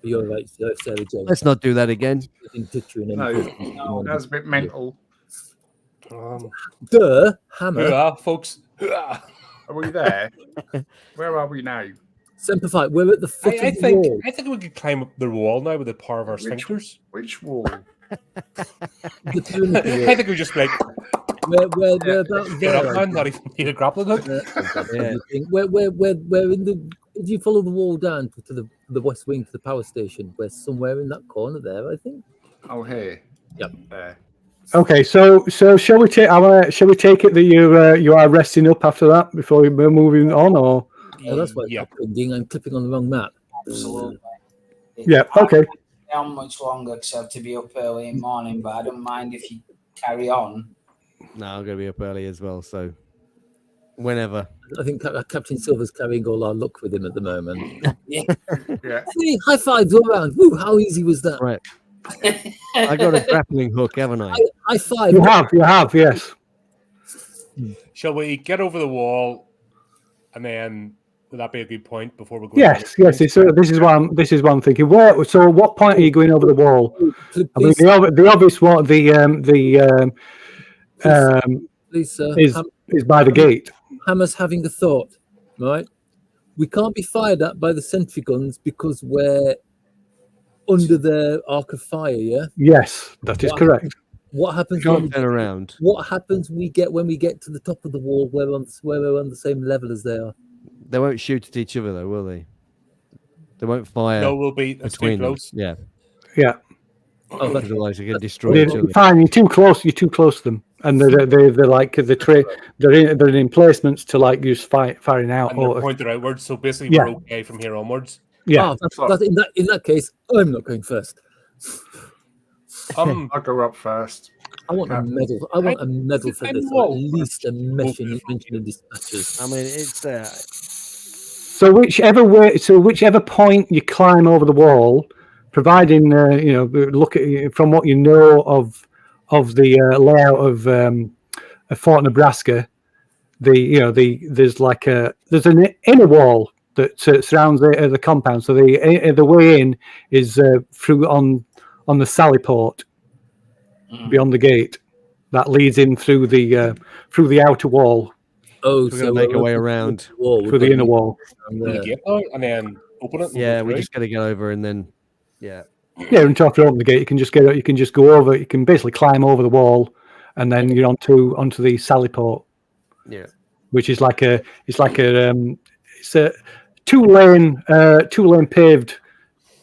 You're right, sir, Sarah Jane. Let's not do that again. I didn't touch you in any No, person. that's a bit mental. Duh, hammer. Hooah, folks. Hooah. Are we there? Where are we now? Semper Fi, we're at the foot I of the think wall. I think we could climb up the wall now with the power of our sphincters. Which wall? The perimeter I wall. think we just like We're about get there. up, man. Not even need a grappling hook. Yeah. We're in the. If you follow the wall down to the west wing to the power station, we're somewhere in that corner there, I think. Oh, here. Yep. There. Okay, so shall we take? Shall we take it that you are resting up after that before we're moving on, or? Oh, that's why it's Yeah. not pinging. I'm clipping on the wrong map. Absolutely. Yeah. Okay. How much longer because I have to be up early in the morning, but I don't mind if you carry on. No, I'm going to be up early as well. So whenever. I think Captain Silver's carrying all our luck with him at the moment. Yeah. Hey, high fives all around. Woo, how easy was that? Right. I got a grappling hook, haven't I? High five. You have, yes. Shall we get over the wall, and then would that be a good point before we go? Yes. This is what I'm thinking. So, what point are you going over the wall? I mean, Please, the obvious one, please, sir. is by the gate. Hammer's having a thought, right? We can't be fired at by the sentry guns because we're under their arc of fire, yeah? Yes, that is correct. What happens Can't turn around. What happens when we get to the top of the wall where we're on the same level as they are? They won't shoot at each other, though, will they? They won't fire No, we'll be that's too between them. close. Yeah. Yeah. Oh, that's Otherwise, they can destroy each other. Fine, you're too close. You're too close to them, and they're like they're in emplacements to like just firing out. And they're Or, pointed outwards, so basically Yeah. we're okay from here onwards. yeah. in that case, I'm not going first. I'll go up first. I want a medal. I want a medal for this. Or at least a mention in dispatches. I mean, it's So whichever point you climb over the wall, providing look at from what you know of the layout of Fort Nebraska, there's an inner wall that surrounds the compound. So the way in is through on the sally port beyond the gate that leads in through the outer wall. Oh, we're gonna make our way around through the inner wall. Will you get out and then open it? and yeah, go we through? just got to get over and then yeah. Yeah, and after open the gate, you can just you can just go over. You can basically climb over the wall, and then you're onto the sally port. Yeah, which is it's a two-lane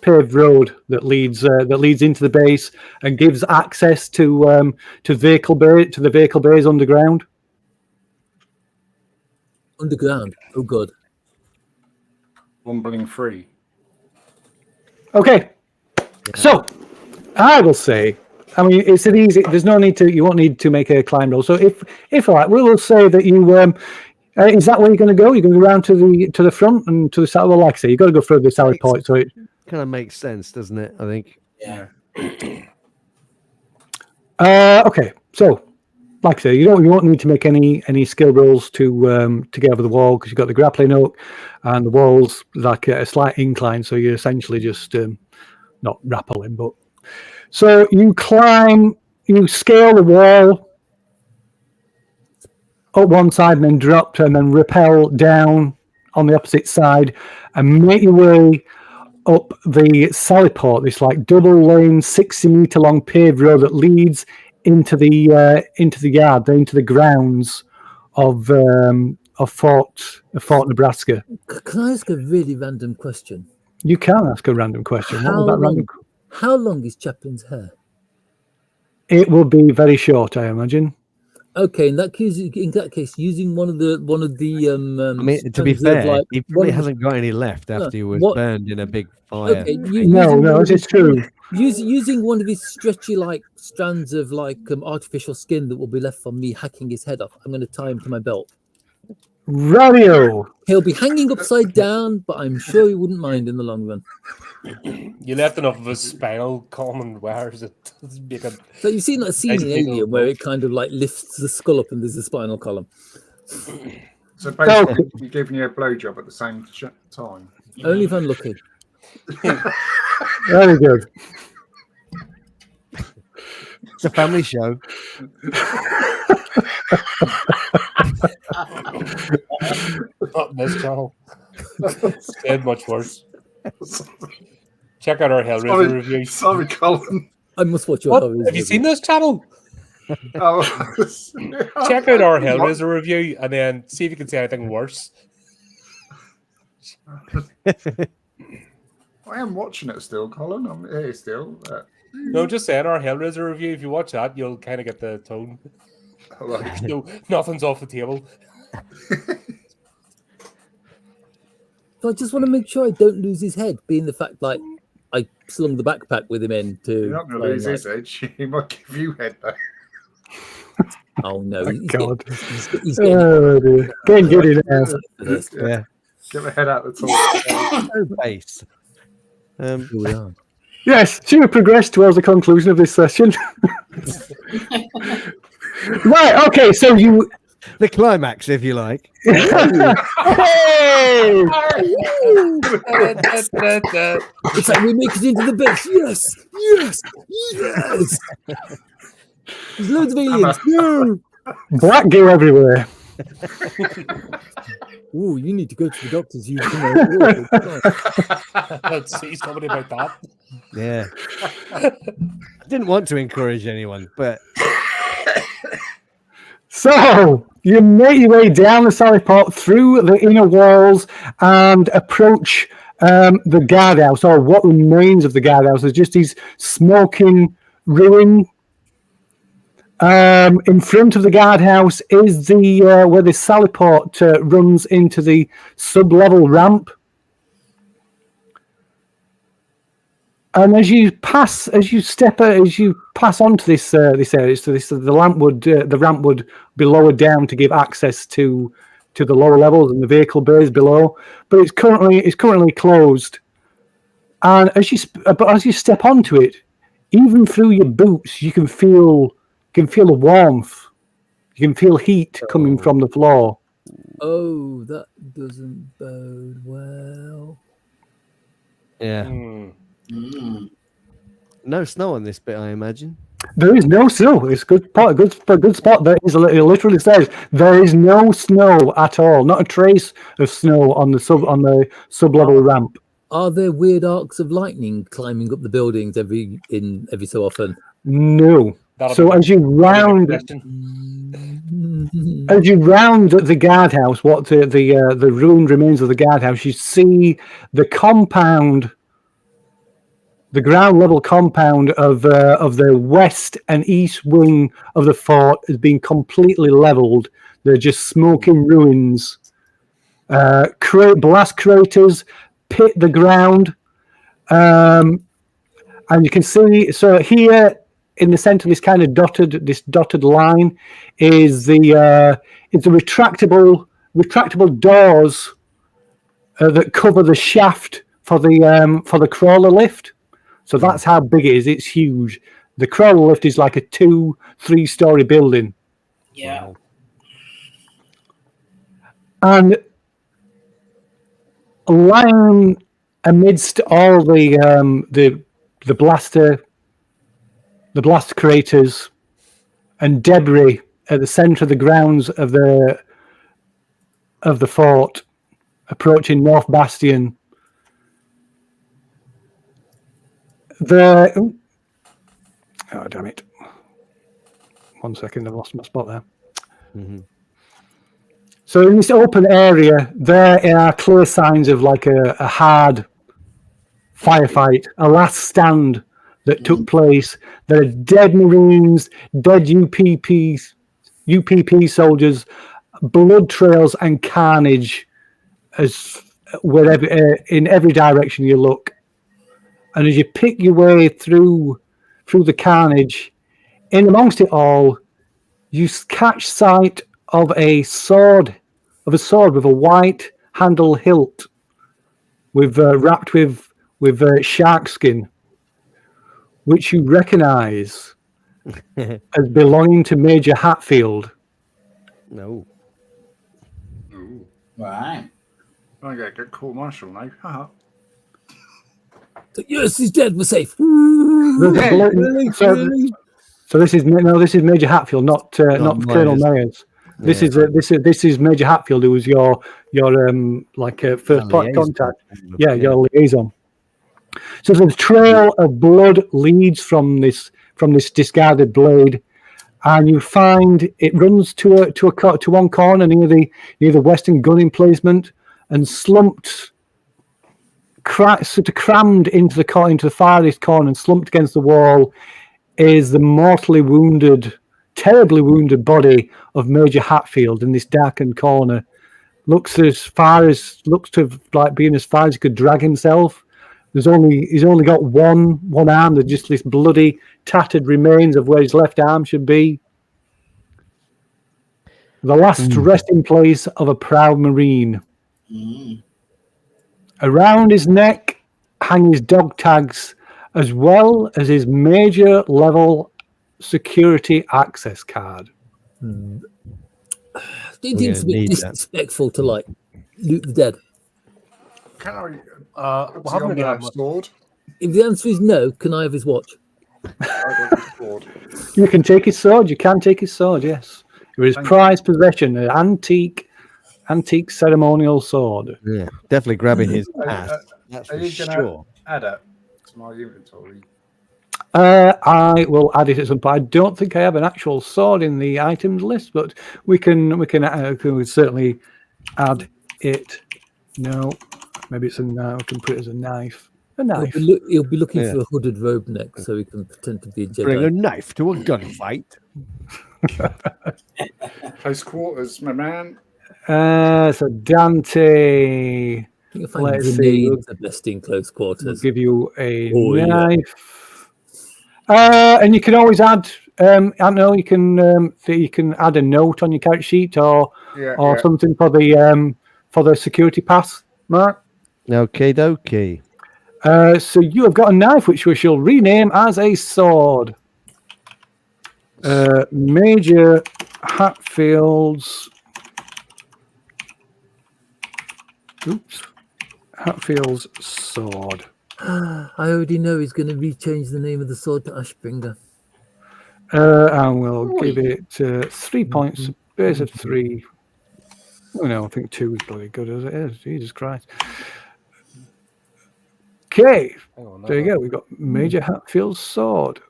paved road that leads into the base and gives access to the vehicle bays underground. Underground. Oh, God. Rumbling free. Okay, so I will say, I mean, it's an easy. There's no need to. You won't need to make a climb roll. So if like, we will say that you. Is that where you're going to go? You're going to go around to the front and to the side. Well, like I say, you got to go through the sally port. So it kind of makes sense, doesn't it? I think. Yeah. Okay, so like I say, you won't need to make any skill rolls to get over the wall because you've got the grappling hook and the wall's like a slight incline, so you're essentially just not rappelling, but so you scale the wall up one side and then drop and then rappel down on the opposite side and make your way up the sally port, this like double lane 60-meter long paved road that leads into the yard, into the grounds of Fort Nebraska. Can I ask a really random question? You can ask a randandom question. What was that random? How long is Chaplin's hair? It will be very short, I imagine. Okay, in that case, using one of the. I mean, to be fair, he probably hasn't got any left after he was burned in a big fire. Okay, no, it's true. Using one of these stretchy like strands of like artificial skin that will be left from me hacking his head off, I'm going to tie him to my belt. Radio. He'll be hanging upside down, but I'm sure he wouldn't mind in the long run. You left enough of his spinal column and wires it doesn't make it. So you've seen that scene Nice in big Alien old where boat. it kind of like lifts the skull up and there's a spinal column. So basically, you're giving you a blowjob at the same time. Only if I'm lucky. Very good. It's a family show. Not in this channel. Said much worse. Check out our Hellraiser review. Sorry, Colin. I must watch your What? horrors Have you review. seen this channel? Oh. Check out our Hellraiser review and then see if you can say anything worse. I am watching it still, Colin. I'm here still. No, just saying our Hellraiser review. If you watch that, you'll kind of get the tone. Like, No, nothing's off the table. So I just want to make sure I don't lose his head, being the fact like I slung the backpack with him in to. you're not going to lose his edge. He might give you head though. Oh no! Oh, he's God. he's getting Oh, dear. Getting good in there. for this. Yeah. Get the head out the top. So base. Here we are. Yes, should we progress towards the conclusion of this session? Right, okay, so you... The climax, if you like. Hey! It's like we make it into the base. Yes, yes, yes. There's loads of aliens. No. Black gear everywhere. Oh, you need to go to the doctors. You know. Let's see somebody about that. Yeah. I didn't want to encourage anyone, but So, you make your way down the sally port through the inner walls and approach the guardhouse, or what remains of the guardhouse. There's just these smoking ruin. In front of the guardhouse is the where the sally port runs into the sub-level ramp. And as you pass onto this area, so the ramp would be lowered down to give access to the lower levels and the vehicle bays below. But it's currently closed. And as you step onto it, even through your boots, you can feel the warmth. You can feel heat coming from the floor. Oh, that doesn't bode well. yeah. Mm. No snow on this bit, I imagine. There is no snow. It's a good spot. There is. It literally says there is no snow at all. Not a trace of snow on the sub-level ramp. Are there weird arcs of lightning climbing up the buildings every so often? No. That'll So be as you round the guardhouse, what the ruined remains of the guardhouse, you see the compound, the ground level compound of the west and east wing of the fort has been completely leveled. They're just smoking ruins, blast craters pit the ground, and you can see. So here in the center of this kind of dotted line is the retractable doors that cover the shaft for the crawler lift. So that's how big it is. It's huge. The crawler lift is like a 2-3 story building. Yeah. And lying amidst all the blast craters and debris at the center of the grounds of the fort, approaching North Bastion, oh damn it! 1 second, I've lost my spot there. Mm-hmm. So in this open area, there are clear signs of like a hard firefight, a last stand that took place. There are dead Marines, dead UPP soldiers, blood trails and carnage in every direction you look. And as you pick your way through the carnage, in amongst it all, you catch sight of a sword of a sword with a white handle hilt, with wrapped with shark skin, which you recognise as belonging to Major Hatfield. No. Ooh. Right. I'm going to get court martial now. Haha. Yes, he's dead. We're safe. Really? So this is Major Hatfield, not Colonel Myers. This is Major Hatfield, who was your first point of contact. Yeah, your liaison. So the trail of blood leads from this discarded blade, and you find it runs to one corner near the western gun emplacement, and slumped, sort of crammed into the farthest corner and slumped against the wall is the terribly wounded body of Major Hatfield in this darkened corner. Looks to have been as far as he could drag himself. He's only got one arm. There's just this bloody, tattered remains of where his left arm should be. The last resting place of a proud Marine. Around his neck hang his dog tags, as well as his major level security access card. Do you think it's a bit disrespectful to loot the dead? Can I on that sword? If the answer is no, can I have his watch? I got the sword. You can take his sword. You can take his sword. Yes, it was his prized possession, an antique ceremonial sword. Yeah, definitely grabbing his ass. That's Are for you sure. going to add it to my inventory? I will add it at some point. I don't think I have an actual sword in the items list, but we can certainly add it. No, maybe it's a knife. We can put it as a knife. A knife. He'll be looking for a hooded robe next, so he can pretend to be a Jedi. Bring a knife to a gunfight. Close quarters, my man. So Dante. I think I find grenades are best in close quarters. We'll give you a knife. And you can always add. I know you can add a note on your character sheet or something for the security pass, Mark. Okay, dokie. So you have got a knife, which we shall rename as a sword. Major Hatfield's sword. I already know he's going to rechange the name of the sword to Ashbringer. And we'll give it 3 points, base of 3. Oh no, I think 2 is bloody good as it is. Jesus Christ. Okay, there you go. We've got Major Hatfield's sword.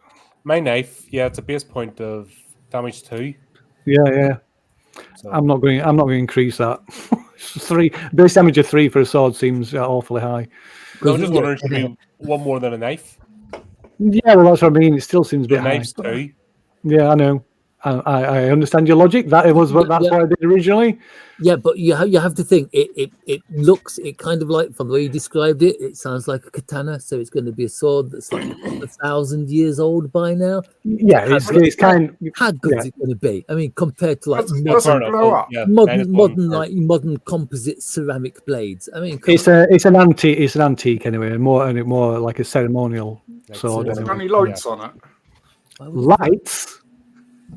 My knife, it's a base point of damage 2. Yeah. So. I'm not going to increase that. 3 base damage of 3 for a sword seems awfully high. I was just wondering, should be one more than a knife? Yeah, well, that's what I mean. It still seems a bit high. Knife's 2. Yeah, I know. I understand your logic. That's what I did originally. Yeah, but you have to think it looks kind of like, from the way you described it, it sounds like a katana. So it's going to be a sword that's like 1,000 years old by now. Yeah, it's kind. How good is it going to be? I mean, compared to like modern composite ceramic blades. I mean, it's an antique anyway, more like a ceremonial sword. Has it got any lights on it? Lights.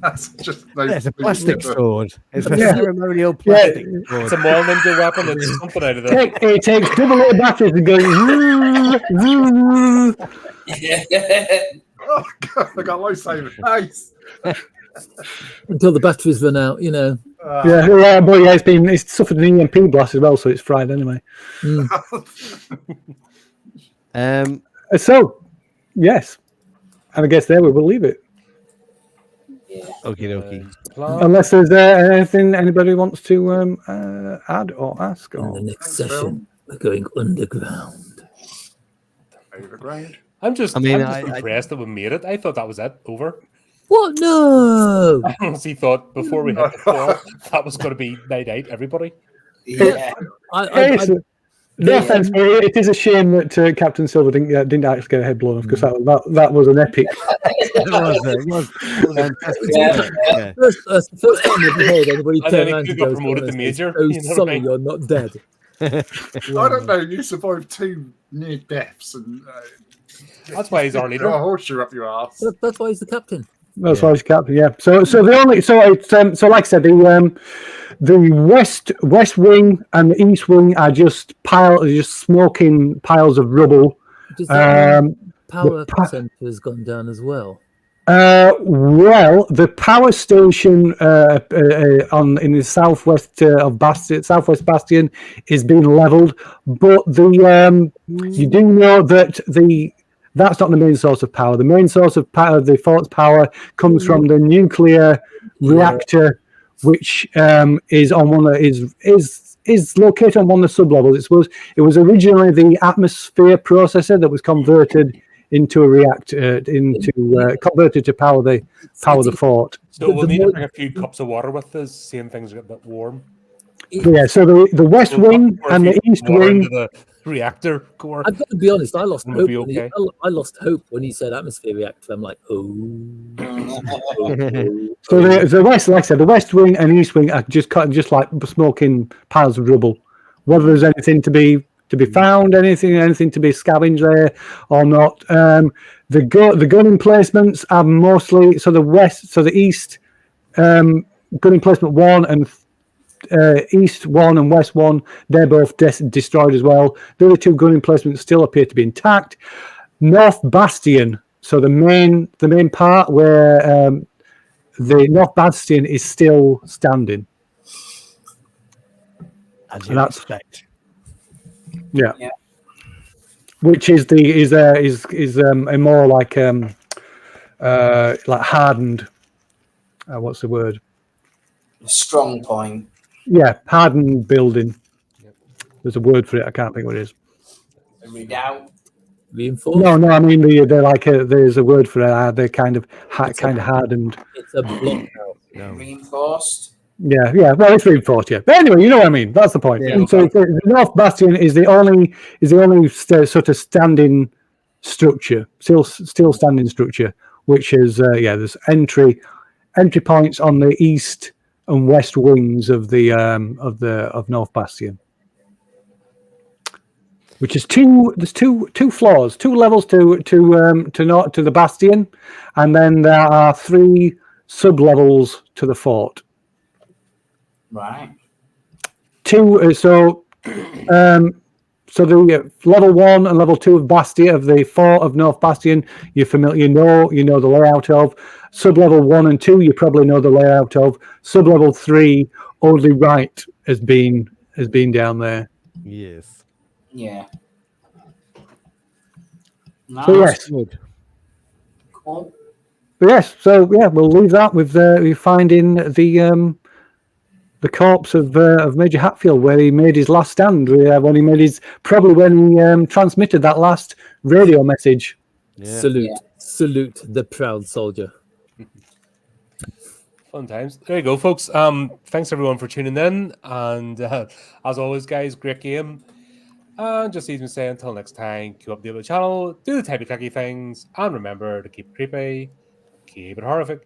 That's just it's a plastic sword. It's a ceremonial plastic sword. It's a more ninja weapon. It's something out of there. It takes double A batteries and goes. Oh God! I got lifesaver. Nice. Until the batteries run out, you know. But it's suffered an EMP blast as well, so it's fried anyway. So, yes, and I guess there we will leave it. Okie dokie. Unless there's anything anybody wants to add or ask. In the next session, we're going underground. Overground. I'm just impressed that we made it. I thought that was it. Over. What? No. I honestly thought before we hit the floor that was going to be night out, everybody. Yeah. No offense, but it is a shame that Captain Silver didn't actually get a head blown off, because that was an epic. It was fantastic. Yeah. That's the first time I've heard anybody And turn then he around could to have got those promoted to guys and major, say, "Oh, you know what I sorry, mean? you're not dead." I don't know. You survived 2 near deaths, and That's why he's our leader. a horseshoe up your ass. That's why he's the captain. That's why he's captain. Yeah. So the only so like I said, the west wing and the east wing are just smoking piles of rubble. Does that mean power center has gone down as well? Well, the power station in the southwest southwest bastion is being levelled, but you do know that that's not the main source of power. The main source of power, the fort's power, comes from the nuclear reactor, which is on one is located on one of the sublevels. It was originally the atmosphere processor that was converted into a reactor, converted to power the fort. So we'll need to bring a few cups of water with us. Same things get a bit warm. Yeah. So the west wing and the east wing. Into the reactor core. I've got to be honest. I lost hope. Okay. I lost hope when he said atmosphere reactor. I'm like, oh. So the west, like I said, the west wing and east wing are just like smoking piles of rubble. Whether there's anything to be found, anything to be scavenged there or not. The gun emplacements are mostly the east gun emplacement 1 and east 1 and west 1, they're both destroyed as well. The other 2 gun emplacements still appear to be intact. North Bastion, so the main part where the North Bastion is still standing. As you expect. Yeah. Which is a more like hardened. What's the word? Strong point. Yeah, hardened building. There's a word for it. I can't think what it is. Redoubt. Reinforced? No. I mean they're like there's a word for it. They're kind of hardened. It's a block. No. Reinforced. Yeah. Well, it's reinforced. Yeah, but anyway, you know what I mean. That's the point. Yeah. So the North Bastion is the only sort of standing structure, still standing structure, which is there's entry points on the east and west wings of North Bastion, which is there's two floors, 2 levels to the bastion, and then there are 3 sub-levels to the fort. Right. 2 so the level 1 and level 2 of Bastion of the fort of North Bastion, you're familiar, you know the layout of. Sub-level 1 and 2, you probably know the layout of. Sub-level 3, only right has been down there. Yes. Yeah. Nice. So yes, Cool. but yes. So yeah, we'll leave that with finding the corpse of Major Hatfield, where he made his last stand. When he transmitted that last radio message. Yeah. Salute the proud soldier. Fun times. There you go, folks. Thanks everyone for tuning in, and as always, guys, great game. And just even say until next time, keep up the channel, do the typey clicky things, and remember to keep it creepy, keep it horrific.